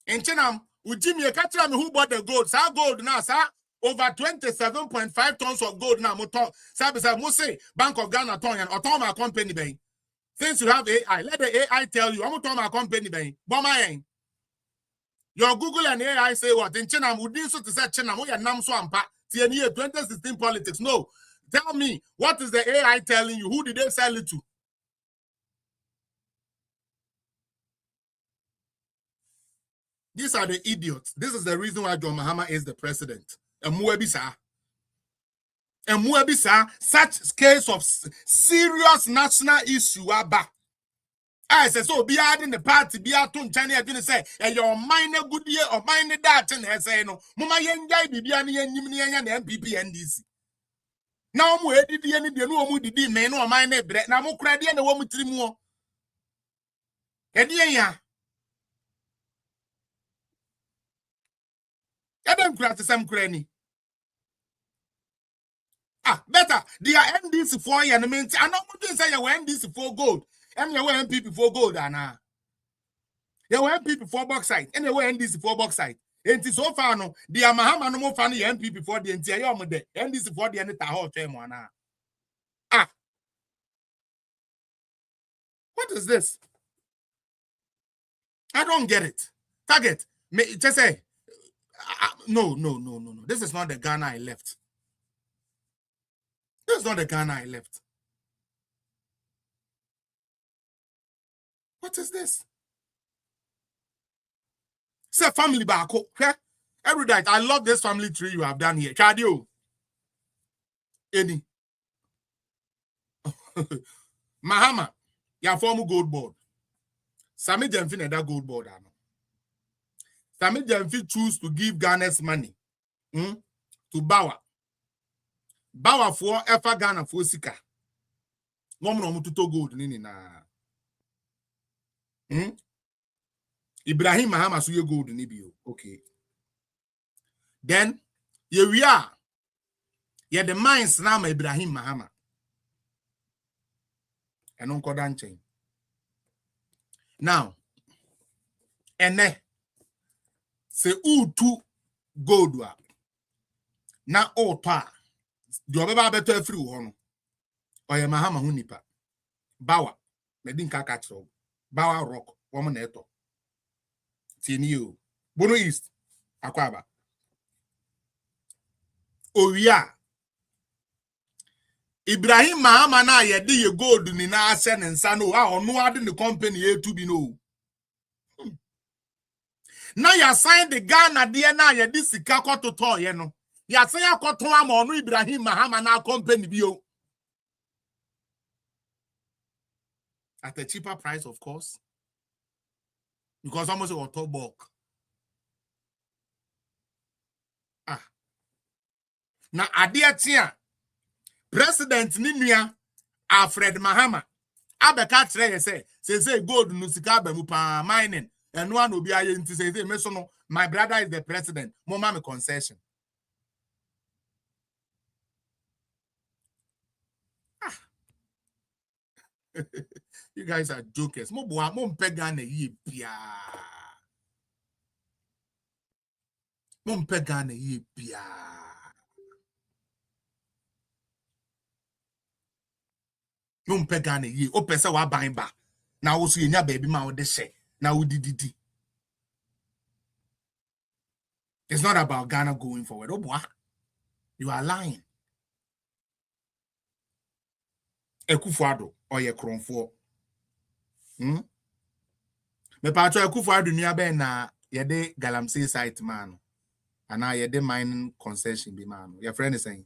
In China, with Jimmy, a catcher who bought the gold, sir, gold now, sir, over 27.5 tons of gold now. Sir, Mose, Bank of Ghana, Tonyan, or Toma Company Bay. Since you have AI, let the AI tell you, I'm going to Toma Company Bay. Bomba. Your Google and AI say what? In China, would this to say China, we are Nam Swampa, TNA 2016 politics. No. Tell me, what is the AI telling you? Who did they sell it to? These are the idiots. This is the reason why John Mahama is the president. And Muebisa, such case of serious national issue are back. I say so be adding the party, be out to China, didn't say, and your minor good year or minor that and has say no. Mama Yangai be any and MPP and DC. Now, where did the end of the no did men or minor bread? Now, more credit and a woman 3 more. And yeah, I don't crack some cranny. Better. They are NDC for you and I mean, I know what you say you NDC for gold. And you were MPP for gold, Anna. You were MPP for bauxite, and you were NDC for bauxite. And so far, no, the Mahama no more funny MPP for the entire mode, NDC for the end of the whole time. What is this? I don't get it. Target, just say, no. This is not the Ghana I left. This is not the Ghana I left. What is this? Say family back. Okay? Every night, I love this family tree you have done here. Chadio. Any. Mahama, your former gold board. Sami Jemfi that gold board. Sami Jemfi choose to give Ghana's money to Bawa. Bawa for Efa Ghana for Sika. Woman to gold nini na. Ibrahim Mahama suye gold nibio. Okay. Then here we are. Yeah, the mines now Ibrahim Mahama. And Uncle Danche. Now, and say two gold wa. Na o pa. The other better free one. Or your Mahama hunipa. Bawa. Medin Kakatro, Bawa Rock, woman eto. Tinio, Bono East, Akwaba. Oya. Ibrahim Mahama na yedi ye gold ni na asen nsa no a ono ade the company e2 bi no. Na ya sign the Ghana de na yedi sika kototo ye no. Ya sign akoto ama ono Ibrahim Mahama na company bi o. At a cheaper price, of course. Because almost a top bulk. Na adia tia President Ninia Alfred Mahama abeka kire say gold no sika ba mu pa mining and one obi aye nti say me so no my brother is the president mama me concession. You guys are jokers. Mo boa mo mpega na yi bia. Mo mpega na yi bia. Mo mpega na yi o pese wa ban ba. Na wo so yenya baby ma wo de hye. Na wo dididi. It's not about Ghana going forward. Oh boy. You are lying. Ekufuado or ye kronfo. Me pa cho Ekufuado nua ben na ye de Galamsey site man. Ana ye de mining concession bi man. Your friend is saying.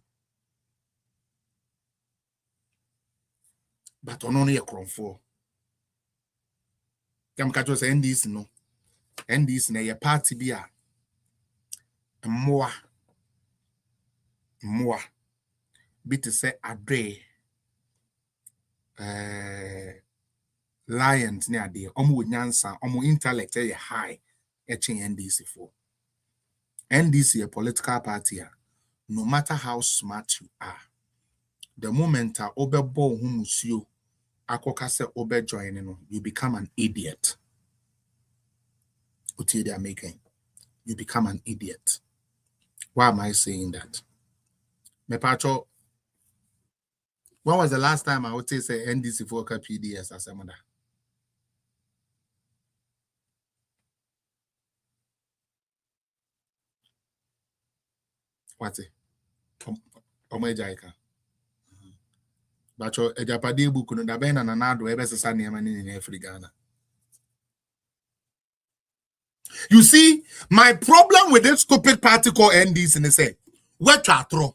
But ono no ye kronfo. Kam ka cho say NDC no. NDC na ye party bi a mmoa bi te say adre lions ne ade omo nyansa omo intellect e high e chen NDC for NDC a political party no matter how smart you are the moment a obebo hu musuo akoka se obe join no you become an idiot. What they are making you become an idiot. Why am I saying that? Me pacho, when was the last time I would say NDC for PDS as a mother? What's it? Omejaika. Bacho ejapadi buku no da ben na nanado ebe sesa niema ni na Afri Ghana. You see, my problem with this stupid party called NDC is say, what throw?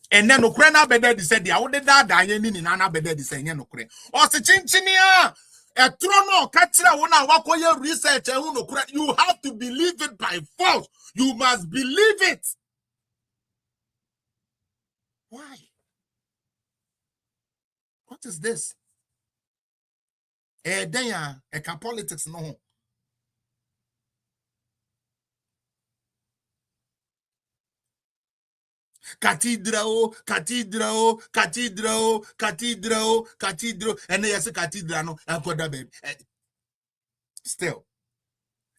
And then Ukraine better said the would that ni nana better say Ukraine. Or se chinchinia a trono katra wona wakoye research you have to believe it by force. You must believe it. Why? What is this? Then politics no. Cathedral, and yes, cathedral no, and koda baby. Still,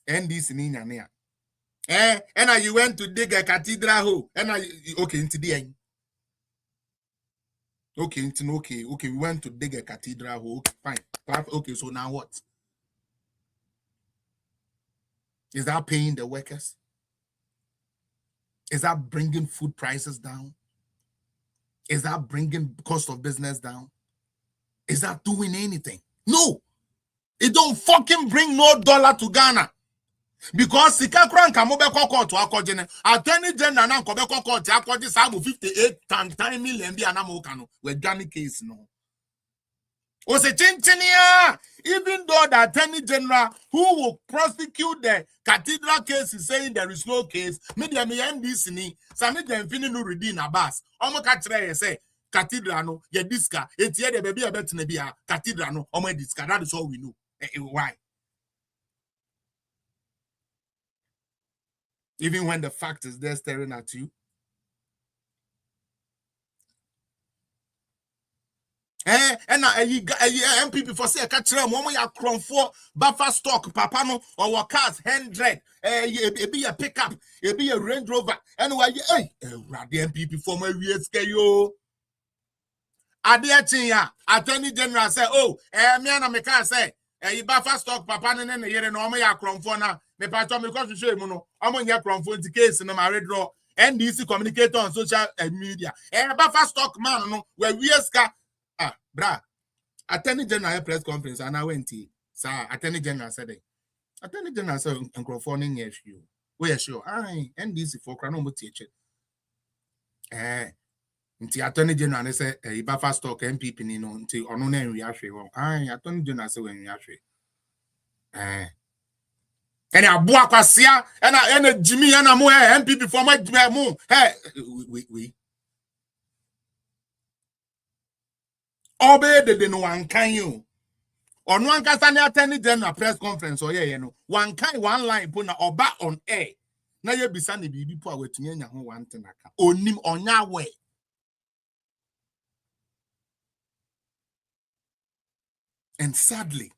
and this in India. And you went to dig a cathedral hole, and okay into the end. Okay, we went to dig a cathedral hole. Okay, fine. Okay, so now what? Is that paying the workers? Is that bringing food prices down? Is that bringing cost of business down? Is that doing anything? No. It don't fucking bring no dollar to Ghana. Because Sikakran Kamobeko court to Akojene, Attorney General Nankobeko court, Akoj Samu 58 million be anamokano, with Ghana case no. Was a chinchinia, even though the Attorney General who will prosecute the cathedral case is saying there is no case, media me NDC ni, Sami dem fini no redeem Abbas. Omo katre say cathedral no, ye diska, etie de baby a bet nebia, cathedral no, omo diska. That is all we know. Why? Even when the fact is there staring at you. And MPP for say catch them one ya cron for buffer stock papa no or cars 100 it be a pickup it be a Range Rover anyway the MPP for my weird scale yo Adia Attorney General say, oh, me and me can say, you bafa stock papa ne yere no ya kromfo na me pato me because show mu no omo nya kromfo nti case no ma redraw NDC communicator on social media. Bafa stock man no we wieska bra. Attorney General press conference and I went to sir Attorney General said it. Attorney General said kromfo ne nya hwe. We sure NDC for kra no mo tie nti Attorney General say Ibafa stock MPP ni no nti ono na enwi ahwe won Attorney General say wenwi ahwe ene aboa kwasia ena Jimmy ena mo MPP for my mo we obe de no wankan you ono ankasa ne Attorney General press conference oye no wankan one line po na oba on air na ye bisa ne bibi po a watumi anya ho wante naka onim onya we. And sadly,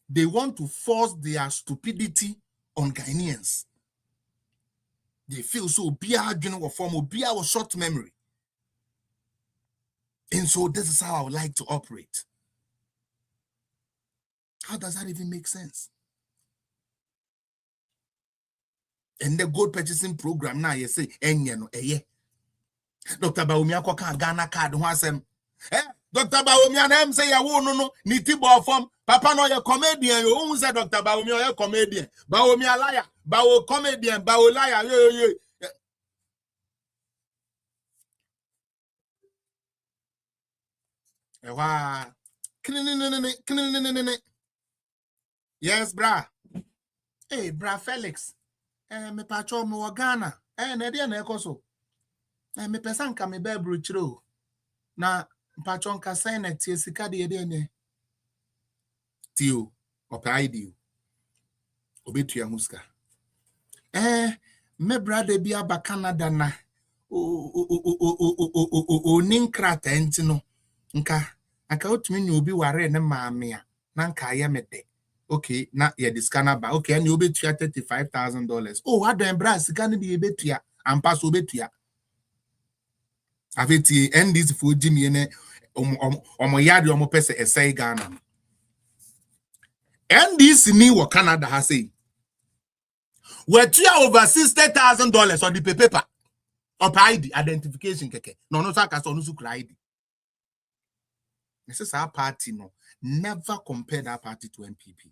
they want to force their stupidity on Ghanaians. They feel so bia general form bia was short memory. And so this is how I would like to operate. How does that even make sense? And the gold purchasing program now you say Dr. Baumi akoka Ghana card ho asem Dr. Baumi and say ya wo no ni tibo form papa no ye comedian you who say Dr. Baumi ye comedian Baumi a liar Bawo comedian Bawo liar yes bra hey bra Felix me pacho mo Ghana na dia na ekoso me pesan ka me bebru chiro na pacho nka sign na tie sika de ne tio opaidio obetua muska me brother bi aba Canada na o ninkrata enti no nka otumi ni obi ware ne maame a na nka ye mede okay na ye discana ba okay ani obetua $35,000 oh adon bra sika ne de obetua ampa so obetua aveti NDC for Jimmy ne omo yade omo pese esai Ghana NDC ni wo Canada ha say we tua over $60,000 on the paper of ID identification keke no saka so no su kra ID. This is our party no never compare that party to MPP.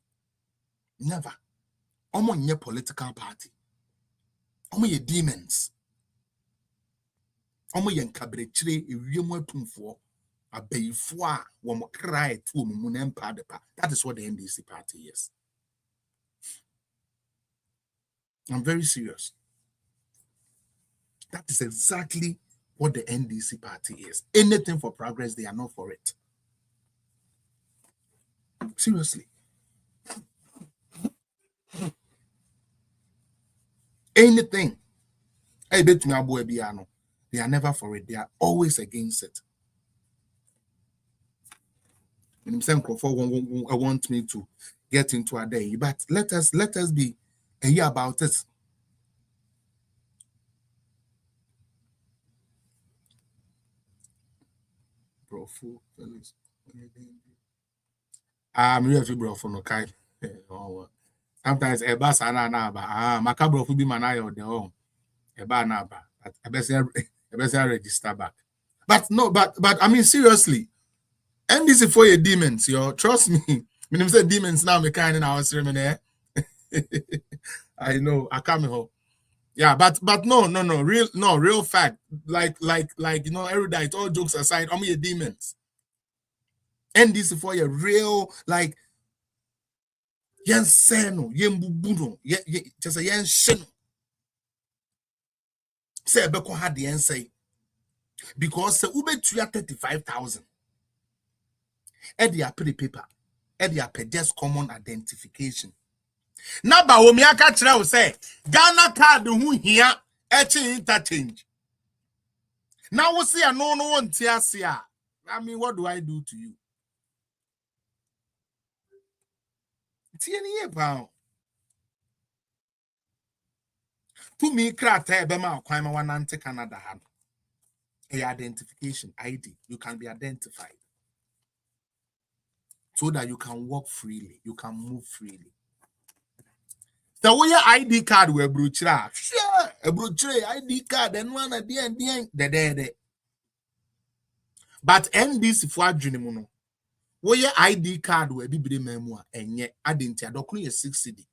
Never. Omo nye political party. Omo ye demons. Omo ye nkabrechire ewiemu atumfo abayifo a wo mo cry to omumu na empa depa. That is what the NDC party is. I'm very serious. That is exactly what the NDC party is. Anything for progress, they are not for it. Seriously. Anything. They are never for it. They are always against it. And some want me to get into a day, but let us be a year about it. Brofu, I'm here to brofu no kai. Sometimes a bass and macabro be manai or their own. A bar naba. I best register back. But no, but I mean seriously. And this is for your demons, yo. Trust me. When you say demons now, me kind in our ceremony. I know. I come home. Yeah, but no, real fact. Like erudite. All jokes aside, I'm your demons. And this is for your real like. Yen seno, yen bubuno, just a yen shen. Say beko had the say because the ube 35,000. Edia pay paper. Edia pay just common identification. Now ba omi aka kire say Ghana card hu hia interchange. Now we see no one tia. I mean, what do I do to you? Tieni pound. To me, crata bema kwama wanante Canada. A identification ID. You can be identified so that you can walk freely, you can move freely. So when your ID card we brochure, sure, a brochure ID card and one at the end, the. But NDC for adwene where your ID card we be memoir and yet identity document 60.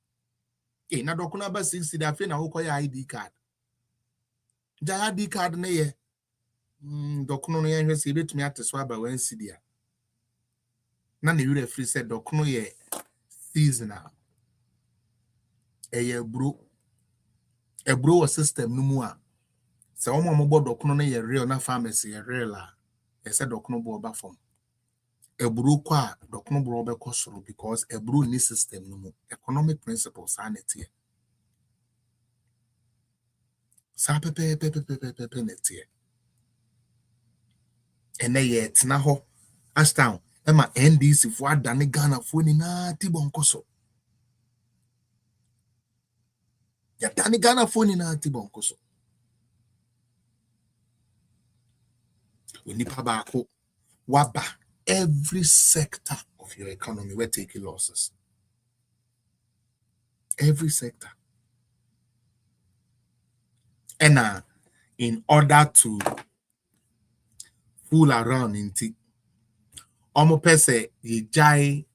Eh, na document about 60 that feel na who your ID card. The ID card na ye document no yen say bet me at swab by 1 CD. Na ne you free said document ye seasonal. A bro system no more. So omo mo document na ye real na pharmacy ye real la. E said document bo ba form. A bro kwa document bro be kosoro because a bro ni system no more. Economic principles are net here. Sa pepe net here. And ye tina ho ashtown ema NDC fo adane Ghana fo ni na tibonkoso. Ya dane Ghana fo ni na tibonkoso. We nipa baako waba every sector of your economy we're taking losses. Every sector. And in order to fool around in tea, omo pese ye jai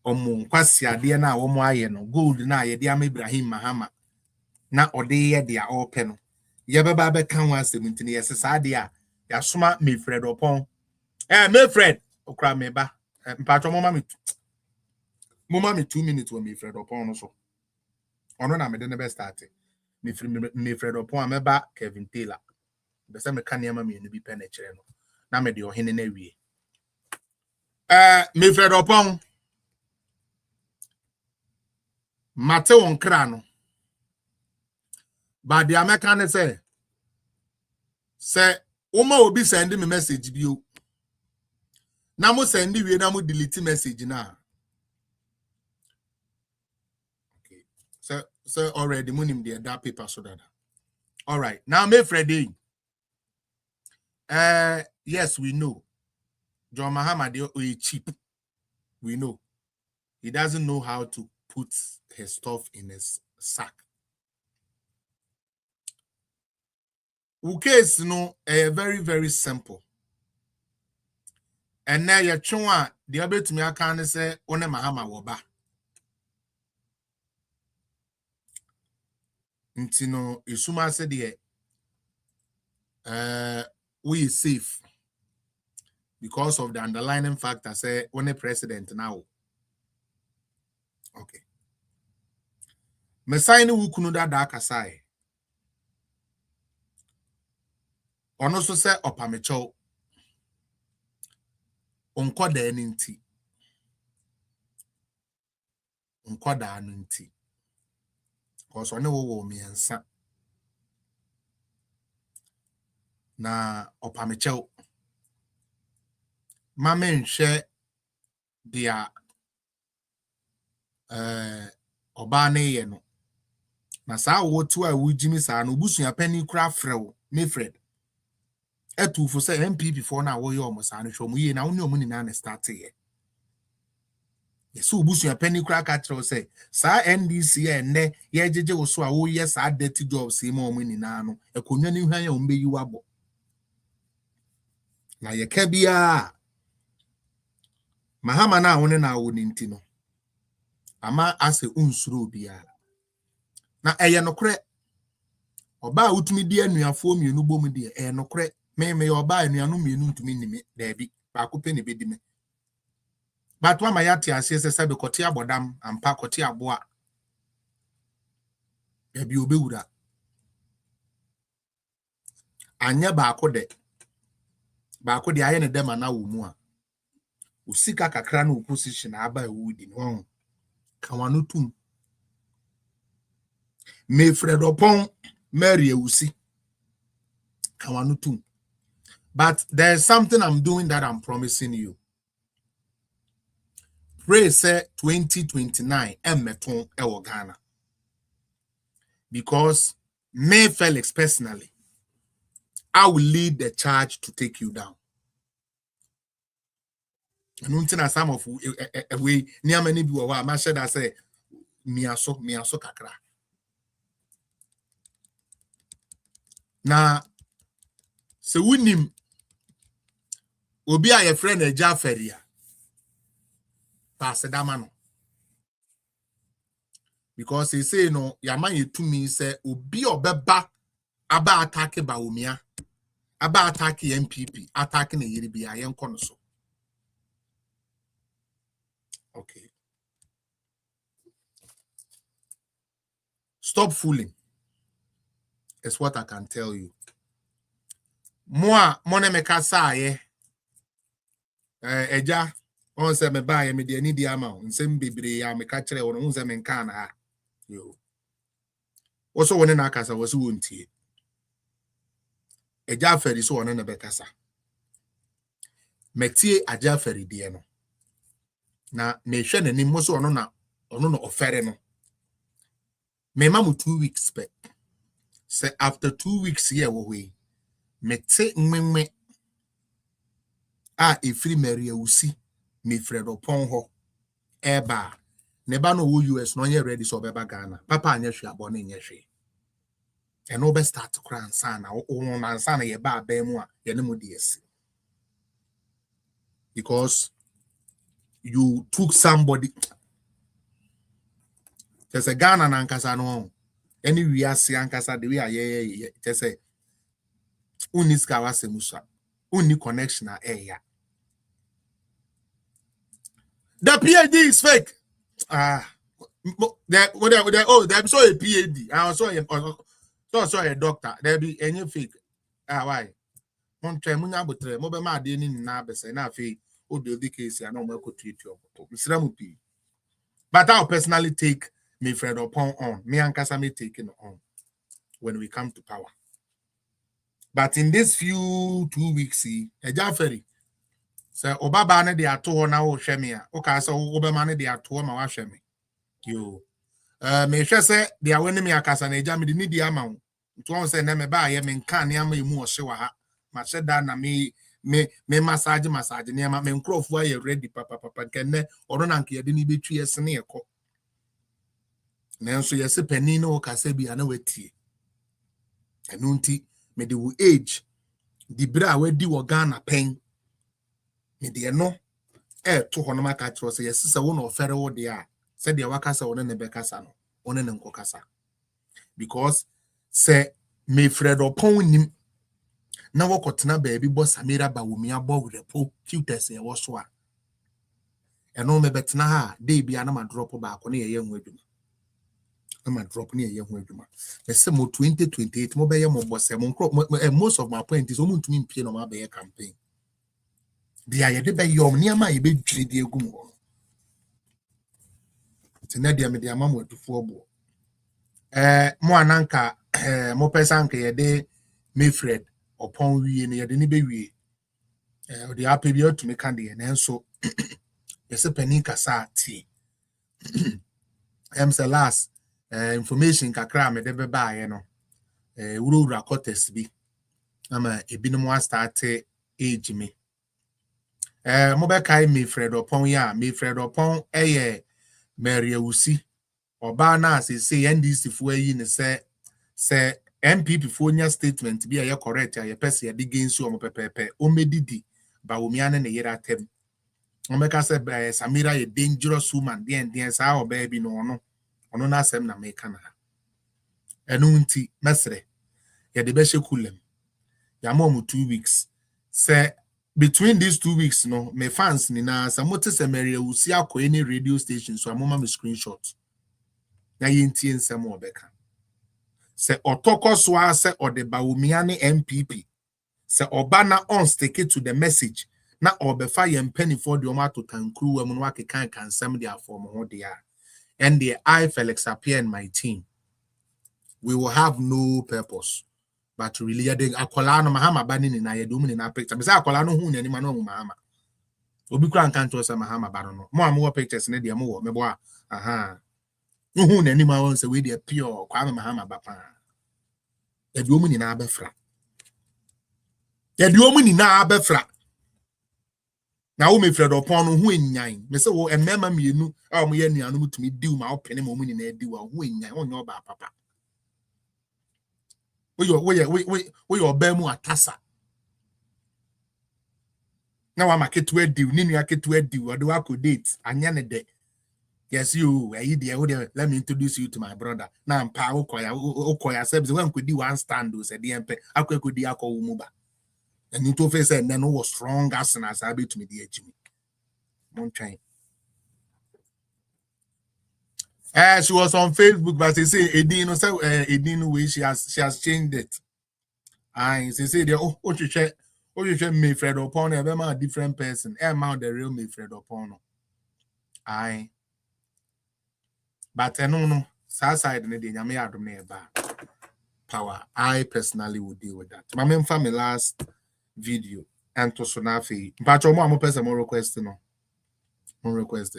omo nkwasi ade na omo aye no gold na ye de am Ibrahim Mahama na ode ye de a ope no ye beba be kan wa 17 years sa de a ya soma me Fred opon me Fred okra me ba mpacho mama me 2 minutes when me Fred opon no so ono na me de ne be start me Fred opon ameba Kevin Taylor be se me kan yama me no bi pe na kire no na me de ohene na wie me Fred opon mate won kra no but the American say Uma will be sending me message bio. Na mo send we na mo delete message na. Okay. So already monim there that paper so that. All right. Now me Friday. Yes, we know. John Mahama is cheap. We know. He doesn't know how to put his stuff in his sack. Case no very, very simple. And now your chua, the other to me, I can't say, One Mahama woba. Ntino, Isuma said, we is safe because of the underlying factor, say, when a president now. Okay. Mesaini wukunuda dark aside. Ono so say opamecho onkoda enti onkoda anu nti cause one wo miensa na opamecho mama nhwe dia oba na ye no na saa wo tu a wujimi saa no busua pani kura frew me Fred etu fo say MPP for na wo ye omo saa no hwo mu ye na wo ne omo ni na start ye yesu busua pani kura ka tro say saa NDC enne ye jeje wo so a wo ye saa dirty jobs e ma omo ni na no ekonwa ni hwan ya ombe yi wabo na ye ka bia Mahama na wo ne na wo ni nti no ama ase unsuro bia na eye nokre oba utumi di anuafo mienu bom di nokre me oba anuanu mienu ntumi nimi daabi ba ko pe ne bedi me batwa ma yate ase se be kote abodam ampa kote aboa daabi obewura anya ba ko de aye ne dem na wo mu a usika kakra na opposition aba ewudi no kawano tum me Fred opon Mary ewusi kawano tum. But there's something I'm doing that I'm promising you. Pray say 2029 emeton ewo Ghana. Because me Felix personally I will lead the charge to take you down. And until some of we near many people who I said I say miaso kakra. Now so winim obi a your friend eja feria pass that man. Because he say no yaman to me say obi obeba aba attack ba umia aba attack MPP attacking the yiri a yen kono so. Okay. Stop fooling. Is what I can tell you. Moi, mone me kasa ye. Eja, on se me ba ye me de ni di ama. Nsem bebre ya me ka kire won unse me nka na ha. Yo. Oso woni na kasa wo se wontie. Eja feri so woni na be kasa. Metie aja feri de no. Na me hwe nanim mo so ono na ofere no. Me ma mu 2 weeks pe. Say after 2 weeks here we mete mmemme a efiri Maria usi me fredo pon ho eba ne ba no US no ye ready so beba Ghana papa anya hwe abone nye hwe e no be start kra ansa na wo ansa na ye ba ba mu a ye ne mu de esi because you took somebody there's a Ghana na nkasa no any we ase ankasa the way aye just say uniska wasemusa uni connection na eya. The PhD is fake. They saw a PhD. I saw a doctor. There be any fake. Why? One try munya butre. Mo be ma de ni na be say na fe o de the case ya no mo ko treat you. But I'll personally take me friend upon on. Me and Kasa me taking on when we come to power. But in this few 2 weeks, Ejaferi say Obaba ne de ato na wo hwe me a o ka say Obama ne de ato ma wa hwe me. Yo. Me hwe say de awani me akasa na eja me de ni di ama wo. Nto on say na me ba ye me nka ne ama emu o hye wa ha. Ma hye da na me massage ne ama me nkrofo aye ready papa kenne oro na nka ye de ni betwi ese ne ekọ. Nanso ye se pani no ka say bia na watie. Enu nti me de wo age di bra we di wo Ghana pen me de no to hono maka kiro say yes se wo no ofere wo de a se de waka se wo ne be kasa no wo ne nko kasa because se me Fred opon nim na wo kotena baabi bo Samira ba wo mi abo repo tutors e wo so a eno me betena ha de bia na ma drop ba ko ne ye hu adwuma na ma drop ne ye hu adwuma e se mo 2028 mo be ye mo bo se mo most of my point is o mo ntumi mpie no ma be ye campaign dia ye de be yom niama ye be dwiri de egum ho tena dia me dia ma mo atufo obo mo ananka mo pesa nka ye de me Fred opon wie ne ye de ni be wie o de ape bi otumi kan de na enso ye se pani kasa ti say last information kakra me de be ba ye no wura quarters bi ama ebinom wa start age me mo be kai me Fred opon ya me Fred opon Maria Usi oba na say NDC fo ayi ne say MPP fo nya statement bi ya correct ya pese ya dig nsu o pepepe o medidi ba omia ne yera tem o meka say Samira a dangerous woman den sa o ba bi no ono na asem na meka na enu nti mesre ya de be shekulem ya mo 2 weeks say between these 2 weeks no me fans ni na samote se Maria Usi akọ any radio station so amoma me screenshot na yentie nsem obeka se otoko so ase ode baomia ne MPP se oba na on stick it to the message na obefa ye penny for the oma to tankru am no akekan kansem dia form ho dia and the I Felix appear in my team we will have no purpose but really ya de akola no mahama bani ni na ye do mu na picture be say akola no hu ni ma no mahama obi kura nkan to say mahama ba no mo am wo pictures ne de mo wo me bo aha hu na ni ma won say we de pure kwa mahama ba pa e do mu ni na abefra Ya di omu ni na abefra. Na wo me Fred upon no ho enyan. Me se wo emema mienu a mo ye nuanu mutumi diw ma opene ma omu ni na diw a ho enyan. Onye oba papa. We your obemu atasa. Na wa market we diw, ni nua ketu diw, odo wa ko date, anya ne de. Yes, you, let me introduce you to my brother. Now I'm pa okoya sebs when could do one stand do said the MP, I could di ako umuba. And you to face and then was strong as an asabi to me the Jimmy. Mon train. She was on Facebook, but they say Edino so Edino way she has changed it. And they say they you check me Fred upon a different person. Amount the real me Fred upon. Aye. But no, side ne de nyame adom na eba power. I personally would deal with that. My main family last video and to so na fe. But mo person more request no. More request.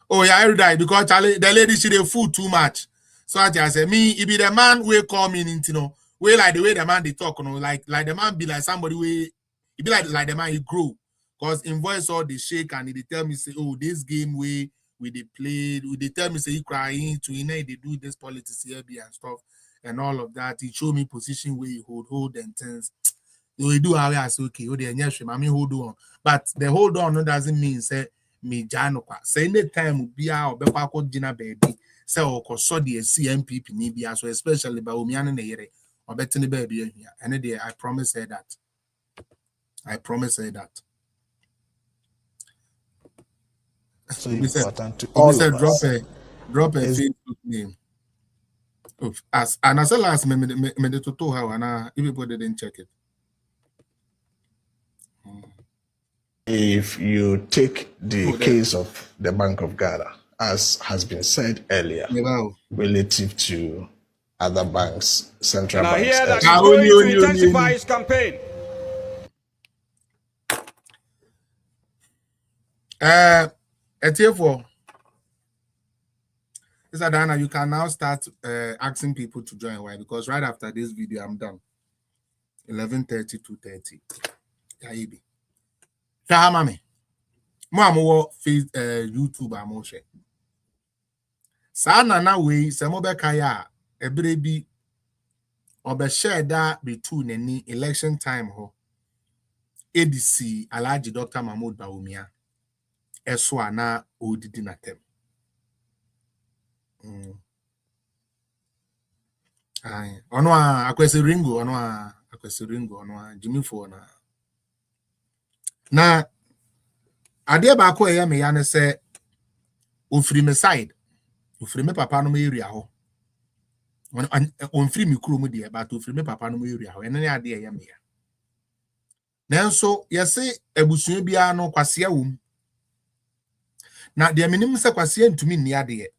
Oh yeah, I die because Charlie, the lady she dey fool too much. So I just say me, it be the man we call me into no. We like the way the man they talk, you know, like the man be like somebody we it be like the man he grow. Because in voice all the shake and they tell me say, oh, this game we they played, they tell me say he crying to they do this politics here and stuff and all of that. He show me position where he hold and things. You do how I say okay, oh they I mean hold on. But the hold on doesn't mean say me jano kwa. Say any time be or be kwa jina baby. Say or so the CMPP ni be so especially by umiane ne yere or betting baby here. And day I promise her that. I promise her that. So important to all of us. Drop a Facebook name. As and as well as me to to how and everybody didn't check it. If you take the case of the Bank of Ghana, as has been said earlier, relative to other banks, central banks. I hear that he's going to intensify his campaign. Etiefo, Mr. Dana, you can now start asking people to join. Why? Because right after this video, I'm done. 11:30 to 30. Yaibi. Shahamame. Mo face YouTube amoshe. Sa na we se mo be kaya ebere bi obe share that between any election time ho. ADC Alhaji Dr. Mahmoud Bawumia. Eso ana odidi natem. Aye. Ono akwesi ringo, ono Jimmy for na ade ba ko eya me ya ne se ofiri me side, ofiri me papa no me area ho. On free me kuro mu de ba to ofiri me papa no me area ho. Ene ne ade eya me ya. Nanso yese ebusua bia no kwase awum. Na de menim se kwase ntumi nni ade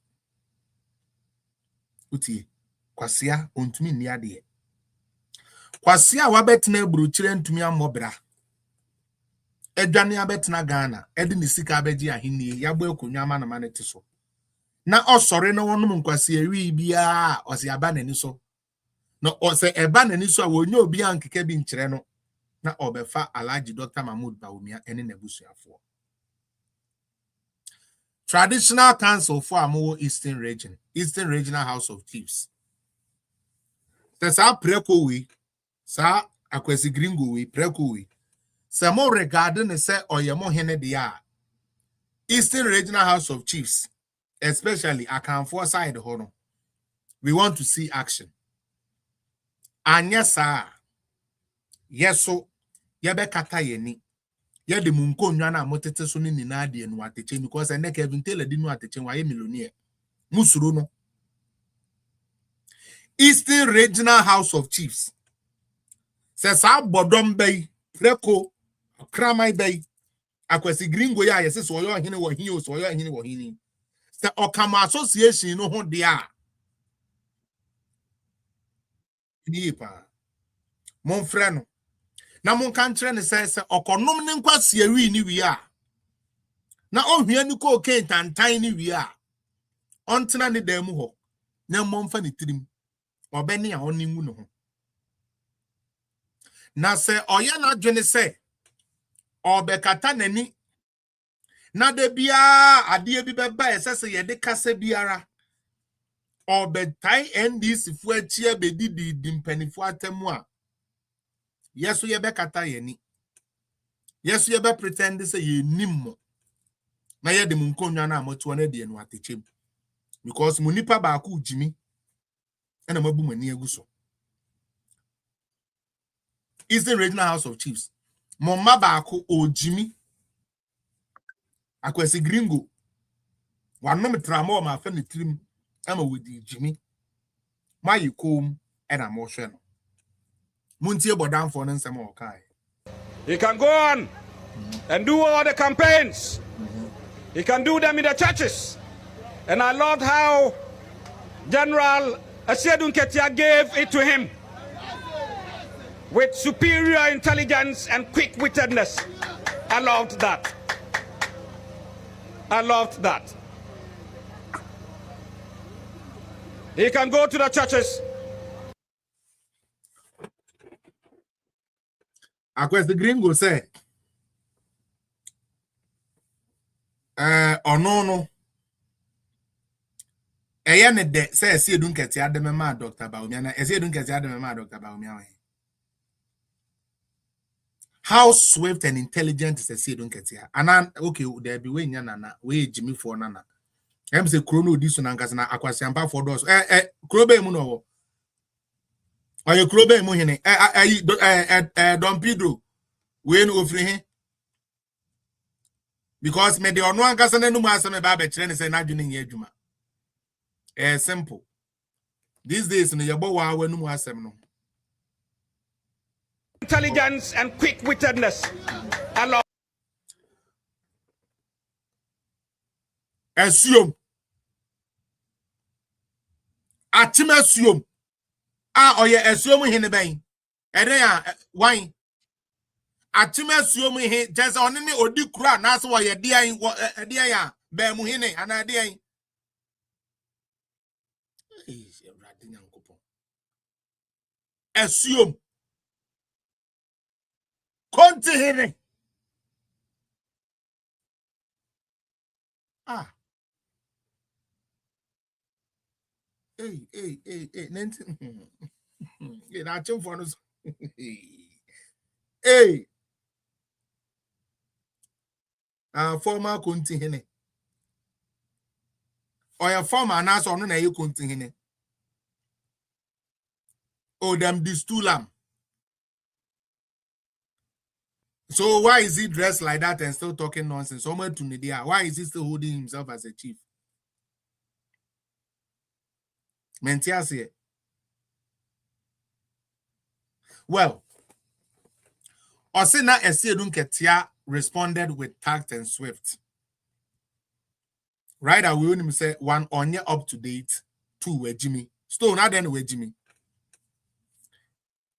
utie kwasea ontumi nni ade kwasea wabetena buruchire ntumi amobra edwane abetena Ghana edi ne sika abeji ahini yagbo ekonwa ama na manete so na osore na wonum nkwasea wi bia ose aba nani so na ose eba nani so a wonye obi ankeke bi nkyere no na obefa Alhaji Dr. Mahmoud Bawumia ene nabusuafo Traditional Council for Amo Eastern Regional House of Chiefs. Sa preko we, sa akwesi gringo we, preko we. Sa mo regarding ne se oyemo hene dia. Eastern Regional House of Chiefs, especially Akanfo side hono. We want to see action. Anya sa, yeso, yebe kata yeni. Ya de munko nwana motete so ni na de enu ateche because ene Kevin Taylor di nu ateche wa ye millionaire musuro no Eastern Regional House of Chiefs se sa bodom bay preko kramai bay akwesi gringo ya yese so yo hene wo hini so yo hene wo hini se okama association no ho de a ni pa mon frère no na mon kan kire ne se okonom ne nkwase awi ni wi a na ohia ni ko ke tantan ni wi a ontena ne dam ho na momfa ne tirim obeni a onimu no ho Na se oya na dwene se obekata nani na de bia ade bi beba esese ye de kasa biara obetai NDC fu achi abedi di mpanifo atamu a yeso ye bekata ye ni yeso ye be pretend say ye nimmo na ye de munkonwa na amoto na de no atechem because munipa ba ku jimi na mabu mani aguso Eastern Regional House of Chiefs momma ba ku ojimi akwasi gringo wanom tramo ma fa ne trim ama wodi jimi mayi kom na mo hwe no muntie bodanfo no nsem o kai. He can go on and do all the campaigns. He can do them in the churches. And I loved how General Asiedun Ketia gave it to him with superior intelligence and quick-wittedness. I loved that. I loved that. He can go to the churches. Akwesi gringo say no ne de say Asiedun Ketia de mema Dr. Bawumia na Asiedun Ketia de mema Dr. Bawumia. How swift and intelligent is Asiedun Ketia? And okay, there be we nana we Jimmy for nana. Em say chrono di so nankasa na akwasi ampa for dos krobe mu no oye krobe mu hene Don Pedro we no ofri he because me de ono ankasa na num asem ba be kire ne say na dwene ye adwuma simple these days no yebo wa num asem no Intelligence and quick-wittedness. I love. Assume assume oye assume hene ben eden ya wan assume he just on ni odi kura na so ye de ya be mu hene ana de an assume konti hene hey, Nancy. Yeah, that's for us. Hey, former konti hene. Or your former announce on na you konti hene. Oh, them this two lamb. So why is he dressed like that and still talking nonsense? Somewhere to Nidia. Why is he still holding himself as a chief? Mentias. Well, Osina Asiedun Ketia responded with tact and swift. Right away, when him say one on your up to date, two were Jimmy. Stone, not then were Jimmy.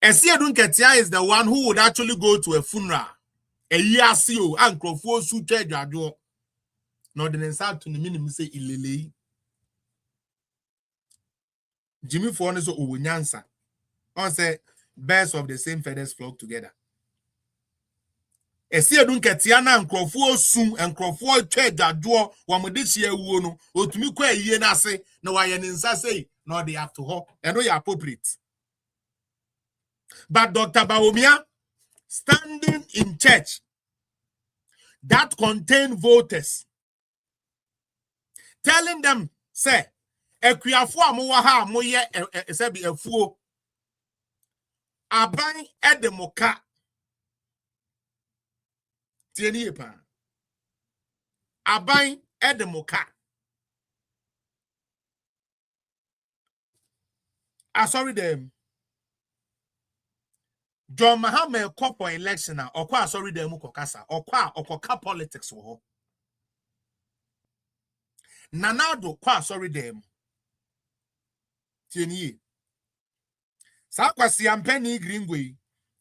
Asiedun Ketia is the one who would actually go to a funeral. A year CEO and Crawford su church ado. No den inside to the minimum say ilele. Jimmy for so owunyansa. On say birds of the same feathers flock together. Asiedun Ketia na Crawford su and Crawford church ado wa mo de hie wuo no otumi kwa yie na ase na wa ye nsa say no they have to ho and no you appropriate. But Dr. Bawumia standing in church that contain voters, telling them, say, Ekuafo amowa ha moye esebi efuo aban edemoka tieni epa aban edemoka sorry them John Mahama for election na okwa sorry them kokasa okoka politics wo Nanado kwa sorry them tieni sa kwasi ampani gringwe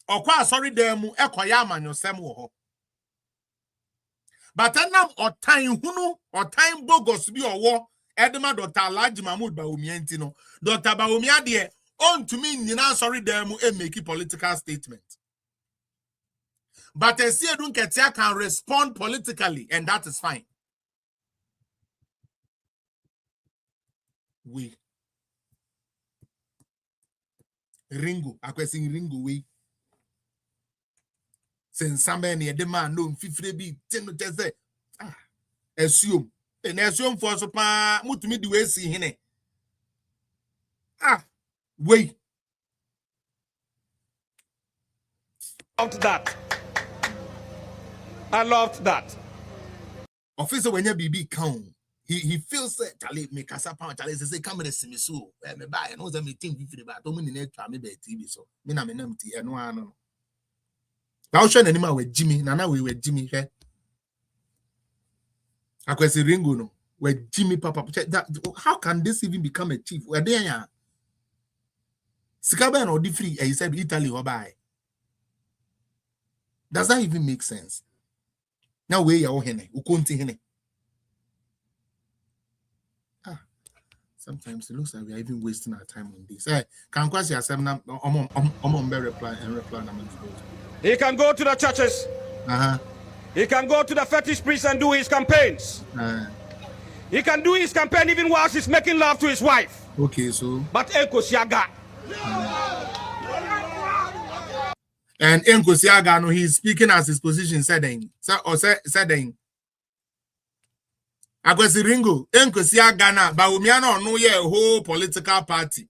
okwa sorry them ekoya amanyosem wo but now otan hunu otan bogos bi owo edema Dr. Alhaji Mahmood Bawumia ntino Dr. Bawumia de on to me nyina sorry them e make political statement But Esiedun Ketia can respond politically, and that is fine. We Ringo, akwesing Ringo we. Since somebody the man no fifre be say assume and assume for so pa mutumi the way see hine. Wait. Loved that. I loved that. Officer when you BB count, he feels that Charlie make us up on Charlie say come and see me so. Me buy and was a meeting 50 but don't mean next time me be TV so. Me na me empty and no. Now show anima with Jimmy, nana we with Jimmy here. Akwesi Ringo no, with Jimmy Papa. That, how can this even become a chief? Where they are? Sikaben or the free, and he said Italy or buy. Does that even make sense? Now where you are hene, ukonti hene. Sometimes it looks like we are even wasting our time on this. Hey, can question yourself now? Reply. He can go to the churches. He can go to the fetish priests and do his campaigns. He can do his campaign even whilst he's making love to his wife. Okay, so. But Enkosiaga. And Enkosiaga, no, he's speaking as his position said. Akwesi Ringo, Enkosiaga na, but we no ye a whole political party.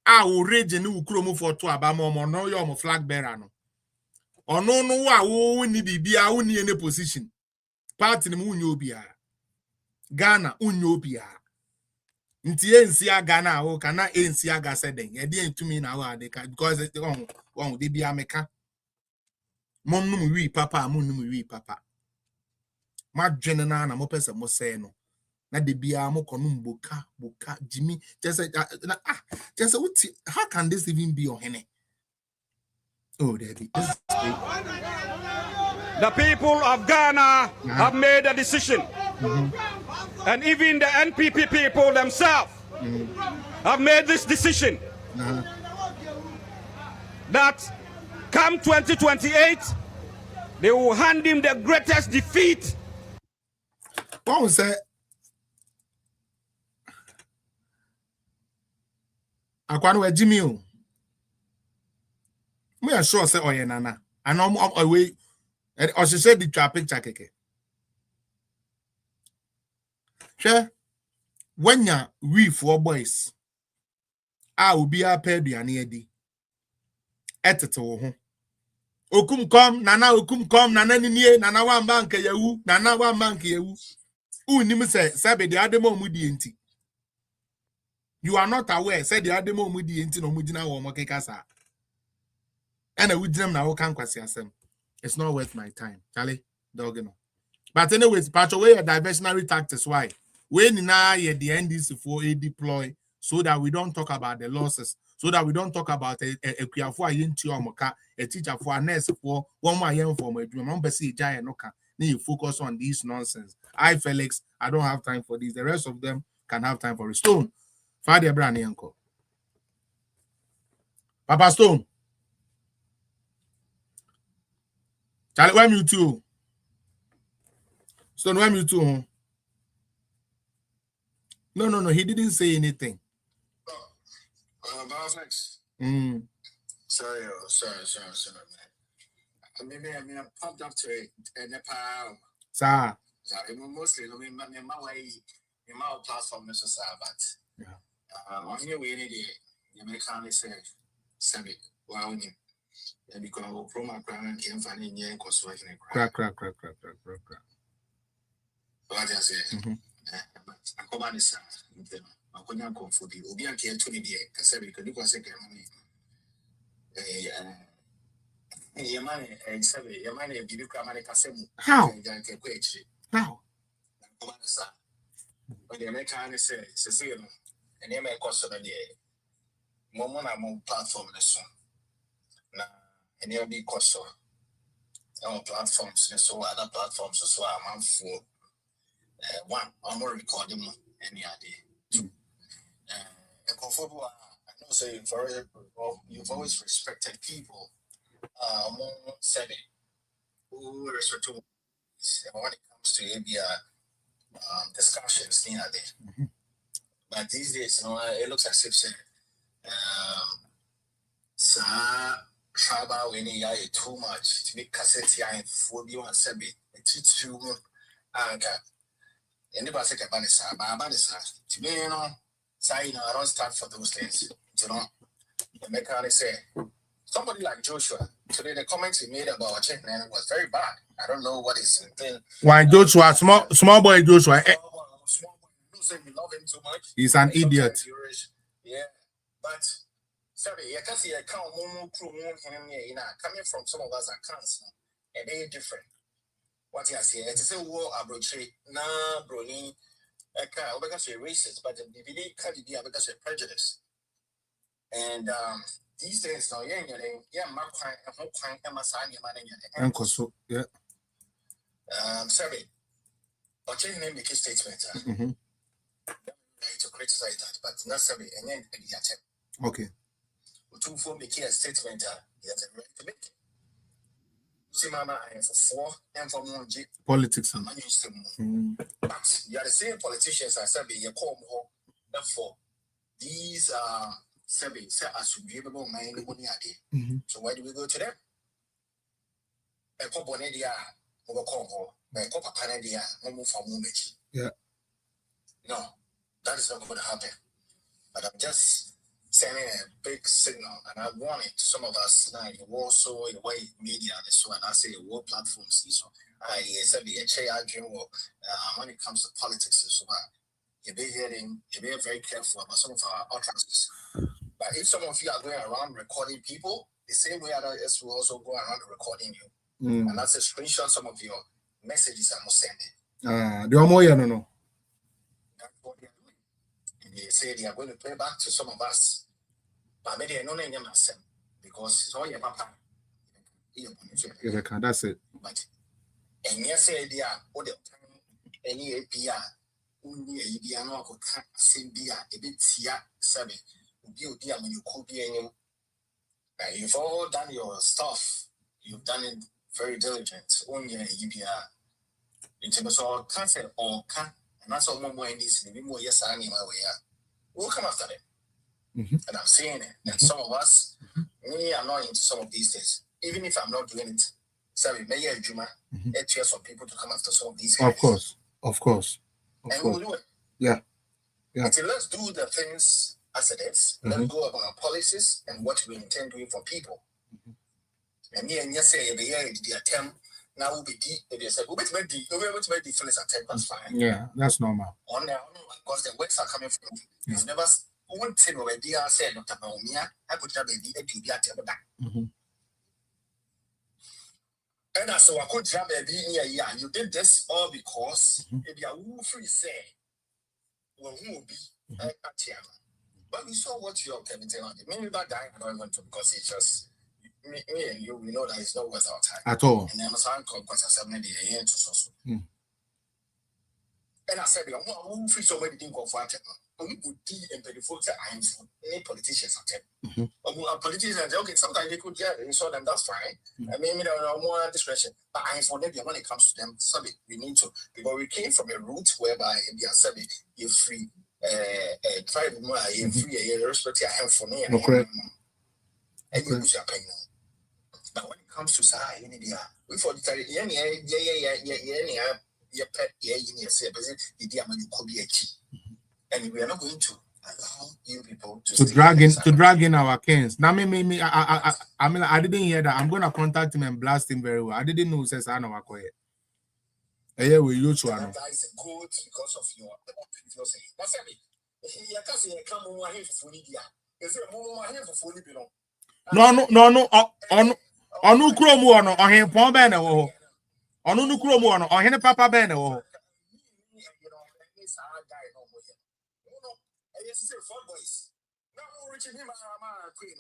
Will rage and ukromo for two abamo no your flag bearer no. Or no wa ni bibia uni any position. Party ni unyobia. Ghana unyobia. Nti ensia Ghana o kana ensia ga seden. E dey to me na wa dey because it on dey bia meka. Mom no wi papa, mom no wi papa. Ma dwene na mo pese mo say no. Na de bia mo kono boka Jimmy just how can this even be your hene? Oh, Daddy. The people of Ghana have made a decision. And even the NPP people themselves have made this decision that come 2028, they will hand him the greatest defeat. What was that? Akwano Jimmy. Me are sure say oye nana. And I'm away. Or she said the picture keke. Sure. When ya we 4 boys, I will be a paid ya near di. Eteto. Okum kom, nana okum kom, nana niye, nana one bank yewu, nana one bank yewu. Nim say, sabe the ademo mudi enti. You are not aware, said the ademo mudi enti no mudina or mokekasa. And I would them now can't quasi asem. It's not worth my time, Charlie. Dogino. But anyways, part away a diversionary tactics. Why? When now the NDC for a deploy so that we don't talk about the losses, so that we don't talk about a for a teacher for a nurse for 1 year for my dream. You focus on these nonsense. Felix, I don't have time for this. The rest of them can have time for it. Stone. Father Brani uncle. Papa Stone. Charlie, where you too? Stone, where you too? No. He didn't say anything. Sorry, man. I mean, I popped up to it and Nepal. Sir. Mostly, I mean, my way, in my platform, Mr. Sabat. On your way, you may kindly say, Sabit, wow, and because I'll promo crown and came finding in your consumption. Crack. What I say, I come on this. I couldn't come for the Obian care to me, because every could do a second money. Your money, and Sabby, your money, if you come and Cassim. How? How? But the American say, Cecil, and they may cost of the day. Moment among platform lesson. Now, and they'll be cost of our platforms, and so other platforms as well. I'm for one, I'm more recording any idea. A comfortable, I know say, you've always respected people. More said it. who respect to when it comes to maybe discussions near there. But these days, it looks as if tribal when you are too much to make cassette and phobia and sabi teach you and anybody say Banisa to me, I don't stand for those things. The mechanic say somebody like Joshua today the comments he made about Chicken was very bad. I don't know what is saying. Why Joshua, small boy Joshua? Small boy, don't say we love him too much. He's an idiot. Yeah, but sorry, I can't see a count coming from some of us accounts, and they're different. What you say? It's a war arbitrary, brony, because you're racist, but the BBD can't be because you're prejudice. And these days, now, my client, and my son, Uncle, so yeah. Sorry, but your name make a statement. To criticize that, but not sorry, and then okay. Two for making a statement, he has a right to make. See, Mama, I am for 4 and for more politics. I'm used to but you are the same politicians I said, you call more. Therefore, these Sebi say I should be able to mind money a day. So why do we go to them? A couple Nedia, over Congo, a couple Panadia, no more for Mumechi. Yeah. No, that is not going to happen. But I'm just sending a big signal, and I want it to some of us now. You also way media and so, and I say war platforms. So I said the HAI dream when it comes to politics, so you be very careful about some of our utterances. But if some of you are going around recording people, the same way others will also go around recording you, and that's a screenshot some of your messages I'm sending. The more no. That's what they're doing. And they say they are going to play back to some of us. But maybe I don't know myself because it's all your papa. That's it. But and yes, they are all the time. Any APR, only a APR no could same beer, a bit here, 7. You dear when you could be any. You've all done your stuff. You've done it very diligent. Only a APR. In terms of cancer or can, and that's all more in this. Maybe more yes, I mean my way. We'll come after them. And I'm saying it. And some of us, me, I'm not into some of these things. Even if I'm not doing it, sorry, may I Juma, it fears some people to come after some of these things. Of course. And we'll do it. Yeah. Until let's do the things as it is. Let's go about our policies and what we intend doing for people. And me and you say the attempt now will be deep. If you say, we'll be defense attempt, that's fine. Yeah, that's normal. On there, because the words are coming from you. You've never one thing already I said, Dr. Naumia, I could have a at that. And so I could have a year. You did this all because if you are free say, well, who will be at Tiama? But we saw what you're telling me. Maybe that guy I don't want to because it's just me and you, we know that it's not worth our time at all. And then I'm because I said, maybe a year to so. And I said, I'm free so many things of what we could be and the folks that I'm for any politicians at politicians say, okay, sometimes they could get and show them that's fine. I mean, there are more discretion, but I'm for them when it comes to them, sorry, we need to because we came from a route whereby they are sorry, you're free, tribe more, you're free, you respect your hand for me, and you lose your pain. But when it comes to say, we for your pet, you say, but the dear man, you could be a key. And we are not going to allow you people to drag in our kings. Now, I mean, I didn't hear that. I'm going to contact him and blast him very well. I didn't know who says I know what quiet. Yeah, we you too. That guys are good because of your previous. That's it. He can't say come on here for fully. Is it more here for fully below? No. On who chromo on him, Pom Banner. On who chromo on him, Papa Banner. Boys. Now reaching him queen.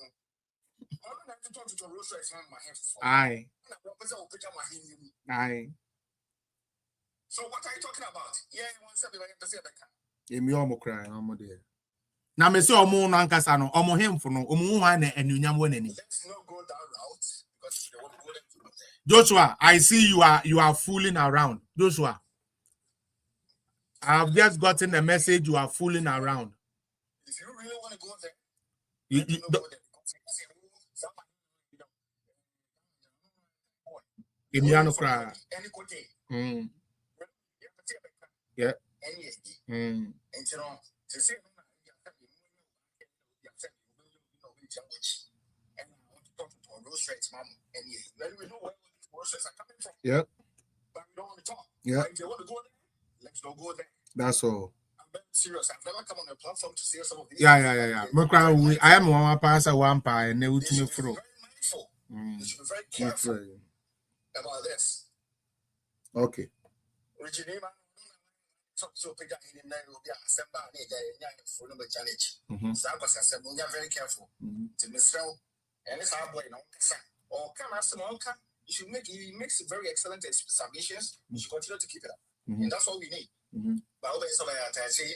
I'm not to talk to Rosa is on my head. Aye. So what are you talking about? Yeah, one second, I have to say that. Me almost cry, I'm there. Now, me say, Omo Nankasano, Omo him for no, Omo and you nyam winning. Let's not go that route Joshua, I see you are fooling around. Joshua, I've just gotten a message you are fooling around. If you really want to go there, You go there. Yeah. And you know, to say Yep. But we don't want to talk. Yeah. If you want to go there, let's go there. That's all. I'm very serious. I've never come on a platform to say some of these. Yeah. I am one passer, one pie, and they would They me should be through. very mindful. They should be very careful about this. Okay. So pick up in Nairobi, December, challenge. So I was very careful to miss out. And it's our boy, or can ask you should he makes very excellent submissions. You should continue to keep it up. And that's all we need. But always I say,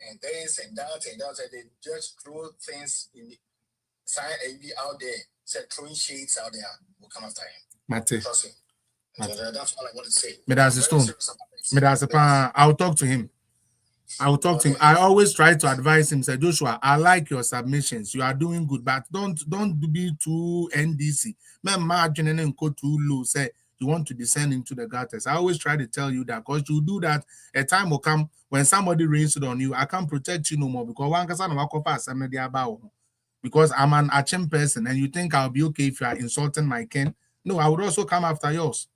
and this and that, and they just throw things in the side out there, said throwing shades out there will come after him. Mate. Trust me. That's all I want to say. I'll talk to him. I always try to advise him, say, Joshua, I like your submissions. You are doing good, but don't be too NDC. Margin and go too low. Say you want to descend into the gutters. I always try to tell you that because you do that, a time will come when somebody rains it on you. I can't protect you no more because I'm an Achem person, and you think I'll be okay if you are insulting my kin. No, I would also come after yours.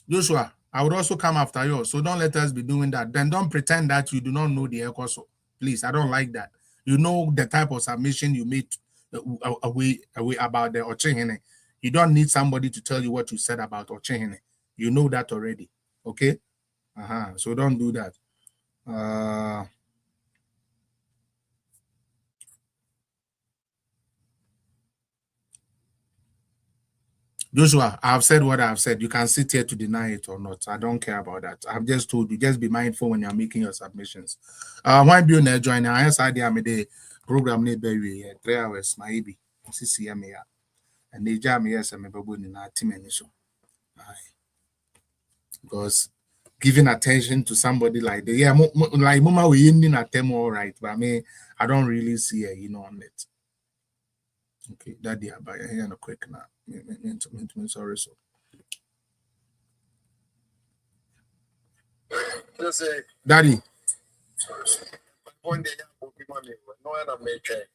Joshua, I would also come after yours. So don't let us be doing that. Then don't pretend that you do not know the ECOSO. Please, I don't like that. You know the type of submission you made away about the Ochehene. You don't need somebody to tell you what you said about Ochehene. You know that already. Okay? So don't do that. Joshua, I've said what I've said. You can sit here to deny it or not. I don't care about that. I've just told you, just be mindful when you're making your submissions. Why be on joining? I said the program 3 hours, maybe. And they jam yes, I'm in our team and so. Because giving attention to somebody like that, yeah, like Mama, we ending at them all right, but I mean, I don't really see it, on it. Okay, Daddy, I buy here quick now. Sorry, so. Daddy.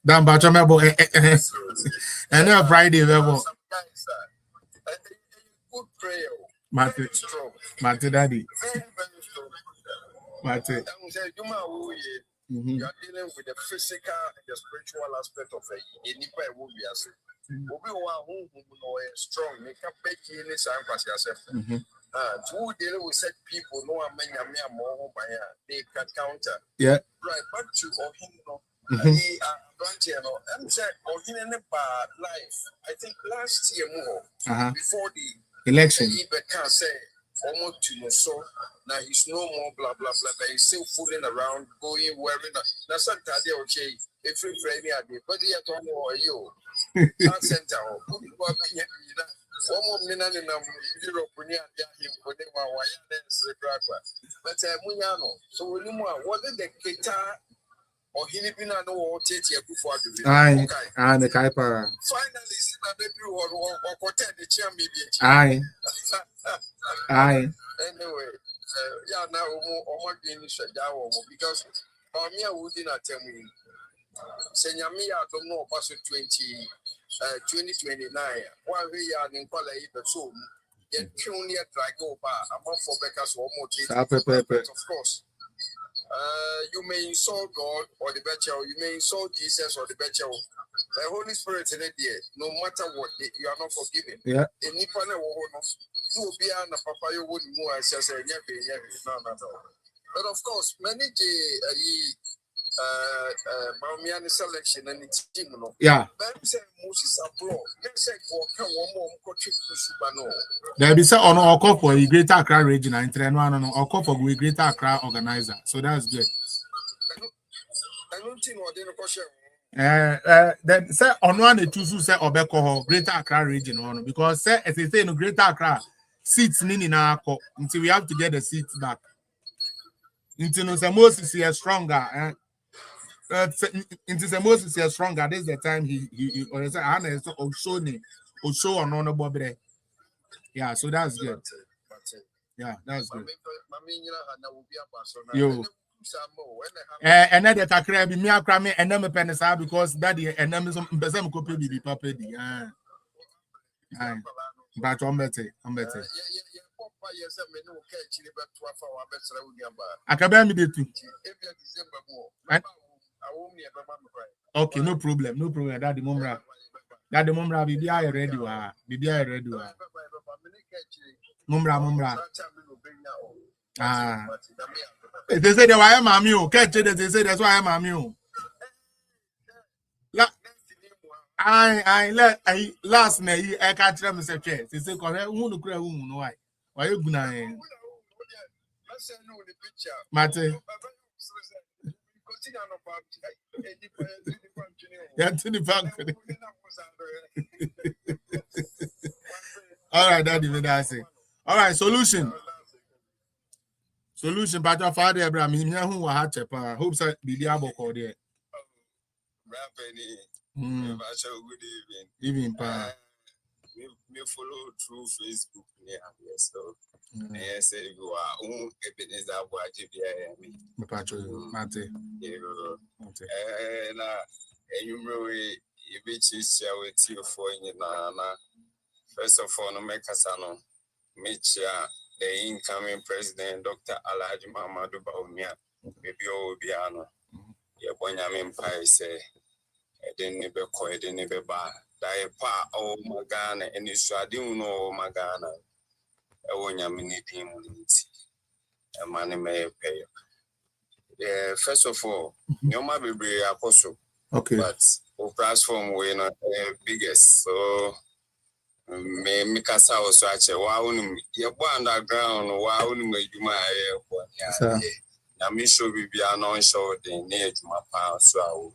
Dan Bachamabo and a Friday level. Good prayer. Mate, Daddy. Mate. You are dealing with the physical and the spiritual aspect of it. Strong, make a big unit and to deal with set people, no one more they can counter. Yeah. Right, but to or him, he I'm saying, or him in life. I think last year more before the election, he can say almost to so now he's no more blah blah blah, but he's still fooling around, going wearing that's not okay. If you frame me, but he had to know you. Center Europe but so what did the guitar or Hilipina know before the Kaipa finally or the chair anyway yeah now because me wouldn't attend me Senyami I don't know about 2029 one way in Kuala the soul yet pioneer drag over among for Beckers or more of course. You may insult God or the better, you may insult Jesus or the better. The Holy Spirit in it, no matter what, you are not forgiven. Yeah. In Nipana, you will be on a papa, you wouldn't move as I say, no. But of course, many Mamiani selection and its team. Yeah. There be on our call for a Greater Accra region and train one on our call for a Greater Accra organizer. So that's good. I don't think what they question. Then say on one the two say Obeko Greater Accra region on because say as they say no Greater Accra seats nini na ako until we have to get the seats back. Until no Moses is stronger. Until Moses is stronger. This is the time he or say Anna is show on Bobre. Yeah, so that's good. Yeah, that's good. Yo. And then the kakra be me akra me and them penisa because daddy and them some person ko pay be papa di but I'm better akabe me dey too okay, no problem daddy mumra bibi are ready mumra they say they why mami o catch it they say that's why mami o I last night I catch them say they say correct who no cry who no why you guna mate yeah to the bank all right daddy me say all right solution but your father Abraham him who wa ha chepa hope say bibi aboko there good evening pa me follow through Facebook yes so yes you are evidence that boy me pacho mate na enyumre ebichi share with you for na first of all no make us no mecha the incoming president Dr. Alhaji Mamadou Bawumia maybe obiano ye bonyame mpai say edeni be ko edeni be ba dai pa o magana eni suade no magana e wonyame ni din mu nti e mane me pay first of all nyoma bebre akoso okay but o platform we no biggest so me kasa also ache wa unu ye bo underground wa unu adwuma ye bo ya na me show bibia no show den na adwuma pa so a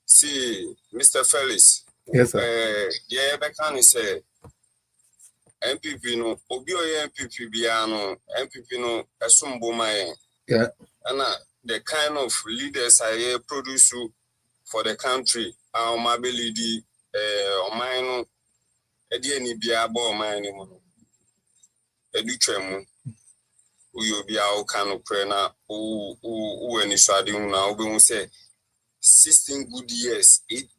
see Mr. Felix yes sir yeah be can say MPP no obi o MPP bia no MPP no esumbo mai yeah and the kind of leaders I produce for the country our mobility mine edi eni bia bo mine mu edu twemu uyo bia o kanu pre na u eni swade na obi hu say 16 good years 8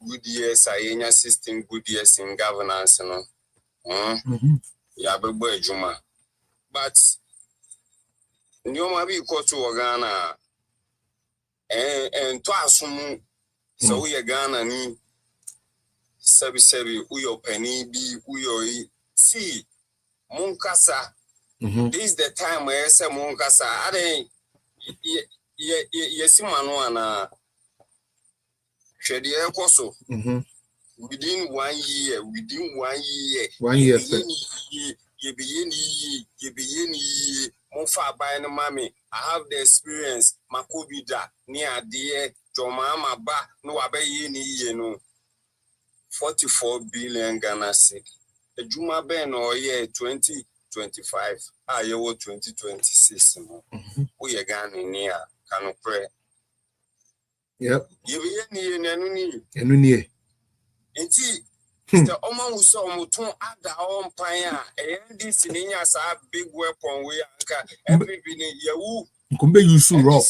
good years ayenya 16 good years in governance no ya bebo ejuma but nyoma bi ko to Ghana to asum so we Ghana ni sabi uyo penny bi uyo see munkasa this is the time where say munkasa ade yes manu ana hwede ekoso within 1 year you be Mofa by no mommy. I have the experience. Makobida near dear Jomama ba no abe ye no 44 billion Ghana cedi. A Juma Ben or year 2025. Ah, you 2026. We are Ghana near can pray. Yep. You be any the Oman who saw Muton at the home pioneer, and this in a big weapon we are every you kumbe yusu raw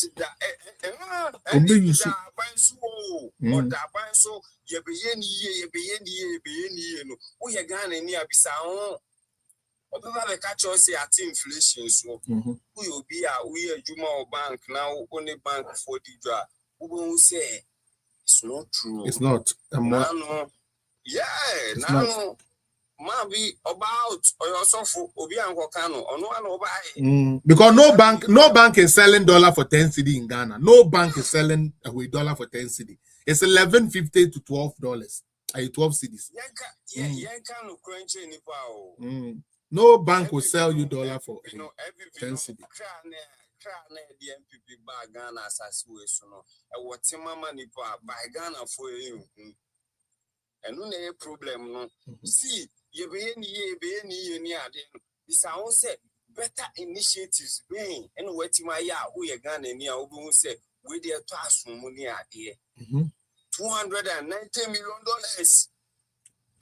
kumbe yusu so ye be no we are Ghana ni abisa ho oba be catch us at inflation so we will be we a Juma bank now only bank for the draw we will say it's not true, it's not no. Yeah, now maybe about or yourself obi anko kano or no one buy because no bank is selling dollar for 10 cedi in Ghana. No bank is selling a dollar for 10 cedi. It's $11.50 to $12. 12 cedis. No bank will sell you dollar for 10 cedi. na the MPP ba Ghana asase we so no e wote mama nipa ba Ghana for you enu na e problem no see ye be ni ade this I won say better initiatives being and wetima ya wo ye Ghana ni a wo be say we dey to asum ni ade $290 million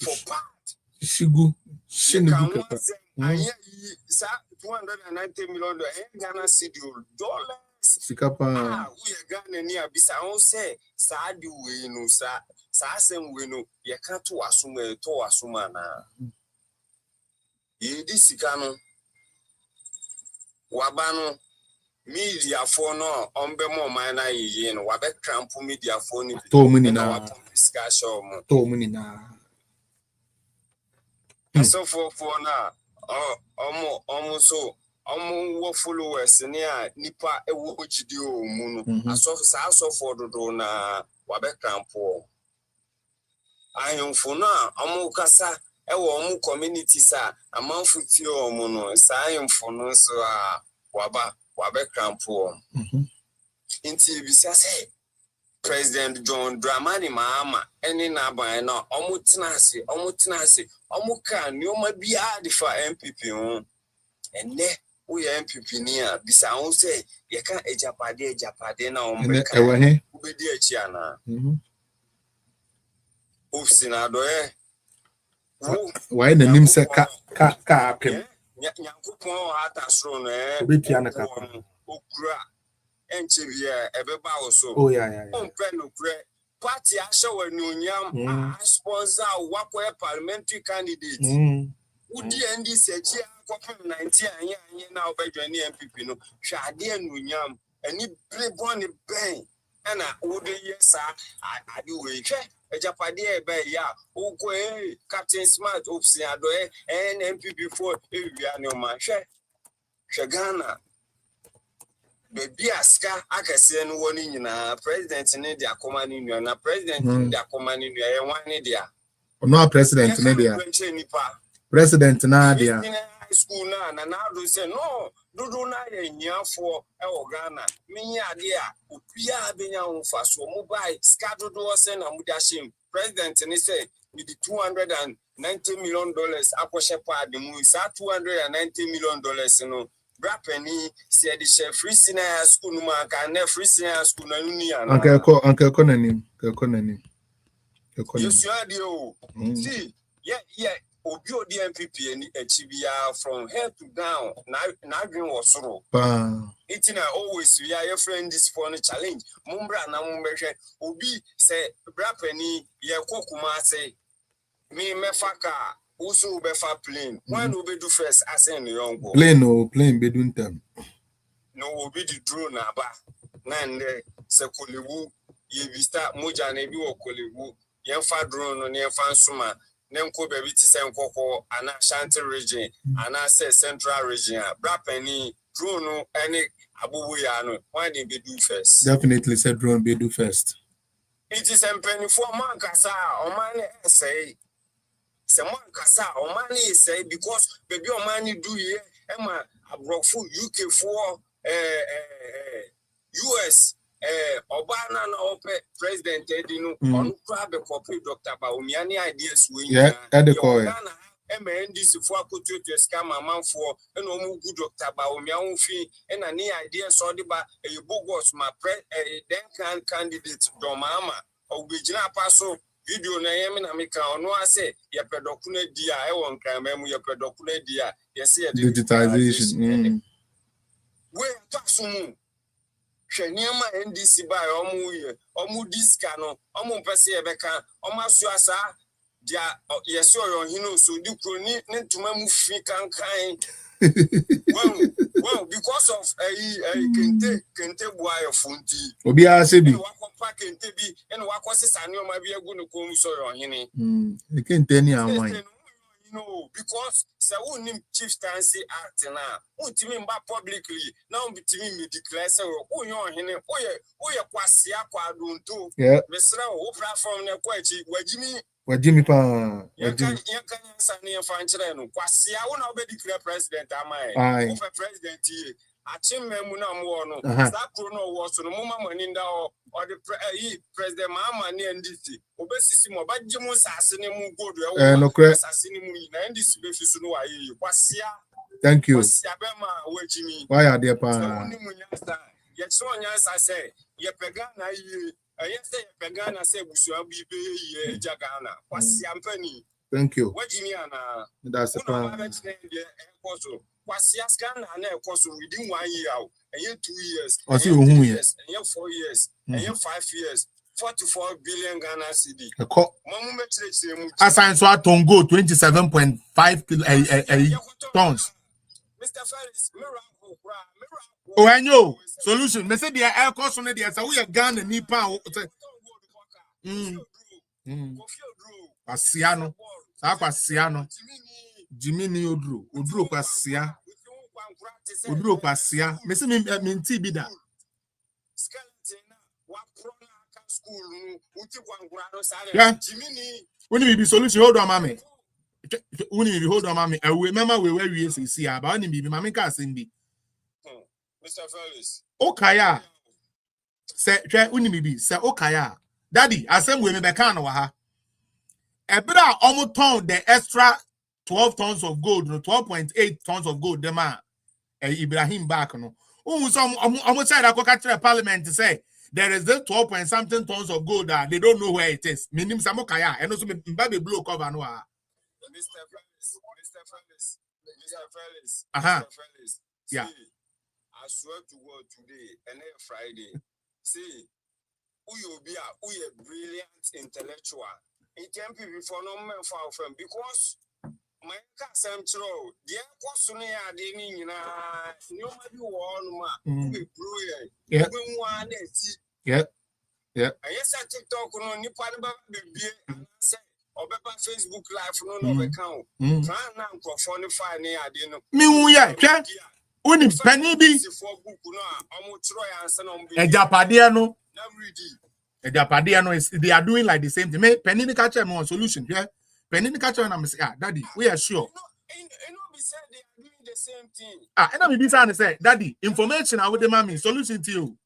for part Shigu $290 million Ghana cedi dollars Sikapa we Ghana ni abisa on say sa di we no sa asem we no ye ka to asuma na ye di sika no wabano media for no ombe mo man na ye no wabe cramp media for ni to muni na na wapo discussion mo to muni na so for na omo so omo wo followers ni a nipa ewo ogidi o mu no aso for dodo na wabe cramp o ayonfo na omo kasa ewo omo communities a amanfo ti o mu no sa ayonfo no so a wabe cramp o inti bisa say President John Dramani Mahama eni na ban na omo tenase omo ka nioma bia de fa MPP ho enne wo ye MPP ni a bisa ho say ye ka ejapade na omo ka ubedi achi ana ofsina do why the name say ka apem nyankopon ata soro no obetia na ka okura enchebia ebeba oso oh yeah ompe no kure party asho wanunyam sponsor wakwa parliamentary candidate udi ndi sechi akwa 19 anya na obedwani MPP no hwade anunyam ani blebon ben ana udi yesa adi we hwe ejapade ebe ya ukwo Captain Smart opsi ado NMPP4 ewia ne o ma hwe Ghana baby aska akase no woni nyina president ne dia akoma ni nua na president ne dia akoma ni nua ye wan ne dia no president ne dia president na dia high school na do say no dudu na ye nyiafo e wo Ghana menya ade a opia benya ho faso mobile ska dudu o say na mudia shim president ne say with the $290 million akoshe pa de mu sa $290 million no Brapeni said the free senior school no man can free senior school na ni ana anke ko nanim you see yeah obi odi MPP ni achibia from head to down na adwin was soro it na always we are your friend this for a challenge mumbra na mumbehwe obi say Brapeni ye kokuma say me mefaka also befa plane when we do first ascend the young plane be doing them no will be the drone aba nan de sekolewu ye vista moja na bi wokolewu ye fa drone no ne fa nsuma ne nko be bi ti se nkoko ana Ashanti region ana say central region Brapeni drone no any abubu ya no when they be do first definitely said drone be do first it is empany for man kasa o man say someone kasa o man say because baby o man do here ema abrofo UK for US Obana na ope president edinu onu kra be copy Dr. Bawumia ideas we Ghana MNDC for akoto to scam amanfo ena omu gu Dr. Bawumia unfi ena ni ideas so de ba bogos ma then candidate domama obegina paso video na yemi na meka ono ase ye pedokuna dia e won kan memu ye pedokuna dia ye se digitization we tasumu hweniama NDC ba omu diska no omu pese ye beka omu asu asa dia yeso yo hinu so di kroni ne tuma mu fi kankan well because of kente boy funti obi asebi wakwa kente bi ene wakwose sane o ma bi egu no ko mu so yo hini kente ni anwan no because say who name chieftaincy act na who timi mba publicly na who timi me declare say who yon hene who ye kwase akwa donto mesra who platform na kwa chi wajimi pa wajimi yakan sane ya fanchire no kwase a who na obe declare president amai who for president Achimemuna Mono, Sakuno was no Mama Maninda or the President Mama near NDC, Obesimo, but Jimus Assassinum good, Assassinum, and this Befisuno, thank you. Why are there? Yet so yes, I say, Yepegana, yes, Pegana say, Busuabi, Jagana, was Yampani. Thank you. What Jimiana? That's the plan. Was Yaskan and of course within 1 year, and yet 2 years, and yet 4 years, and yet 5 years, 44 billion Ghana CD. Assign so Tongo 27.5 tons. Mr. Ferris, miracle. Oh, I know. Solution. They said they are air cost on the so we are Ghana Nipa. Pasiano. Pasiano. Jimmy Odro Pasia. Odro Pasia. Messi minti bida. Yeah. When you be solution, hold on, mommy. When you hold on, mommy. I remember where we see about him. Mammy can't sing me. Mr. Felix. Okaya. Say, Unibi, say, Okaya. Daddy, I said, we may be kind of ha. A better almost ton the extra 12 tons of gold, 12.8 tons of gold, the man, Ibrahim back. No, some almost said I go catch the parliament to say there is this 12 point something tons of gold that they don't know where it is. Meaning Samokaya, and also baby blue cover. No, Mr. Felix. Yeah. I swear to God today and then Friday. See, who you brilliant intellectual. It can be before no man for them because my cousin throw the question I didn't nobody one be brilliant. Yeah. Yeah. And yes, I TikTok on Nippon baby and say or Facebook Live no account. Try now for fine I didn't me yeah. Uni penny be a Japadiano. A Japadiano is they are doing like the same thing. Me penny catcher more solution. Yeah, penny catcher and I'm saying, Daddy, we are sure. They are doing the same thing. And I'm be trying to say, Daddy, information I would demand me solution to you.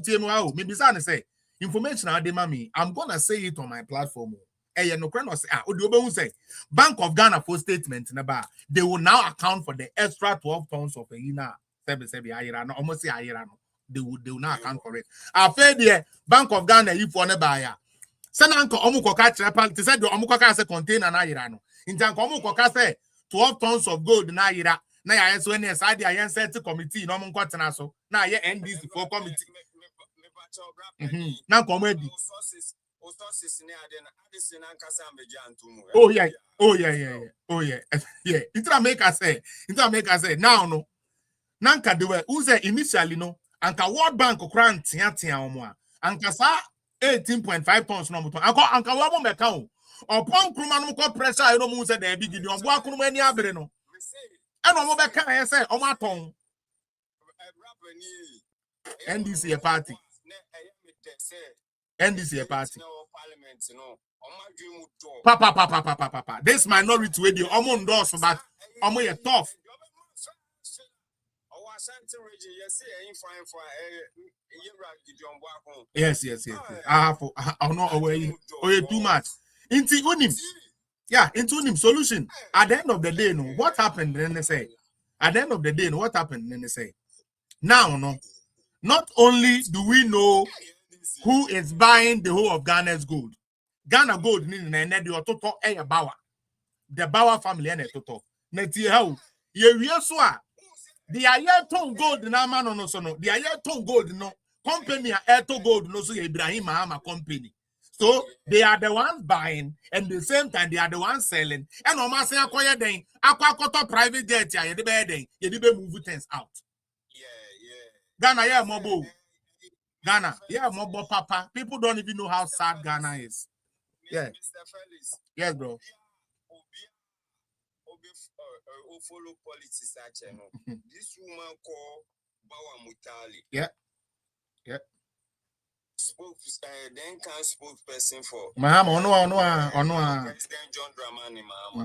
TMO, maybe trying to say information I demand me. I'm gonna say it on my platform. Say Bank of Ghana for statement they will now account for the extra 12 tons of almost they will now account for it. I fed the Bank of Ghana if one buyer. Sananko Omukoka to said the Omukoka as a container Nairano. In Jankomukoka say 12 tons of gold Naira. Now when I said the set committee, no Moncotanaso. Now you end this for committee. Now comedy. Oh yeah. It make us say now no. Nanka de we uze initially no. Anka World Bank okran tia omo a. Anka sa 18.5 tons no moto. Anka wa mo meka o. Opon kruma no ko pressure no mu se da bi gidi obo akunu ani abere no. E no mo beka e say omo aton. NDC a party. NDC a party. Papa. This minority radio, omo endorse, but omo ye tough. Yes. I know away. Too much. Into unim. Yeah, into unim solution. At the end of the day, no, what happened? Then they say. At the end of the day, no, what happened? Then they say. Now, no, not only do we know who is buying the whole of Ghana's gold. Ghana gold ni na the ototo Bauer. The Bauer family and toto. Neti how ye so a the ayeton gold na man no so no. The ayeton gold no company ayeton gold no so Ibrahim Mahama company. So they are the ones buying and at the same time they are the ones selling. And no man say akoya den akwa private jet ya ye de be den ye de be move things out. Ghana yeah MOBO. Ghana, yeah, MOBO papa. People don't even know how sad Ghana is. Yeah. Yes, bro. Follow politics this woman called Bawa Mutali. Yeah. Then can spokesperson for Mahama, President John Dramani Mahama.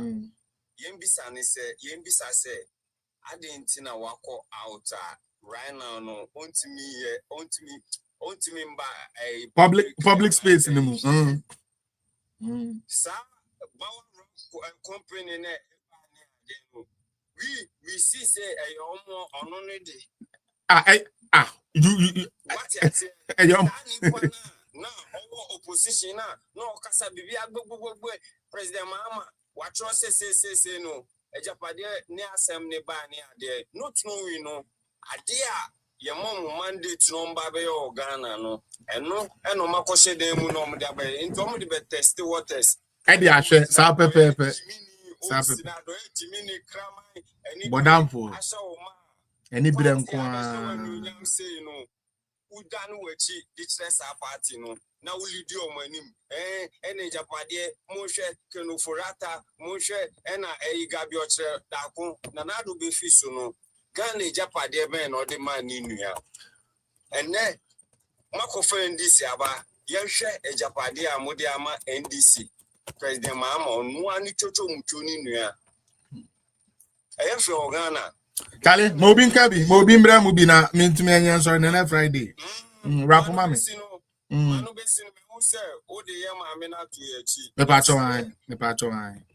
Yembisa say, I didn't know wako out right now no ontimi mba a public space in the moon. Sa company ne we see say ono no dey You what you say na opposition na okasa bibi agbogbo president Mahama what you say no ejapade ne asem ne ba ne ade not knowing no ade a ye mom mandate number be Ghana no eno makoshe dem mu no mde abaye into mo de be test waters Edi ahwe sa pepepe sa pepe bodamfo eni brenko say no udanu wechi distress party no na ulidi omanim ene japade mo hwe kenofurata mo hwe ena gabi ochre dako na nado be fiso no Ghana japade be no de man ni nua ene makofa NDC aba yehwe ejapade amode ama NDC president Mahama onu ani chocho mucho ni nua eyefe Ghana Kale mobi nkabi mobi mbra mubi na mintumi anya sorry na Friday rapo mame manu be sinu me hu se o de ye ma me na to echi me pacho wan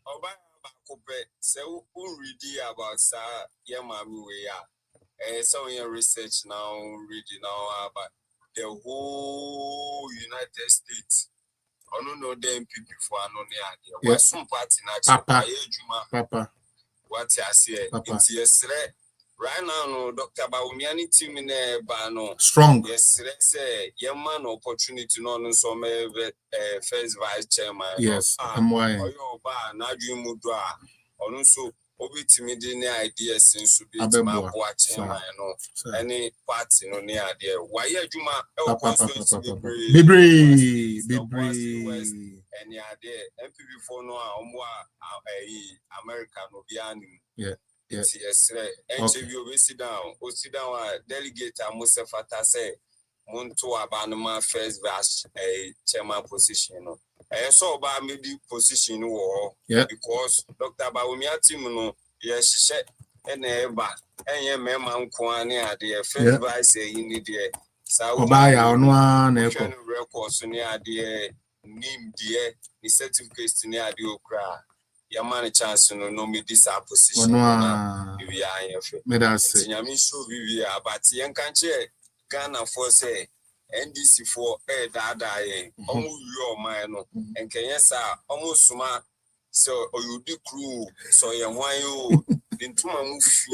oba ba ko pe se o read about sa ye ma me we ya so your research now reading now about the whole United States ono no dem people for ano ne ade wa some party na papa what you say it's yesterday right now no Dr. Bawumiani team ne ba no strong yesterday say your man opportunity no so me first vice chairman yes MY oyo ba na adwumu do a ono so obitimi de ne ideas nso bi ma bo a chairman no any party no ne ade why adwuma e constituency bebre any ade MPP for no a omo a America no bianim yes interview we sit down delegate Musafata say Muntu Abanuma first vice chairman position no so ba maybe position wo because Dr. Bawumia team no yes eba enye mema nko ani ade first vice ni de sa oba ya ono na eko records ni ade nim de ni certificate ni ade okra Yamani chance no me this position na we are here me that say nyame show we but yen kan che Ghana for say NDC for dada yen omo wi o man no enkenye sa omo suma so oyudi crew so yen wan yo dintuma mu fi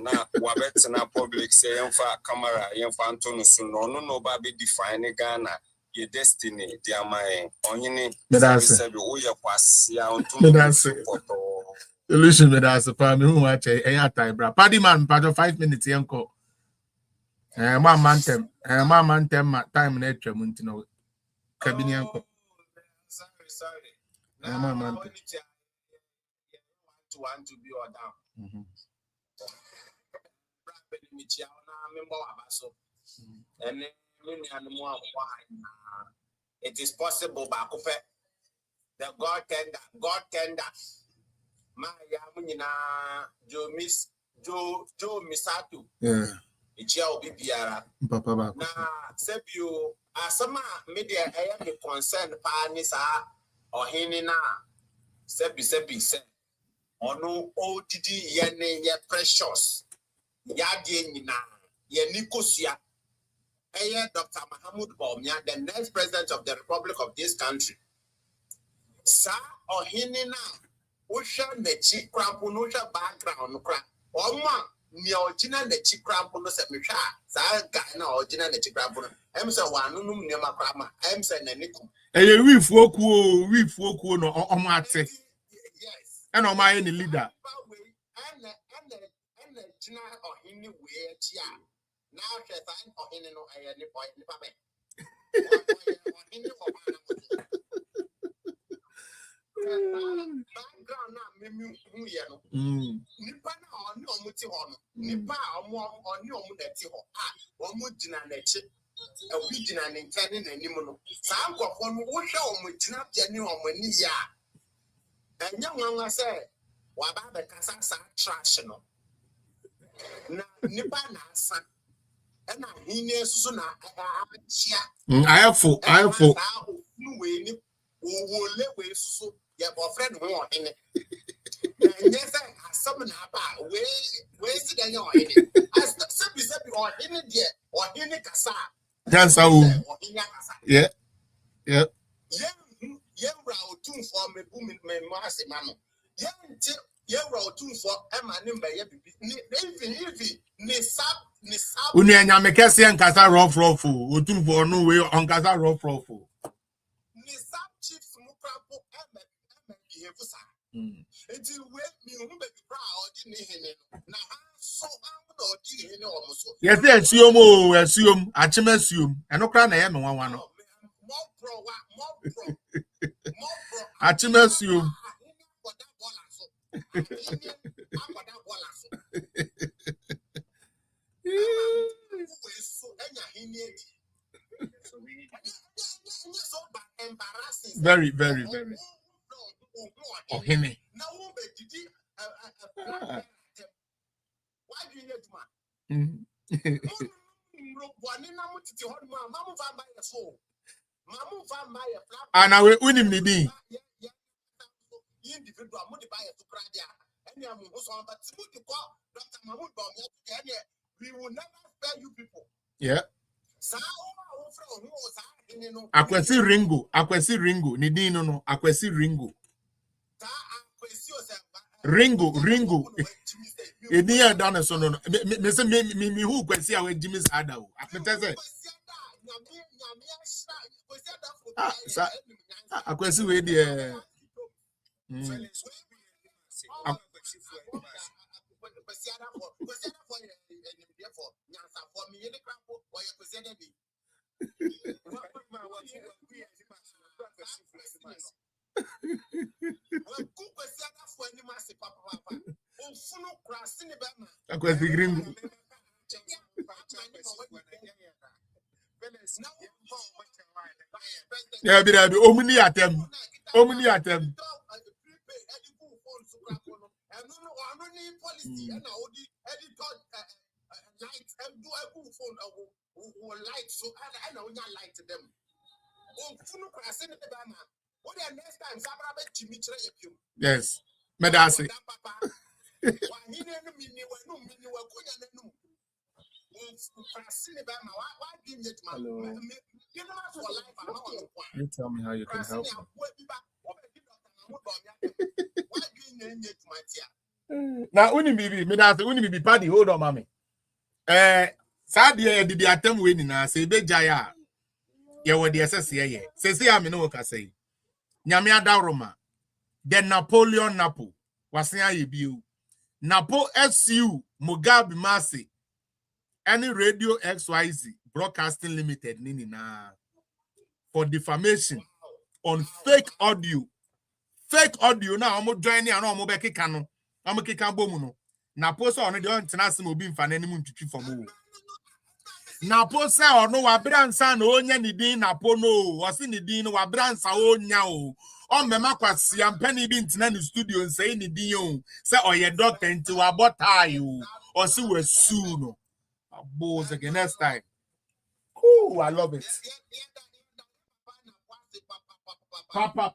na wabetena public say yen fa camera yen fa ntono so no ba be define Ghana your destiny dear my onyini sabi o ye kwase a onto solution me that's pa me hu wa che time bra paddy man pa 5 minutes yenko ma mantem time na etwa mu ntino kabini yenko sorry ma mantem want to be or down and it is possible the God tender my yamina Joe Misatu Ichia obi biara papa ba na sebio asama media aya me concern pa ni sa ohini na sebi se ono odidi ye ne ye precious ya die nyina ye nikosua Dr. Mahmoud Bawumia, the next president of the Republic of this country. Sa ohinina usha nechi krampo no usha background kra. Oma ni original nechi krampo no se mehwa sa guy na original nechi krampo no. Em se wanunum nema krama. Em se nanikum. we fuokuo no omo ate. Yes. And oma any leader. And China ohini we chia. Now she find ohini no ni pa me. Ohini for background na memi hu ye no. Nipa na oni omuti ho no. Nipa oni omu na ti ho. Omu gina na chi. E wi gina ne nkane na anim no. Sa nkofo no wo hwe omu gina pia ni omu ani ya. Enya nwanwa se wa ba be kasa sa trash no. Na nipa na asa. And he knows so na I have full. No way ni wo le we so your boyfriend who in it. Yes, I summon about where is it your in it? As the sabi or in it there or in it kasa. That's how. Yeah. Yeah. Yeah, row two for me booming me massy mamma. Yeah, row two for Emma Nimba. If Nisap. Uni anyamekesi nkasa rough otu for no way on kasa rough. Nisap chips mukrapo Emma behavior. Until we me who be proud in him. Now so I'm not doing almost. Yes, assume achimesium eno kra na ye me wanwa no. More pro. Achimesium. Very, very, very. Oh, him. And I will win him the individual money buy to Pradia. And we will never spare you people. Yeah. Akwesi Ringo. Nidino no. Akwesi Ringo. Ringo. Ediya done so no. Me who kwesi awe Jimmy's ada o. Apetese. Akwesi we dey Akwesi Gringo. Yeah, be omni atem. Policy and all the editor light and do a good phone or light so I know not light to them. Oh, what the next time Sabra Chimitre? Yes, Medasi. You tell me how you can help me. Now, uni be party. Hold on, mommy. Sadia did the attempt winning. I say, be Jaya. Yeah, what the SSC, yeah. Say, I mean, what I say. Nyamia Daroma. Then Napoleon Napo. Was near you. Napo SU, Mugabe Masi. Any radio XYZ Broadcasting Limited, Nini na. For defamation on fake audio. Fake audio now, I'm joining and I'm back cano. I'm a kick bomuno. Na post on the international being fan any moon to for more. Na post or no, Abran San, Onya Nidin, Napono, was in the Dean, or Abran Sao Nyao. On Memaquas, I'm penny being in the studio and saying the Dion, say, or your doctor into a bot you, or so as soon. Balls again next time. Ooh, I love it. Papa.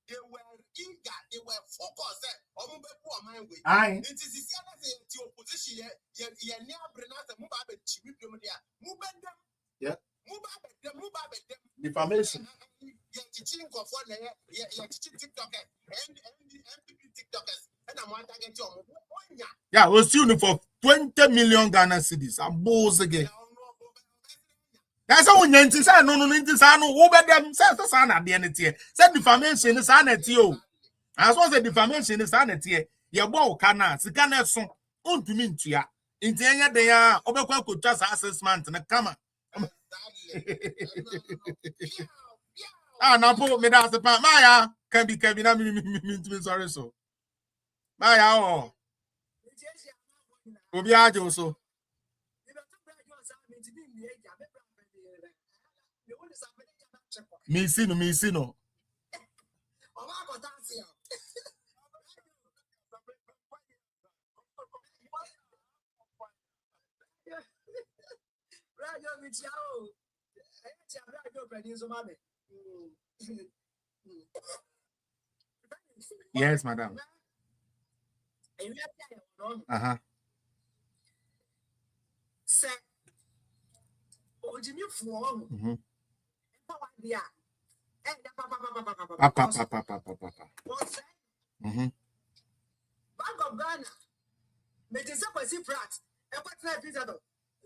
They were eager, they were focused on Aye. it is the opposition. Yeah, yeah. Defamation. Yeah, we'll see you for 20 million Ghana cedis. I'm balls again. That's how we need to say no, over them. Says the son at the end of the year. Said defamation is anity. As was the defamation is anity. Your bow cana, Sikana son, on to mean to ya. In the end, they are over could just assessment and a comma. Now put me down the part. Maya can be sorry so. Maya, oh, Obiajo so. Me see no. Yes, madam. Say, oh, Jimmy Fuong. Bank of Ghana. Mais tu sais quoi, si Pratt, et pas très vite,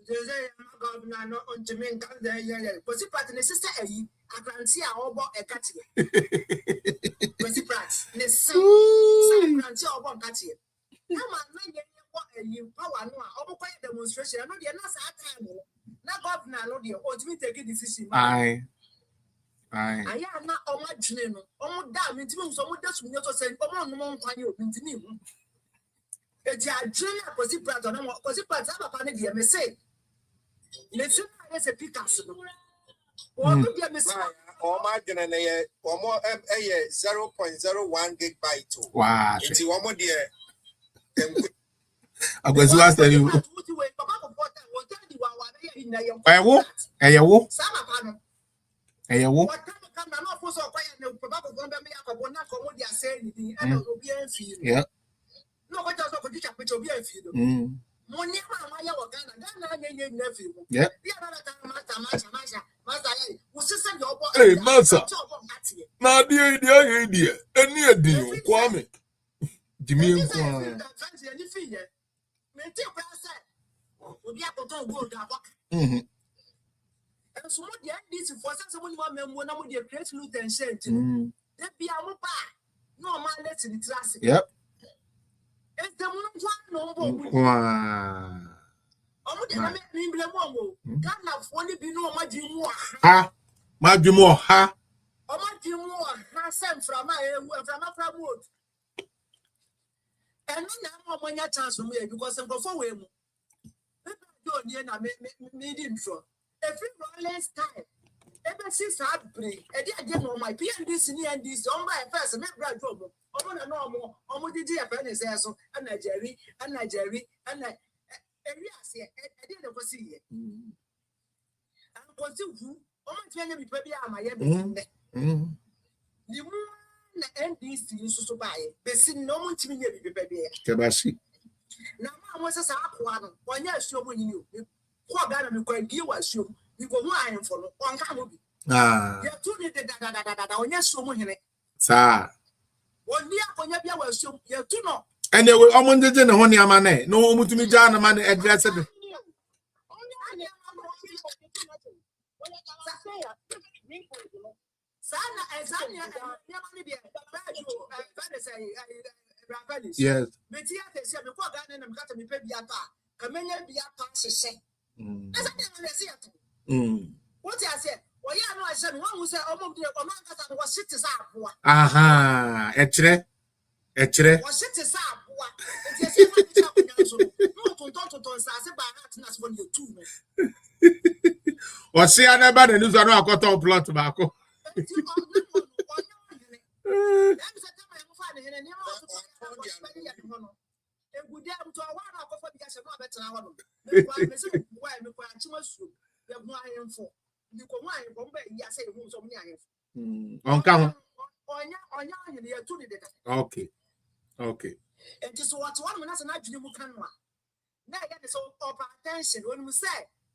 je disais, governor, non, on te met un cas de Possible Pratt, nécessaire, et à grandir à Obo et Cathy. Possible Pratt, nécessaire, grandir à Obo et Cathy. Now, you power no, Obo quiet demonstration, I know the answer time. Now, governor, no, the ultimate take decision. Aye. I am not on my dream. Oh, damn, it's me, someone just me to say, come on, no one can you, it's a dream, Possible Pratt, no more, Possible Pratt, I'm a panic, dear, me say. Let's see, there's a Picasso. Or maybe a mistake. Or margin and a or more 0.01 gigabyte. Wow. It's one more dear. I'm going to ask you. Yeah. No, what does a picture be a feed? Money, Yeah. Hey, Massa. Now, dear, and near dear, Kwame. Jimmy, and so what the this for someone when I'm with your great loot and said, there be a mopa. No man, let's in the class. Yep. It's the one no Wow. Ha, Madimo, ha. And now, when your chance to me because I'm before we don't need intro. Every less time. Ever since I break, I didn't know my PNDC and this on my first and my trouble. I want to know more. I'm with the Japanese also, and Nigeria, and yes, I didn't ever see it. I'm going to almost be baby. I'm my everything. The moon and this used to buy it. They see no one to me, baby. Tabasi. Now, I was a one year, so when you poor guy, I'm going to give us you. You go wine for one time. Ah, You're too needed on your so many. sir. 1 year when you were so you're too no. And they will almost didn't honey a man. No one to me, John, a man addressed. Yes. What I said, well, yeah, no, I said, one who said, oh, the was cities up. Aha, etre. Was cities up. Or see another news on our cotton plot tobacco. Okay. Okay. And just what 1 minute and I dream can one. Now, that is all attention when we say,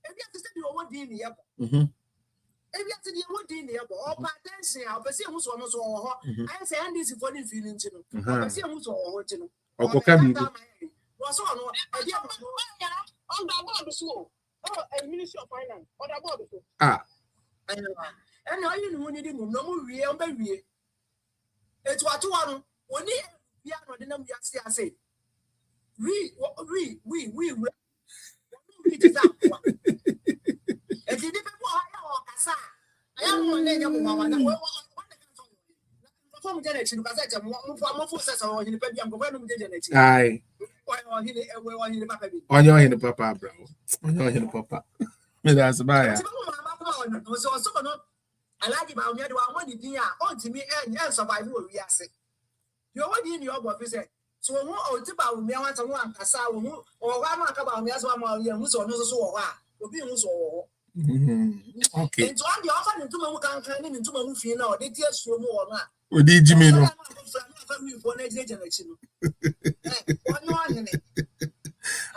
if you have to say you want in the airport. If you have to do what in the airport, all attention, I'll be seeing who's almost all. I say, and this is funny feeling to know. I'll see who's all to know. Was on the board so. Oh, a Ministry of Finance on the board. Ah. And I didn't want to no more real baby. It's what you want. When we are not in them, I say. We it is up. If you didn't want I am one lady of from generation because I am one forces on the baby. I'm going to generation. Aye. On your hand, papa, bro. On your hand, papa. That's my. So, I like about me. I want to on to me and survive what we are saying. You're already in your office. So, what about me? I want to one Casa or one about me as one more young who's on so will be who's all. Okay. Into all the offer into my can claim into my movie now. They tell you more. What did you mean?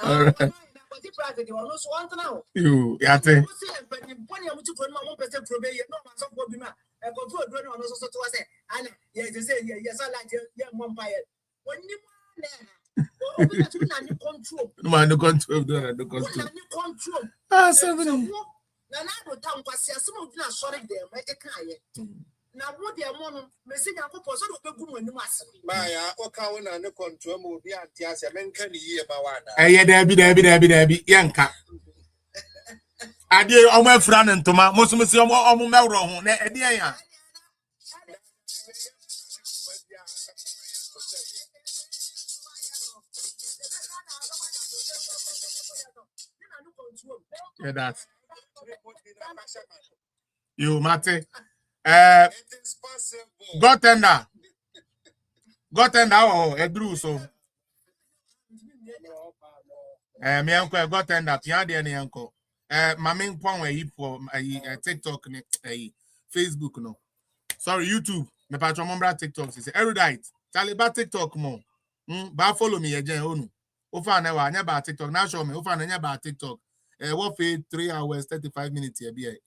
All right. You, Yate. No man, no control. No control. Ah, 7. Now what they are mono, messing up for so of the woman, Maya, or cow and the control will be anti-as a man can hear about Yeah, Debbie, Yanka. I did all my friend and Toma, most of us are more Melron, Edia. Yeah, that's you, Mate. Got tender. Oh, a drew so. Me uncle got tender, Piadi and uncle. My main point where he for TikTok, Facebook, no. Sorry, YouTube. Me patron member TikTok. He say erudite. Taliban TikTok more. But follow me again. Oh no. Ofa na wa nya ba TikTok. Now show me. Ofa na nya ba TikTok. What for 3 hours 35 minutes here be.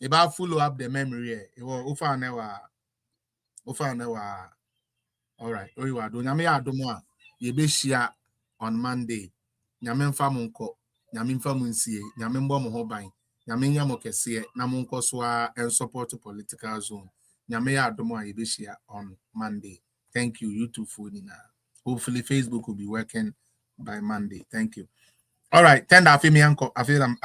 Iba follow up the memory here. Ofa na wa. All right. Oh you are do. Nyame ya do mo a. Ye be share on Monday. Nyame mfa mo nko. Nyame mfa mo nsie. Nyame mbo mo ho ban. Nyame nya mo kese na mo nko so and support political zone. Nyame ya adomo a yebeshia on Monday. Thank you, YouTube for now. Hopefully Facebook will be working by Monday. Thank you. All right, tender afimi anko. I feel